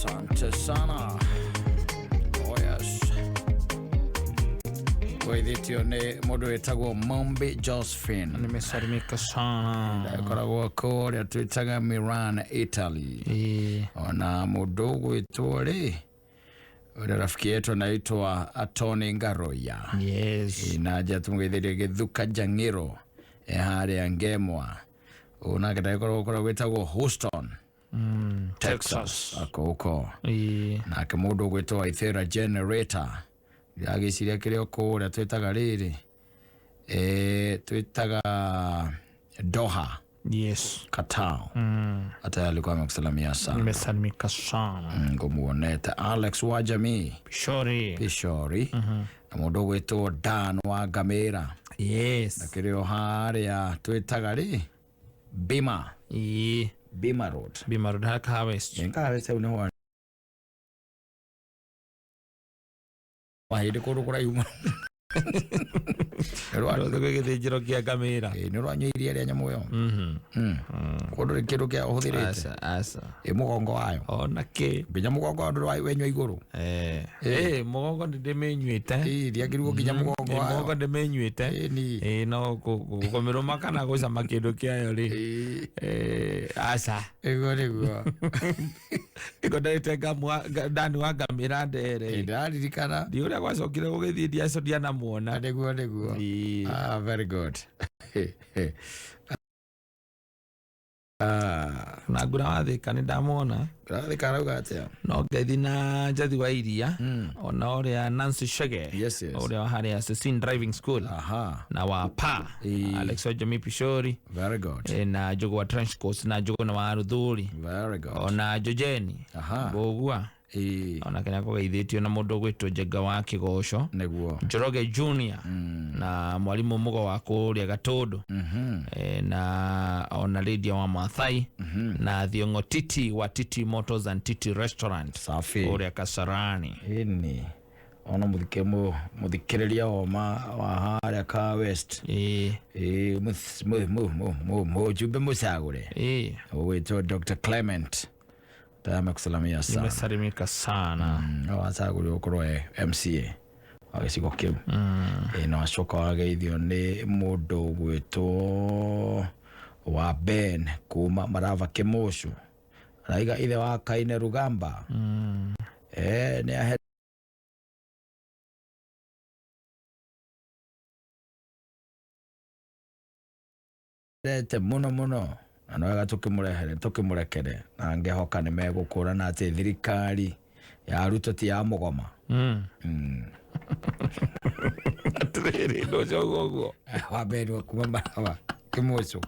Asante sana. Oh yes. Waithitio nĩ mũndũ wĩtagwo Mombi Josephine. Nimesalimika sana. Ndakoragwo kũrĩa twĩtaga Milan, Italy. Ona mũndũ gwĩtwo rĩ, ule rafiki yetu anaitwa Atoni Ngaroya. Yes. Naja tumgeithirie Githuka Jang'iro harĩa Ngemwa. Onake ndakoragwo gwĩtagwo Houston, Texas. Akoko. Nake mũndũ gwĩtwo Ithera Generator. Agĩciria kĩrĩa kũrĩa twĩtaga rĩrĩ. Twĩtaga Doha. Yes. Katta. Hata alikuwa amekusalimia sana. Nimesalimika sana. Ngumuonete Alex wa jamii. Pishori. Na mũndũ gwĩtwo Dan wa Gamĩra. Yes. Na kĩrĩa harĩa twĩtaga rĩ. Bima. Bima Road. Bima Road haraka Harvest. Harvest au nĩho. Wahĩndĩ kũndũ kũraihu. Gĩthĩnjĩro kĩa Ngamĩra. Nĩ ũranyua iria rĩa nyamũ ĩyo. Kũndũ rĩ kĩndũ kĩa ũhũthĩrĩte. Asa. Mũgongo wayo. Ona kĩ. Nginya mũgongo wa ndũrĩ wenyua igũrũ. Mũgongo ndĩmĩnyuĩte. Ndiagĩrĩirwo nginya mũgongo wayo. Mũgongo ndĩmĩnyuĩte. No kũmĩrũma kana gũcama kĩndũ kĩayo rĩ. Asa. Ĩguo nĩguo. Ndarĩte Dani wa Ngamĩra ndere. Ndaririkana. Ndi ũrĩa gwacokire gũgĩthiĩ ndiaco ndianamuona. Nĩguo. Very good. Na ngura wathĩka nĩ ndamwona. Ngurathĩka arauga atĩa? No ngethi na Njathi wa Iria. Ona ũrĩa Nancy Shege. Ũrĩa harĩa Cecine Driving School. Na wa Pa. Alex wa jamii Pishori. Very good. Na Jogo wa Trench Coast na Jogo na wa Ruthuri. Very good. Ona Jojeni. Bogua. Ona kenya kũgeithĩtio na mũndũ gwĩtwo Njenga wa Kĩgoco. Nĩguo. Njoroge Junior. Na mwalimu Mugo wa kũrĩa Gatũndũ. Na ona Lydia wa Maathai. Na Thiong'o Titi wa Titi Motors and Titi Restaurant. Safi. Kũrĩa Kasarani. Ini. Ona mũthikĩrĩria wa harĩa ka West. Mũjumbe mũcagũre. Gwĩtwo Dr. Clement. Amekusalimia sana. Nimesalimika sana. Wacagũrirwo gũkorwo MCA wa gĩcigo kĩu. Na acoka wageithio nĩ mũndũ gwĩtwo wa Ben kuma Marava Kĩmũcũ. Araiga ithe wa Kaine Rugamba. Nĩ ahete mũno. Ano wega tukimũrekere na ngehoka nĩ megũkũrana atĩ thirikari ya Ruto ti ya mũgoma. Atĩrĩrĩ ndũcoga ũguo. Wa mbere kuma Marava Kĩmũcũ.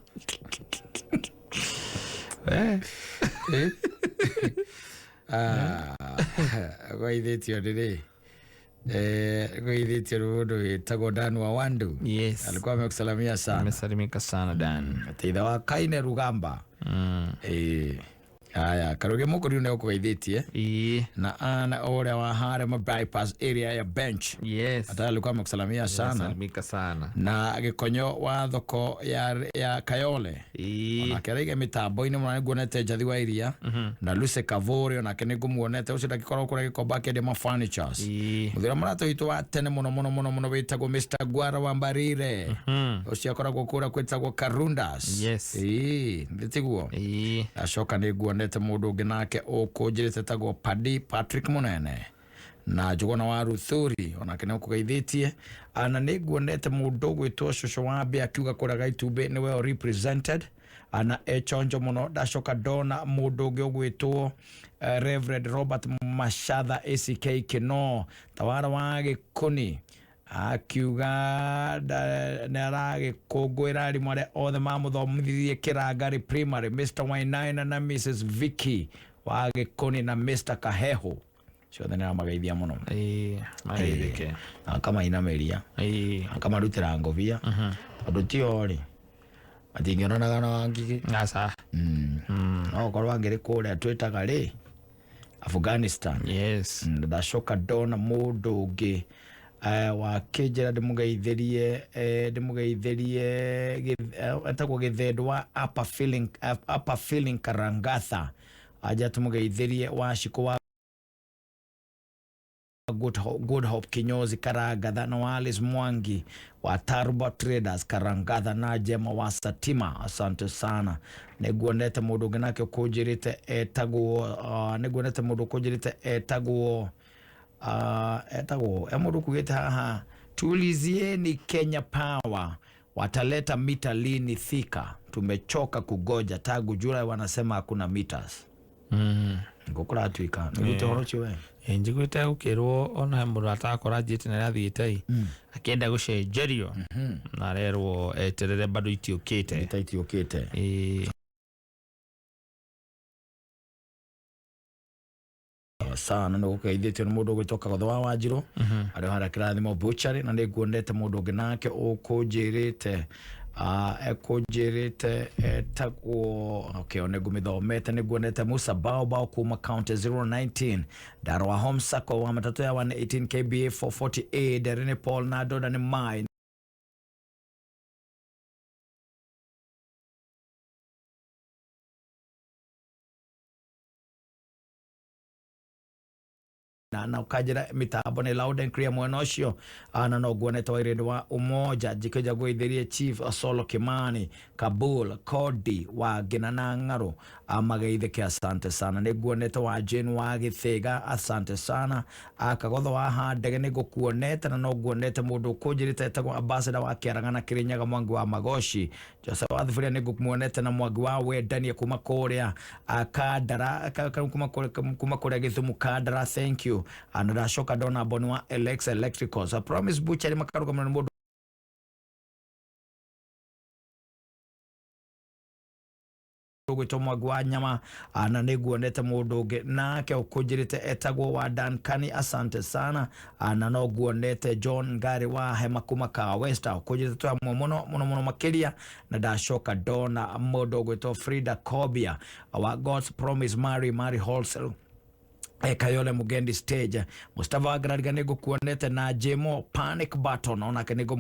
Gwaithĩtio rĩrĩ. Gwaithĩtio mũndũ wĩtagwo Dan wa Wandu. Yes. Alikuwa amekusalimia sana. Nimesalimika sana Dan. Ithe wa Kaine Rugamba. Aya, karuge mũkũri nĩ ũkũgeithĩtie. Na ana ũrĩa wa harĩa bypass area ya bench. Yes. Hata alikuwa amekusalimia sana. Nimesalimika sana. Na Gĩkonyo wa thoko ya Kayole. Ona kĩraiga mĩtambo-inĩ mũno nĩnguonete Njathi wa Iria. Na Lucy Kavori onake nĩngũmuonete ũcio ndagĩkorwo kũrĩa Gĩkomba kĩendia furnitures. Mũthĩra mũrata witũ wa tene mũno wĩtagwo Mr. Gwara wa Mbarire. Ũcio akoragwo kũrĩa kwĩtagwo Karundas. Yes. Ndĩtiguo. Acoka nĩnguonete mũndũ ũngĩ nake ũkũnjĩrĩte tagwo Paddy Patrick Mũnene. Na Njũgũna wa Ruthuri onake nĩ ũkũgeithĩtie. Na nĩnguonete mũndũ gwĩtwo Cũcũ wa Mbĩ akiuga kũrĩa Gaitumbĩ nĩwe represented. Ana echonjo mũno ndacoka ndona mũndũ ũngĩ ũgwĩtwo Reverend Robert Machatha ACK Kĩno tawara wa Gĩkũni. Akiuga nĩ aragĩkũngũĩra arimũ arĩa othe mamũthomithirie Kĩrangari Primary, Mr. Wainaina na Mrs. Vicky wa Gĩkũni na Mr. Kaheho. Ciothe nĩ aramageithia mũno. Mageithĩke. Akamainamĩria. Akamarutĩra ngũbia. Tondũ tio rĩ. Matingĩonanaga na wangigĩ. Asa. No ũkorwo angĩrĩ kũrĩa twĩtaga rĩ. Afghanistan. Yes. Ndacoka ndona mũndũ ũngĩ wa Kĩnjĩra ndĩmũgeithĩrie etagwo Gĩthendo wa upper feeling Karangatha. Aja tũmũgeithĩrie Wacikũ wa Good Hope Kinyozi Karagatha na Alice Mwangi wa Turbo Traders Karangatha na Jema wa Satima. Asante sana. Neguonete mundu ginake kujirite neguonete mundu kujirite etaguo mundu kugite haha tulizieni Kenya Power wataleta mita lini Thika. Tumechoka kugoja tagu Julai wanasema hakuna meters. Ngukura tuika nigute horochi we njiguite ukirwo ona mundu atakora jiti na rathiite akienda gucenjerio na rerwo eterere bado itiukite sana no gukeithitio ni mundu gwitoka Gothoa wa Njiro ari hara kirathimo butchery na niguonete mundu ungi nake ukunjirite ekujirite etagwo onegumithomete niguonete Musa Bao kuma county 019 Darwa Home Sacco wa matatu ya 118 KBA 448 Derene Paul na Doda ni Mai na ukajira mitambo ni loud and clear mwena ucio na no guonete wairendo wa umoja jikeja gwithirie Chief Solo Kimani Kabul Kodi wa Ginana Ngaro amageithike. Asante sana. Ni guonete wa Jane wa Githiga. Asante sana. Akagotho wa Handege ni gukuonete na no guonete mundu kujirite etagwo ambassador wa Kiarangana Kirinyaga Mwangi wa Magoshi Joseph Wathuria ni gumuonete na Mwangi wa Wendania kuma kuria Kadara kuma kuria Githumu Kadara. Thank you. And shoka dona bonwa Alex Electricals. I promise butchery makaruka mwana gwito Mwagwa Nyama na niguonete mundu ungi nake ukujirite etagwo wa Dankani. Asante sana. Na no guonete John Ngari wa Hema kuma ka West ukujirite twa muno makiria na dashoka dona mundu gwito Frida Kobia wa God's Promise Mary Wholesale Kayole Mugendi Stage. Mustafa Agrariga nego kuonete na Jemo Panic Button ona kenego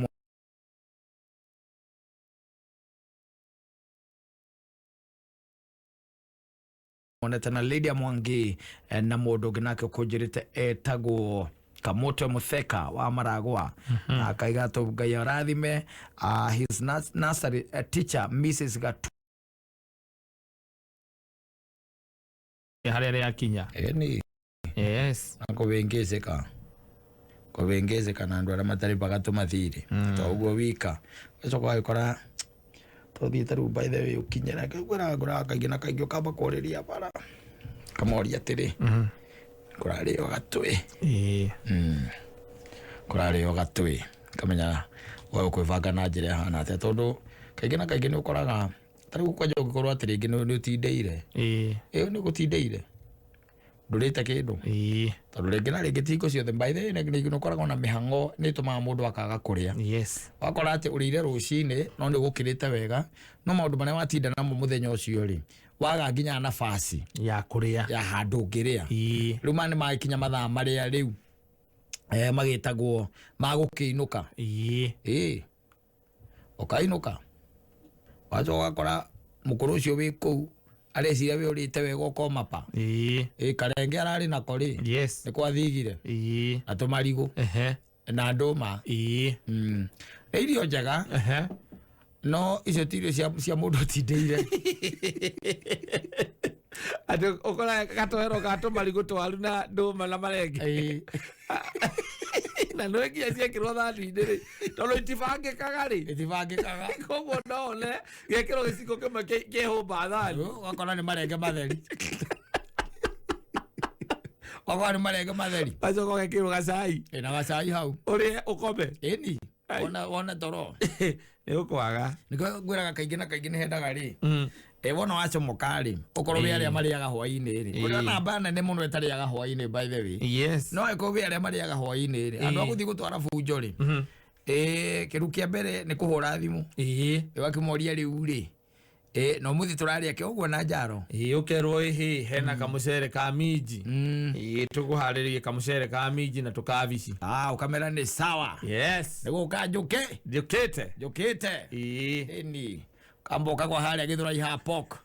monete na Lydia Mwangi na mundu ginake kujirite etagwo Kamoto Mutheka wa Maragwa akaiga to gaya rathime his nursery teacher Mrs. Gatu harere yakinya ni yes akobengezeka na andu ara matari bagatu mathiri to ugo wika eso kwa ikora to thita ru by the way ukinyera ngura kaigina kaigyo kaba koreria bara kamoria tiri kurari o gatwe kurari o gatwe kamenya wa kwivanga na njira hana ate tondu kaigina kaigina ukoraga tari gukwaje ugikorwo atiri ngi ni utindeire ni gutindeire ndurite kindu tondu ringi na ringi tingo ciothe by the way ni ukoraga na mihango ni tumaga mundu akaga kuria wakora ati urire rucini no ni gukirite wega no maundu maria watinda namo muthenya ucio ri waga nginya nafasi ya kuria ya handu ngiria riu mani magikinya mathaa maria riu magitagwo magukiinuka ukainuka wacho wakora mukuru ucio wi kuu areciria we urite wega ukomapa karenge arari na kori ni kwathigire na tumarigu na nduma irio njega no icio tirio cia mundu tindeire ati ukora gatohero gato marigu twaru na nduma na marenge na no ngia ciekirwo thani-inĩ rĩ tondũ itibangĩkaga rĩ koguo none gĩkĩrwo gĩciko kĩmwe kĩhũmba thani wakora nĩ marenge matheri wakora nĩ marenge matheri gacoka gĩkĩrwo gacai na gacai hau ũrĩe ũkome ĩni wona toro nĩ ũkwaga nĩkĩo ngwĩraga kaingĩ na kaingĩ nĩ hendaga rĩ wona wacomoka rĩ ũkorwo wĩ arĩa marĩaga hwaĩ-inĩ rĩ ũrĩa namba nene mũno ĩtarĩaga hwaĩ-inĩ by the way no ĩkorwo wĩ arĩa marĩaga hwaĩ-inĩ rĩ andũ agũthiĩ gũtwara bunjo rĩ kĩru kĩa mbere nĩ kũhũra thimũ wakĩmoria rĩu rĩ no muthi tũrarĩa kĩ ũguo na njaro ũkerwo hena kamũcere ka minji tũkũharĩrie kamũcere ka minji na tũkabici ũkamera nĩ sawa nĩgũka njũkĩte ĩni kamboka kwa harĩa Gĩthũrai ha pork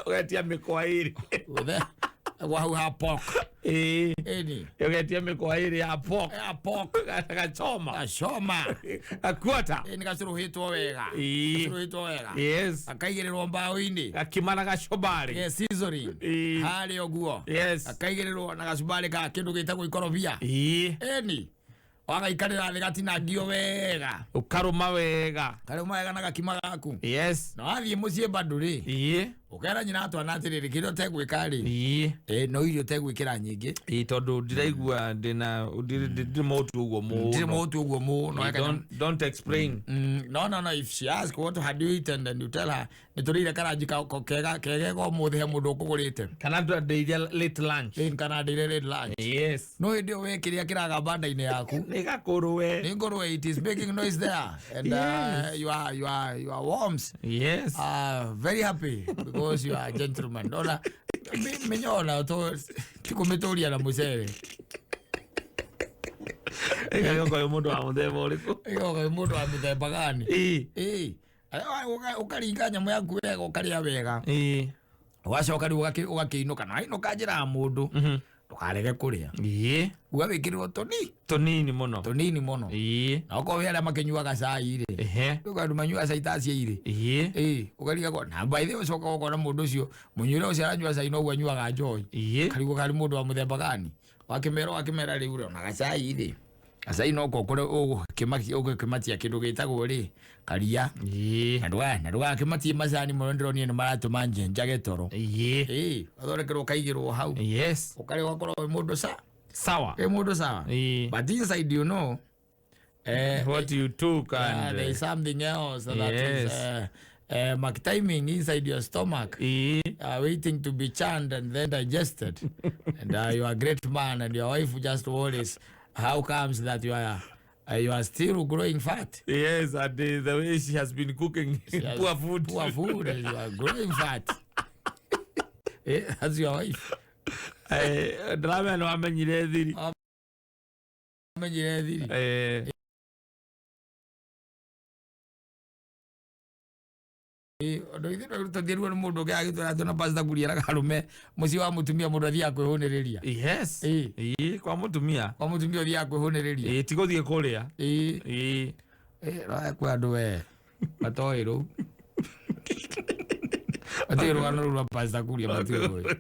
ugetia mikwa iri wa hau ha pork eni yogetie mĩkwa ĩrĩ ya pork gacoma akuota ni gacuruhitwo wega yes akaigĩrĩrwo mbaũ-inĩ gakimana gacobari seasoning harĩ ũguo akaigĩrĩrwo na gacubari ka kĩndũ gĩtagwo ikorobia eni wagaikarĩra thĩ gatinangio wega ũkarũma wega na gakima gaku yes na wathiĩ mũciĩ bado rĩ ukera nyina atwana atiriri kĩrĩa ũtegwĩka rĩ no irio ũtegwĩkĩra nyingĩ tondũ ndiraigua ndĩna mũtu ũguo mũno don't explain no if she asks what had you eaten then you tell her nĩtũrĩire karanji kega ũmũthĩ he mũndũ ũkũgũrĩte kana ndĩire late lunch kana ndĩire late lunch yes no hĩndĩ ĩyo wĩkĩrĩa kĩraga banda-inĩ yaku nĩ gakũrũwe it is making noise there and you are worms are very happy because you are a gentleman. Ndona menyona to tikumituria na mucere. Ego mundu wa muthemba ũrĩkũ? Ego mundu wa muthemba gani? Ukaringa nyamũ yaku wega ukarĩa wega. Wacoka rĩu ũgakĩinũka na ainũka njĩra ya mũndũ. Ndũkarege kũrĩa. Gwa wĩkĩrĩrwo tonini mũno. Na ũkorwo arĩa makĩnyuaga cai rĩ. Ndũkandu manyua cai ta cia irĩ. Ũkariga ko na by the way ũcoka ũkona mũndũ ũcio mũnyuĩre ũcio aranyua cai noguo anyuaga njohi. Karigwo kari mũndũ wa mũthemba gani? Wakĩmera rĩu rĩ na gacai rĩ. Gacai no kokore ũgũkĩmatia kĩndũ gĩtagwo rĩ karia. Na ndũgakĩmatie macani mũno ndĩronire nĩ maratũma njenjage toro. Ũthondekerwo ũkaigĩrwo hau. Ũkarĩ ũgakorwo wĩ mũndũ sawa. Mũndũ sawa. But inside you know what you took and there is something else that is mark timing inside your stomach waiting to be churned and then digested. And you are a great man and your wife just worries how comes that you are still growing fat. Yes, and the way she has been cooking poor food and you are growing fat. That's your wife. Drama no amenyire thiri. Ndo ithe tũthiĩrwo nĩ mũndũ ũngĩ agĩtwĩra atĩ ona pastor kuria karume mũciĩ wa mũtumia mũndũ athiaga kwĩhũnĩrĩria. Yes. Kwa mũtumia ũthiaga kwĩhũnĩrĩria. Ti gũthiĩ kũrĩa. Kwa andũ we matoĩ rũu. Atĩ rũgano rũu rwa pastor kuria matiũĩ.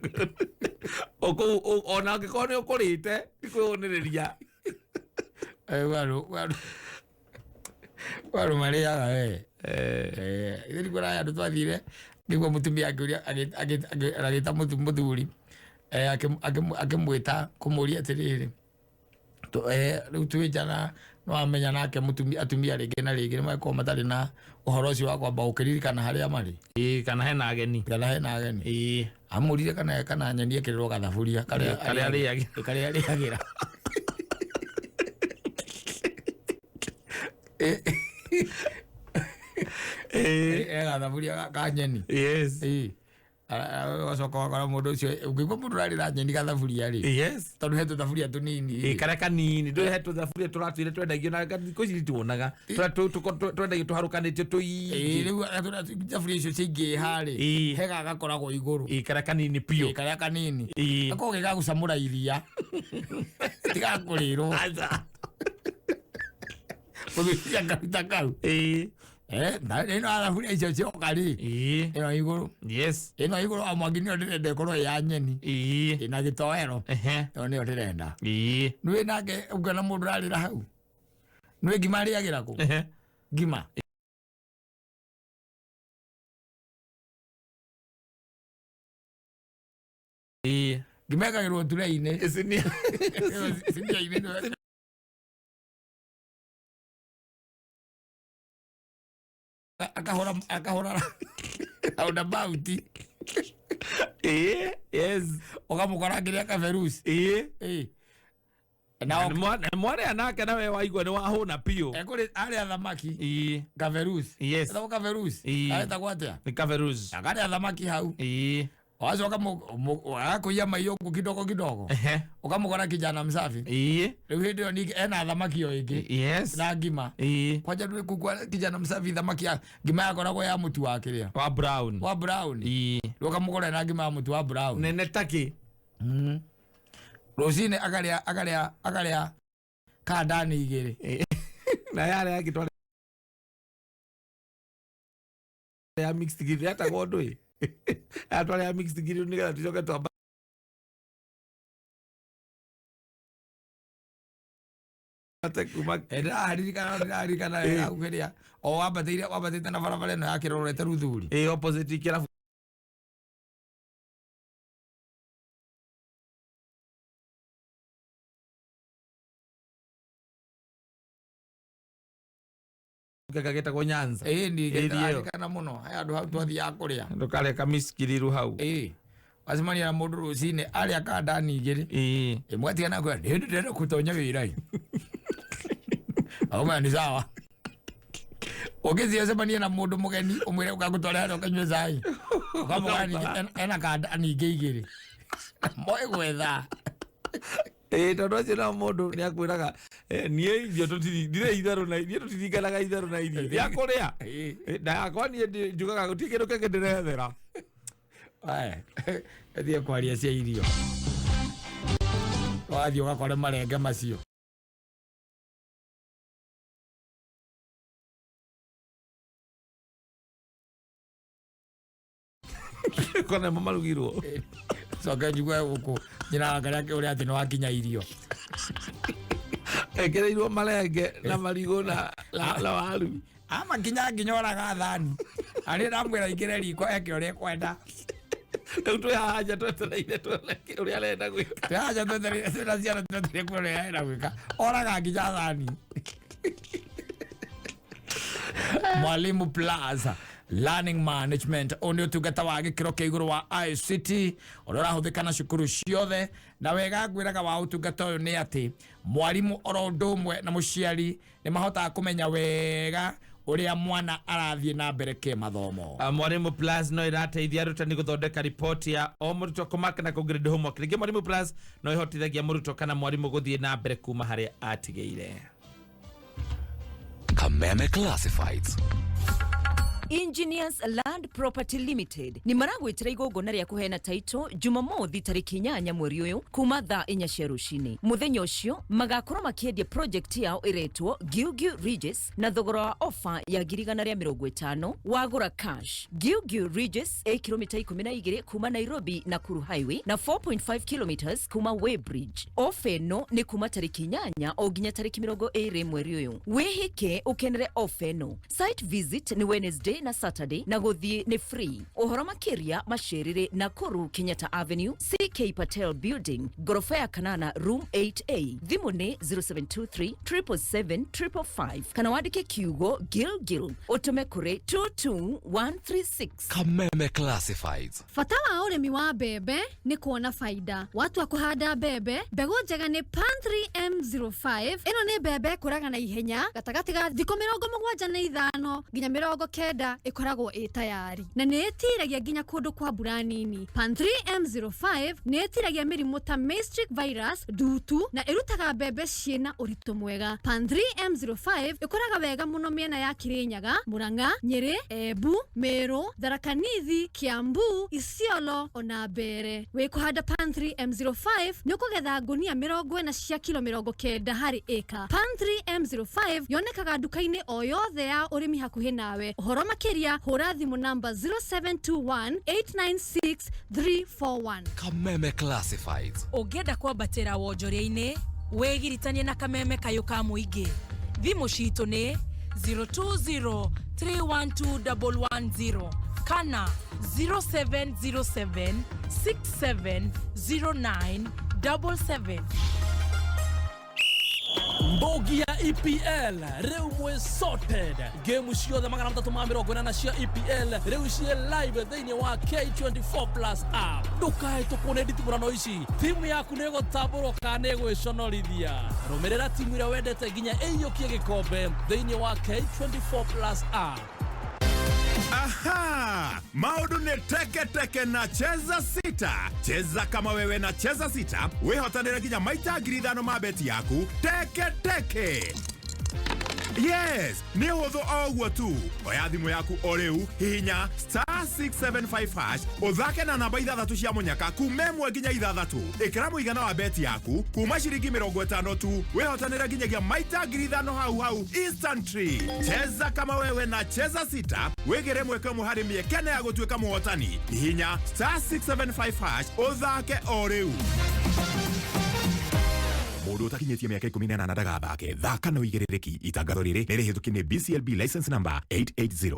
Ona angĩkorwo nĩ ũkũrĩte ti kwĩhũnĩrĩria. Waru marĩaga we. Ithe nĩ kũraya andũ twathire nĩguo mũtumia akĩũria agĩta mũthuri akĩmwĩta kũmũria atĩrĩrĩ rĩu twĩnjana no amenya nake atumia rĩngĩ na rĩngĩ nĩmakorwo matarĩ na ũhoro ũcio wa kwamba gũkĩririkana harĩa marĩ kana hena ageni amũrire kana nyeni ĩkĩrĩrwo gathaburia karĩa arĩagĩra gathaburia ka nyeni. Wacoka wakora mũndũ ũcio ũngĩigua mũndũ ũrarĩra nyeni gathaburia rĩ tondũ he tũthaburia tũnini karĩa kanini ndũrĩ he tũthaburia tũratuire twendagio na thikũ ici tuonaga twendagio tũharũkanĩtio tũingĩ rĩu thaburia icio ciingĩha rĩ he gagakoragwo igũrũ karĩa kanini biũ karĩa kanini gakorwo gĩgagũcamũra iria tigakũrĩrwo mũthũria karuta kau na ĩno thaburia icio cioka rĩ ĩno igũrũ ĩno igũrũ amwangi nĩyo ndĩrenda ĩkorwo ya nyeni ĩna gĩtoero ĩyo nĩyo ndĩrenda nĩwĩ nake ũngĩona mũndũ ũrarĩra hau nĩwĩ ngima arĩagĩra kũ ngima ngima ĩkagĩrwo turee-inĩ sinia-inĩ akahora roundabout ukamũkora kĩrĩa kaberuci mwarĩa nake nawe waigua nĩ wahũna piũ arĩa thamaki kaberuci aretagwo atĩa nĩ kaberuci akarĩa thamaki hau wacoka agakũia maiyo kidogo ukamũkora kijana msafi rĩu hĩndĩ ĩyo ningĩ ena thamaki o ĩngĩ na ngima kwanja ndũĩ kugua kijana msafi thamaki ngima yakoragwo ya mũtu wa kĩrĩa wa brown rĩu ũkamũkora ena ngima ya mũtu wa brown nene takĩ Rosine agalia kadani igere. Na yale akitwale ya mixed giri hata godwe. Atwale ya mixed giri unika tujoka tu Arikana ya ugeria. O wabatite na barabara no yakirorete ruthuri. Opposite kila kageta ko Nyanza ni arikana muno aya andu hau twathia kuria ndukare kamiskiriru hau Wasimani ya mundu rucine aria kadani igiri imwe tigana kwa ndi ndenda kutonya wira Auma ni sawa. Ogezi asemania na mundu mugeni umwire ukagutwara hano kanywe cai. Ukamugani ena kadani igiri. Moe gwetha. Tondu acio na mundu ni akwiraga nie irio tutire itharu na irio tutirikanaga itharu na irio ya kuria na yakwa nie njugaga gutie kindu kingi ndirethera ethie kwaria cia irio wathie ugakore marenge macio kona mamarugirwo soka njugwe guku nyina ngaria ke uria ati no akinya irio ekereirwo marenge na marigo na waru ama nginyoraga thani ari ndamwira ingire riko eke uria kwenda tu haja twetereire tuoneke uria arenda gwika haja twetereire ciana twetereire kuria arenda gwika oraga nginya thani Mwalimu Plaza Learning Management oni utungata wa gikiro kia iguru wa ICT ora rahuthikana cukuru ciothe na wega ngwiraga wa utungata uyu ni ati mwalimu oro ndumwe na muciari ni mahota kumenya wega uria mwana arathie na mbere ke mathomo. Mwalimu Plus no irateithia arutani guthondeka ripoti ya o murutwo kumaka na kugrade homework. Ringi Mwalimu Plus no ihotithagia murutwo kana mwalimu guthie na mbere kuma haria atigeire. Kameme Classifieds. Engineers Land Property Limited ni maragwitira igongona ria kuheana title Jumamothi tariki 8 mweri uyu kuma thaa 4 cia rucini. Muthenya ucio magakorwo makiendia project yao iretwo Gilgil Regis na thogora wa offer ya 150 wagura cash. Gilgil Regis kilomita 12 kuma Nairobi na Nakuru Highway na 4.5 kilometers kuma Weybridge. Offer no ni kuma tariki 8 o ginya tariki 20 mweri uyu. Wihike ukenere offer no. Site visit ni Wednesday na Saturday na guthie ni free. Uhoro makiria macirire Nakuru Kenyatta Avenue CK Patel Building gorofa ya kanana room 8A. Thimu ni 0723 777 555 kana wandike kiugo Gilgil utume kure 22136. Kameme Classifieds. Fata wa urimi wa bebe ni kuona faida. Watu wa kuhanda bebe mbegu njega ni Pantry M05. Ino ni bebe kuraga na ihenya gatagati ga thiko 75 nginya 90 ikoragwo tayari na ni itiragia nginya kundu kwa mbura nini. Pantry M05 ni itiragia mirimu ta Maastricht virus, dutu na irutaga bebe ciena urito mwega. Pantry M05 ikoraga wega muno miena ya Kirinyaga, Murang'a, Nyeri, Embu, Meru, Tharaka Nithi, Kiambu, Isiolo ona Mbere. Wikuhanda Pantry M05 ni ukugetha ngunia 40 cia kilo 90 hari eka. Pantry M05 yonekaga duka-ini o yothe ya urimi hakuhi nawe. Uhoro makiria hura thimu namba 0721896341. Kameme Classifieds. Ugenda kwambatira wonjoria-ini wegiritanie na kameme kayo ka muingi. Thimu citu ni 0203121110 kana 0707670977. Mbogi ya EPL reu mwe sorted game ciothe 340 na cia EPL reu cie live thini wa K24 Plus app. Ndukae tukune nditimurano ici timu yaku nego taburo kana gwiconorithia. Rumirira timu ira wendete ginya eyokie gikombe thini wa K24 Plus app. Aha! Maudu ni teke na cheza sita. Cheza kama wewe na cheza sita. Wehotanire ginya maita 5,000 mabeti yaku teke. Yes, nĩ hũthũ o ũguo tu. Oya thimũ yaku o rĩu, hihinya *675# ũthake na namba 6 cia mũnyaka kuma 1 nginya 6. Ĩkĩra mũigana wa beti yaku kuma ciringi 50 tu. Wĩhotanĩre nginyagia maita 5,000 hau instantly. Cheza kama wewe na cheza sita. Wĩgĩre mweke ũmwe harĩ mĩeke ya gũtuĩka mũhotani. Hihinya *675# ũthake o rĩu. Mũndũ ũtakinyĩtie mĩaka 18 ndagathake. Thaka na ũigĩrĩrĩki. Itangatho rĩrĩ nĩ rĩhĩtũkie nĩ BCLB license number 880.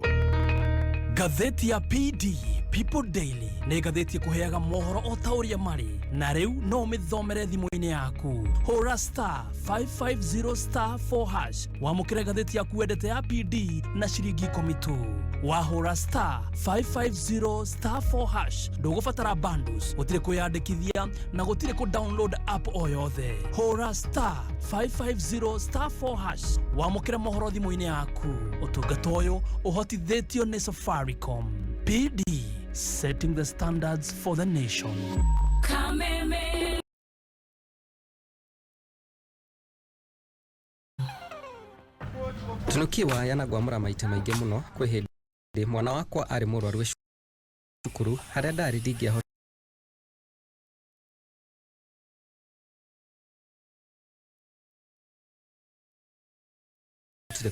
Gatheti ya PD People Daily nĩ gatheti ĩkũheaga mohoro o ta ũrĩa marĩ, na rĩu no ũmĩthomere thimũ-inĩ yaku. Hũra *550*4# wamũkĩre gatheti yaku wendete ya PD na ciringi 10 tu. Wahũra *550*4# ndũgũbatara bundles, gũtirĩ kwĩyandĩkithia na gũtirĩ kũ-download app o yothe. Hũra *550*4# wamũkĩre mohoro thimũ-inĩ yaku. Ũtungata ũyũ ũhotithĩtio nĩ Safaricom. PD, setting the standards for the nation. Kameme. Tunukiwa yanagwamũra maita maingĩ mũno kwĩ hĩndĩ mwana wakwa arĩ mũrwaru cukuru harĩa ndarĩ ndingĩahotire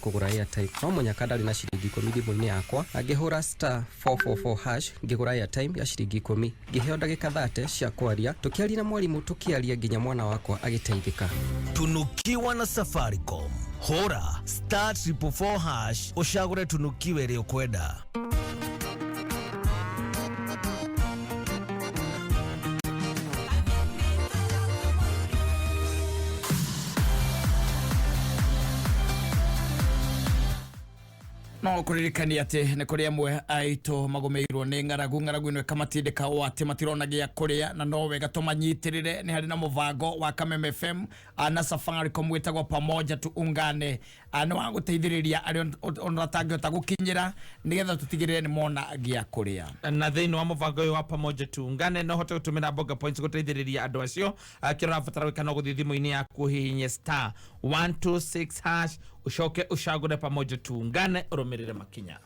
kũgũra airtime. No mũnyaka ndarĩ na ciringi 10 thimũ-inĩ yakwa, angĩhũra *444# ngĩgũra airtime ya ciringi 10. Ngĩheo ndagĩka 30 cia kwaria, tũkĩaria na mwarimũ tũkĩaria nginya mwana wakwa agĩteithĩka. Tunukiwa na Safaricom. Hũra *444# ũcagũre tunukiwa ĩrĩa ũkwenda. No kuririkania ati nĩ kũrĩ amwe aitũ magomeirwo nĩ ng'aragu ĩno ĩkamatindĩka o atĩ matirona gĩa kũrĩa, na no wega tũmanyitĩrĩre. Nĩ harĩ na mũbango wa Kameme FM na Safaricom wĩtagwo pamoja tuungane, nĩ wa gũteithĩrĩria arĩa ona tangĩhota gũkinyĩra nĩgetha tũtigĩrĩre nĩ mona gĩa kũrĩa. Na thĩinĩ wa mũbango ũyũ wa pamoja tuungane no hote gũtũmĩra bonga points gũteithĩrĩria andũ acio. Kĩrĩa ũrabatara gwĩka no gũthiĩ thimũ-inĩ yaku hihinye *126# ucoke ucagure pamoja tuungane urumirire makinya.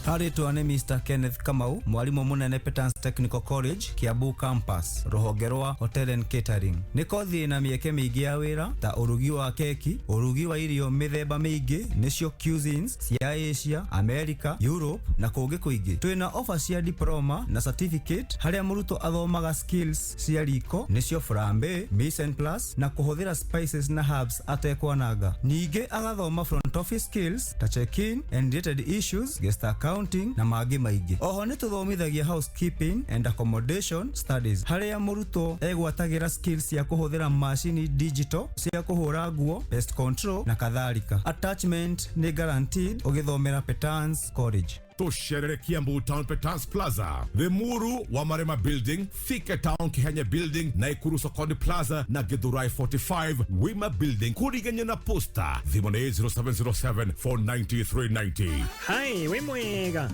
Haritwa nĩ Mr. Kenneth Kamau, mwarimu munene Petans Technical College, Kiambu Campus, rũhonge rwa Hotel and Catering. Nĩ kothi na mĩeke mĩingĩ ya wĩra ta ũrugi wa keki, ũrugi wa irio mĩthemba mĩingĩ nĩcio cuisines cia Asia, America, Europe na kũngĩ kũingĩ. Twĩna offer cia diploma na certificate harĩa mũrutwo athomaga skills cia riko nĩcio flambe, mise en place na kũhũthĩra spices na herbs atekwananga. Ningĩ agathoma front office skills ta check-in and related issues, guest accounting na mangĩ maingĩ. Oho nĩ tũthomithagia housekeeping and accommodation studies harĩa mũrutwo egwatagĩra skills cia kũhũthĩra macini digital cia kũhũra nguo, pest control na kadhalika. Attachment nĩ guaranteed ũgĩthomera Petans College. Tusherere Kiambu Town Petans Plaza, Limuru Wamarema Building, Thika Town Kihenya Building, Naikuru Sokoni Plaza na Githurai 45 Wima Building. Kuriganya na posta thimũ nĩ 0707 490 390. Hai, we mwega.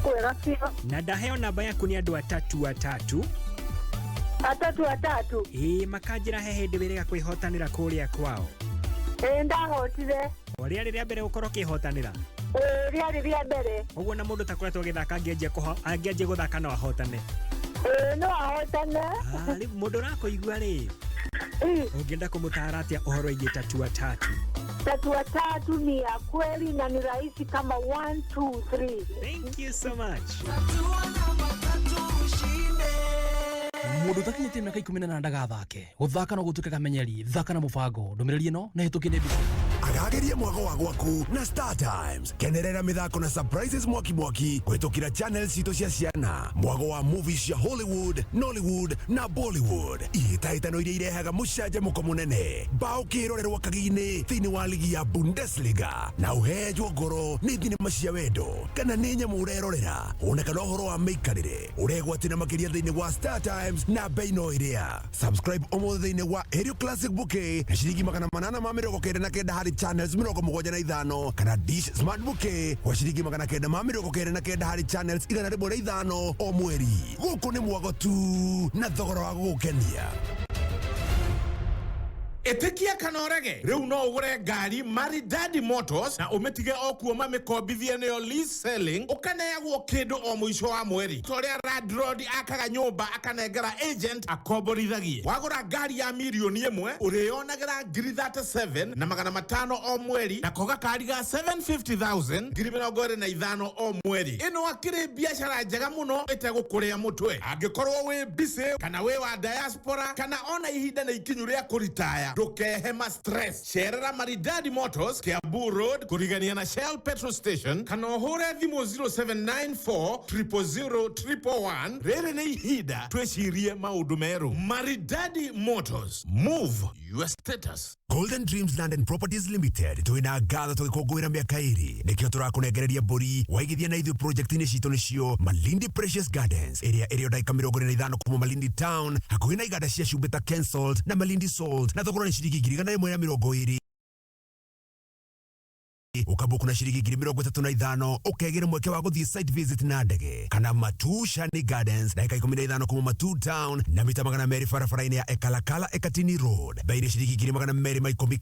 Kwega sio. Na ndaheo namba yaku nĩ andũ atatu. Atatu. Makanjĩra he hĩndĩ wĩrĩga kwĩhotanĩra kũrĩa kwao. Ndahotire. Rĩarĩ rĩa mbere gũkorwo kĩhotanĩra. Rĩarĩ rĩa mbere. Ũguo na mũndũ takoretwo gĩthaka angĩanjia gũthaka no ahotane. No ahotane. Rĩu mũndũ ũrakũigua rĩ. Ũngĩenda kũmũtara atĩa ũhoro wĩgiĩ tatu ni ya kweli na ni rahisi kama 1 2 3. Thank you so much. Mũndũ ũtakinyĩtie mĩaka 18 ndagathake. Gũthaka no gũtuĩke kamenyeri. Thaka na mũbango. Ndũmĩrĩri ĩno nĩ hĩtũkie nĩ mbica. Agageria mwago wa gwaku na Star Times. Kenerera mĩthako na surprises mwaki kũhĩtũkĩra channels citũ cia ciana. Mwago wa movies cia Hollywood, Nollywood na Bollywood. Ihĩtahĩtano iria irehaga mũcanjamũko mũnene. Bao kĩrorerwo kagigi-inĩ thĩinĩ wa ligi ya Bundesliga. Na ũhejwo ngoro nĩ thinema cia wendo kana nĩ nyamũ ũrerorera. Ona kana ũhoro wa mĩikarĩre. Ũregwatina makĩria thĩinĩ wa Star Times na bei no iria. Subscribe ũmũthĩ thĩinĩ wa Aerial Classic Bouquet na ciringi 899 harĩ channels 75 kana Dish Smart Bouquet kwa ciringi 999 harĩ channels 105 o mweri. Gũkũ nĩ mwago tu na thogora wa gũgũkenia. Etikia kanorege riu no ugure ngari Maridadi Motors na umetige okuoma mikombithia niyo lease selling ukaneagwo kindu o muico wa mweri toria Radroad akaga nyumba akanengera agent akomborithagie wagura ngari ya milioni 1 urionagera ngiri 37 na magana 5 o mweri na koga kari ga 750,000 ngiri 25 o mweri ino akiri biashara njega muno itegukuria mutwe angikorwo wi busy kana wi wa diaspora kana ona ihinda na ikinyu ria kuritaya ndukehema stress sherera Maridadi Motors Kiambu Road kurigania na Shell petrol station kana uhure thimu 0794 000 rere ni ihinda twecirie maundu meru. Maridadi Motors, move your status. Golden Dreams Land and Properties Limited tuina gatho tugikungwira miaka iri nikio turakunegereria mburi waigithia na ithu project ini cito nicio Malindi Precious Gardens area daika 45 kuma Malindi Town hakuhi na iganda cia Shubeta cancelled na Malindi sold na thogora ni ciringi 120 ukabuku na ciringi 35 ukegera mweke wa guthie site visit na ndege kana Matu Shani Gardens daika 15 kuma Matu Town na mita 200 barabara-ini ya Ekalakala Ekatini Road baire ciringi 200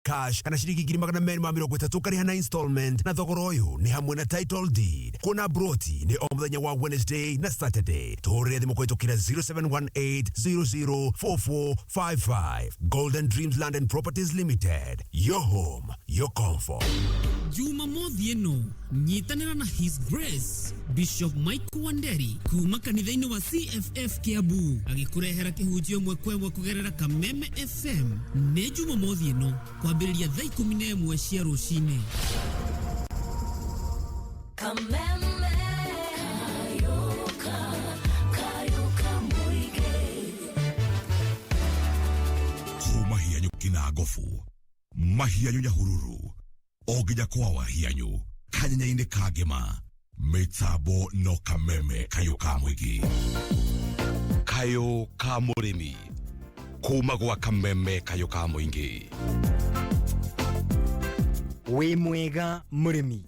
cash kana ciringi 230 kariha na installment na thogora uyu ni hamwe na title deed kuna broti ni o muthenya wa Wednesday na Saturday tore thimu kwitukira 0718004455 Golden Dreams Land and Properties Limited, your home, your comfort. Juma mothi eno nyitanira na His Grace Bishop Mike Wanderi kuma kanitha-ini wa CFF Kiambu agikurehera kihunjio mwekwe kugerera Kameme FM ne juma mothi eno kwambiriria thaa 11 cia rucini. Kameme kayoka muige Kuma hianyu kinagofu mahianyu nyahururu oginya kwa wahianyu kanyanyaine kagema metabo no Kameme kayoka mwigi kayoka murimi kuma gwa Kameme kayoka mwingi. Wi mwega murimi.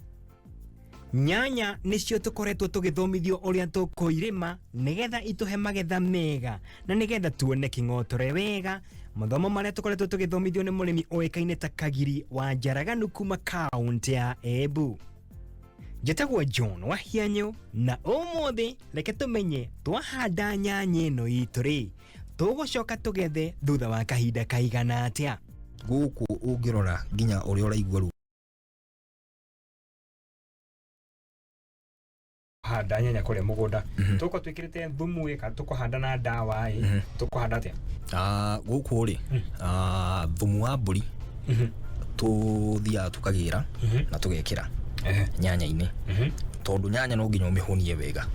Nyanya nicio tukoretwo tugithomithio uria tukuirima nigetha ituhe magetha mega na nigetha tuone king'otore wega. Mathomo maria tukoretwo tugithomithio ni murimi oikaine ta Kagiri wa Njaraganu kuma kaunti ya Embu. Njĩtagwo John wa Hianyu na ũmũthĩ reke tumenye twahanda nyanya ĩno itũ rĩ tũgũcoka tugethe thutha wa kahinda kaigana atĩa. Gũkũ ũngĩrora nginya ũrĩa ũraigua rĩu handa nyanya kũrĩa mũgũnda tũko twĩkĩrĩte thumu ĩ kana tũkũhanda na ndawa ĩ tũkũhanda atĩa? Gũkũ rĩ thumu wa mbũri tũthiaga tũkagĩra na tũgekĩra nyanya-inĩ tondu nyanya no nginya ũmĩhũnie wega.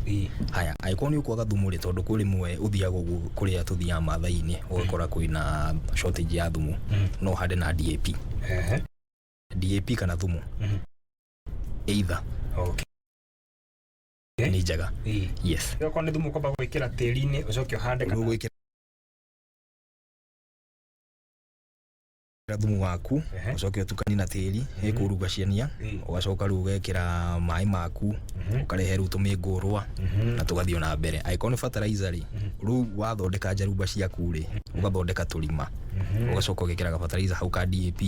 Haya angĩkorwo nĩ ũkwaga thumu rĩ tondu kũrĩ mwe ũthiaga ũguo kũrĩa tũthiaga mathai-inĩ ũgakora kwĩna shortage ya thumu no hande na DAP. DAP kana thumu either ni njega. Yes. Yo kone thumu kwamba gwĩkĩra tĩri-inĩ ũcoke ũhande kana gwĩkĩra thumu waku ucoke utukani na tĩri ĩkũrugacania ugacoka rĩu ũgekĩra maĩ maku ũkarehe rĩu tũmĩngũrwa na tũgathiĩ na mbere. Angĩkorwo nĩ fertilizer rĩ rĩu wathondeka njarumba ciaku rĩ ũgathondeka tũrima ugacoka ũgekĩra ga fertilizer hau ka DAP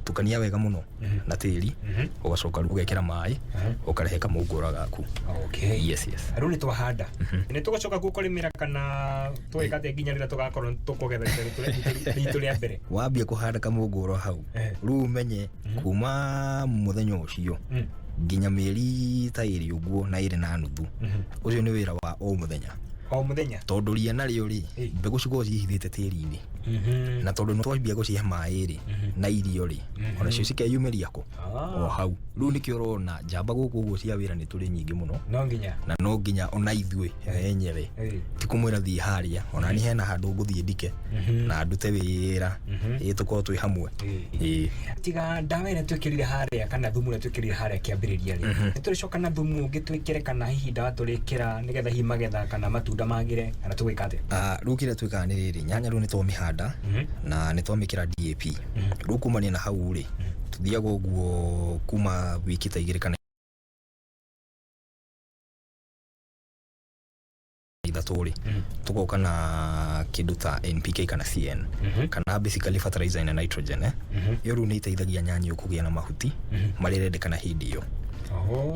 tukania wega mũno na tĩri ugacoka rĩu ũgekĩra maĩ ũkarehe kamũngũrwa gaku. Yes. Rĩu nĩ twahanda nĩ tũgacoka gũkũrĩmĩra kana twĩka atĩa nginya rĩrĩa tũgakorwo tũkũgetha rĩtũ rĩa mbere? Wambia kũhanda kamũngũrwa hau rĩu menye kuma mũthenya ũcio nginya mĩeri ta ĩrĩ ũguo na ĩrĩ na nuthu ũcio nĩ wĩra wa o mũthenya tondu ria narĩo rĩ mbegũ cikoragwo cihithĩte tĩri-inĩ na tondu nĩ twambia gũcihe maĩ rĩ na irio rĩ ona cio cikeyumĩria kũ o hau. Rĩu nĩkĩo ũrona njamba gũkũ ũguo cia wĩra nĩ tũrĩ nyingĩ mũno na no nginya ona ithuĩ enyewe ti kũmwĩra thiĩ harĩa ona ni hena handũ ngũthiĩ ndike na ndute wĩra tũkorwo twĩ hamwe. Tiga ndawa ĩrĩa twĩkĩrire harĩa kana thumu ũrĩa twĩkĩrire harĩa kĩambĩrĩria rĩ nĩ tũrĩcoka na thumu ũngĩ twĩkĩre kana hihi ndawa tũrĩkĩra nĩgetha hihi magetha kana matunda magĩre kana tũgĩka atĩa? Rĩu kĩrĩa twĩkaga nĩ rĩrĩ nyanya rĩu nĩ twamĩhanda na nĩ twamĩkĩra DAP rĩu kumania na hau rĩ tuthiaga ũguo kuma wiki ta 2 kana 3 ithatũ tugoka na kindu ta NPK kana CN kana basically fertilizer na nitrogen yo ru ni iteithagia nyanya kugia na mahuti mari rendekana hindi iyo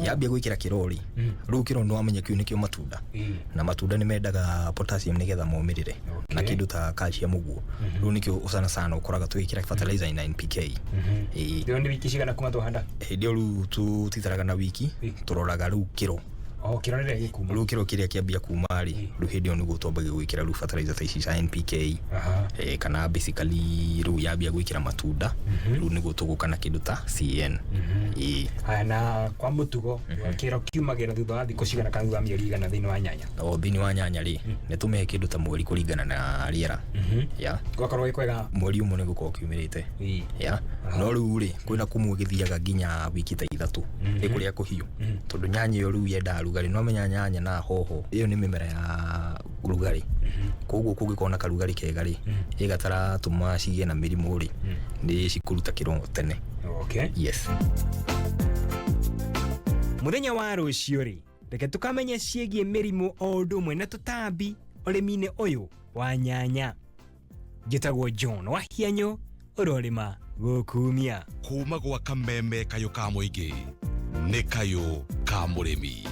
yambia gwikira kirori ru kiro no amenye kiu nikio matunda na matunda ni mendaga potassium nigetha momirire na kindu ta calcium uguo ru nikio usana sana ukoraga twikira fertilizer na NPK ndio ni wiki cigana kuma tuhanda ndio ru tutitaraga na wiki turoraga ru kiro kirorere gikuma ru kiro kiria kiambia kuma ri ru hindi onu gutombaga gwikira ru fertilizer ta ici NPK kana basically ru yambia gwikira matunda ru ni gutuguka na kindu ta CN haya na kwa mutugo kiro kiumagira thutha wa thikũ cigana kana thutha mieri igana thiini wa nyanya thiini wa nyanya ri ni tumehe kindu ta mweri kuringana na riera ya gwakorwo ikwega mweri umwe ni gukorwo kiumirite ya no ru ri kwina kumwe githiaga nginya wiki ta ithatu ni kuria kuhiu tondu nyanya yo ru yenda rugari no menya nyanya na hoho iyo ni mimera ya rugari koguo kungikona karugari kega ri igatara tuma cigie na mirimu ri ni cikuruta kiro tene yes muthenya wa rucio ri reke tukamenye ciegie mirimu o ndu mwe na tutambi urimine uyu wa nyanya gitagwo John wa hianyo urorima gukumia kuma gwa kameme kayo ka muingi ni kayo ka murimi.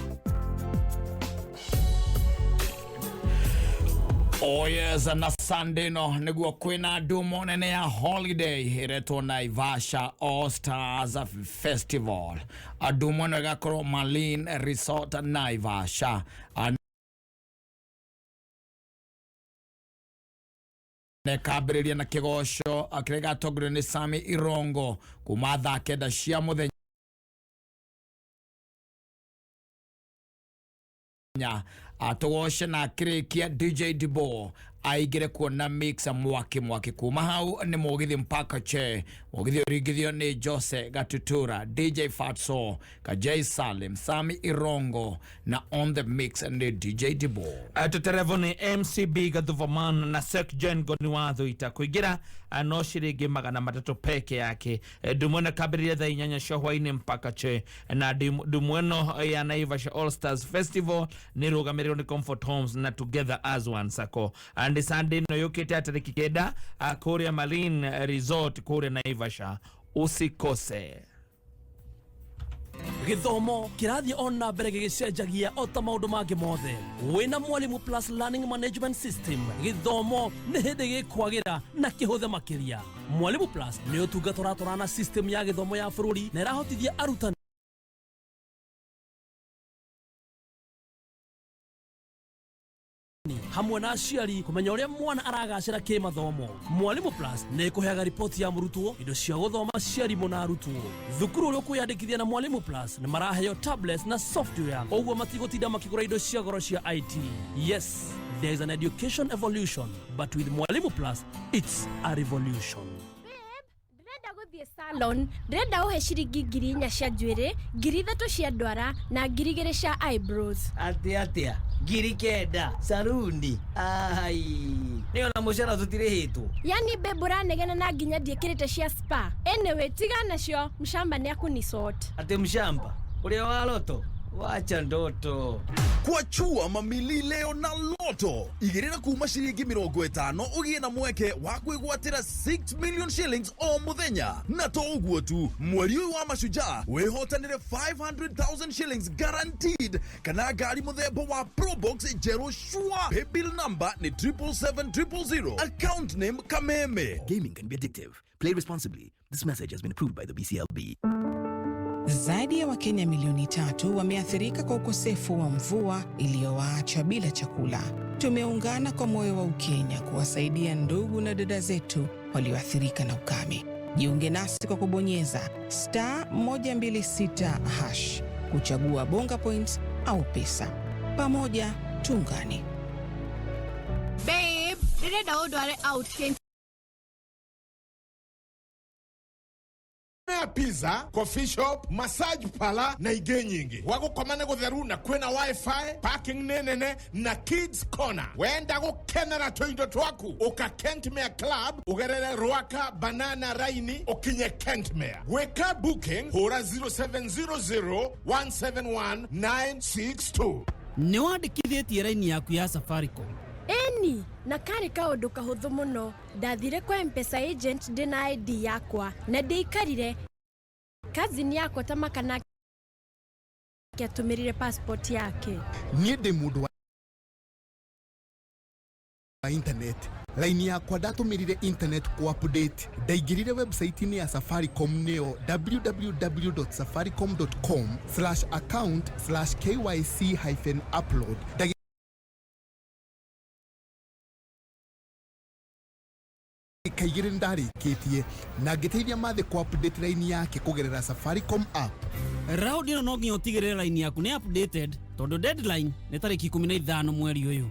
Oh yes, na Sunday no niguo kwina ndumo nene ya holiday iretwo Naivasha All Stars Festival. Ndumo no gakoro Marine Resort Naivasha. Nekabiriria na kigosho akirega togre ni Sami Irongo kuma thaa kenda cia muthenya atogoshe na kirikia DJ Dibo aigire kuona mix mwaki kuma hau ni mugithi mpaka che mugithi urigithio ni Jose Gatutura DJ Fatso Kajay Salim Sami Irongo na on the mix ni DJ Dibo tuterevo ni MCB Gadhuvaman na Sekjen Goniwadho itakuigira no shiringi 300 peke yake dumwena kabiria thaa 8 cia hwaini mpaka che na dumweno ya Naivasha All Stars Festival ni rugamiriro ni Comfort Homes na Together as One Sako and Sunday no yokete atariki kenda Korea Marine Resort Korea Naivasha usikose. Githomo kirathi ona mbere gicenjagia ota maundu mangi mothe wina Mwalimu Plus Learning Management System githomo ni hindi gikwagira na kihuthe makiria. Mwalimu Plus ni utungata tũratwarana system ya githomo ya bururi na irahotithia arutani hamwe na aciari kumenya uria mwana aragacira kimathomo. Mwalimu Plus ni kuheaga ripoti ya murutwo, indo cia guthoma cia arimũ na arutwo. Thukuru uria kwiyandikithia na Mwalimu Plus ni maraheo tablets na software, oguo matigotinda makigura indo cia goro cia IT. Yes, there is an education evolution, but with Mwalimu Plus it's a revolution. Salon ndenda uhe ciringi 4,000 cia njuĩrĩ, 3,000 cia ndwara na 2,000 cia eyebrows. Atia 9,000 saruni ai niyo na mushara tutirihitwo. Yani bebura negena na nginya ndiekirite cia spa. Anyway tiga nacio mshamba ni akunisort. Ate mshamba uria wa loto wacha ndoto kwa chua mamili leo na loto igirira kuma shilingi 50 ugie na mweke wa kwigwatira 6 million shillings o muthenya na to uguo tu mweri wa mashujaa wehotanire 500,000 shillings guaranteed kana gari muthemba wa Probox Jero Shua pay bill number ni 77700 account name Kameme. Gaming can be addictive. Play responsibly. This message has been approved by the BCLB. Zaidi ya Wakenya milioni 3 wameathirika kwa ukosefu wa mvua iliyowaacha bila chakula. Tumeungana kwa moyo wa Ukenya kuwasaidia ndugu na dada zetu walioathirika na ukame. Jiunge nasi kwa kubonyeza *126# kuchagua bonga points au pesa. Pamoja tuungane. Babe, ndirenda udware out. ya pizza, coffee shop, massage parlor na ige nyingi. Wago komane gutheru na kwena wifi, parking nenene na kids corner. Wenda go kenera toindo twaku. Uka Kentmere Club, ugerere Ruaka Banana Raini, ukinye Kentmere. Weka booking hora 0700 171 962. nĩ wandĩkithĩtie raini yaku ya Safaricom? Eni, na karĩ kaũndũ kahũthũ mũno. Ndathire kwa M-Pesa agent ndĩna ID yakwa na ndĩikarire. Cousin yakwa tamakana atũmĩrire passport yake. Niĩ ndĩ mũndũ wa internet. Laini yakwa ndatũmĩrire internet ku update. Ndaingĩrire website-inĩ ya Safaricom nĩyo www.safaricom.com/account/kyc-upload. Kaigire ndarĩkĩtie na ngĩteithia mathe ku update line yake kũgerera Safaricom app. Round ĩno no nginya ũtigĩrĩre line yaku nĩ updated tondũ deadline nĩ tarĩki 15 mweri ũyũ.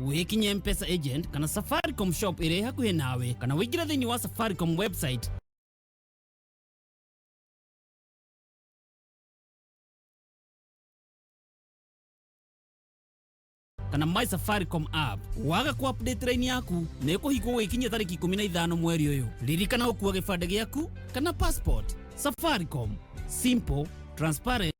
Wikinye M-Pesa agent kana Safaricom shop ĩrĩ hakuhĩ nawe kana wĩingĩre thĩinĩ wa Safaricom website kana My Safaricom app. Waga ku update line yaku nĩ kũhingwo gũkinyia tarĩki 15 mweri ũyũ. Ririkana gũkua gĩbandĩ gĩaku kana passport. Safaricom, simple, transparent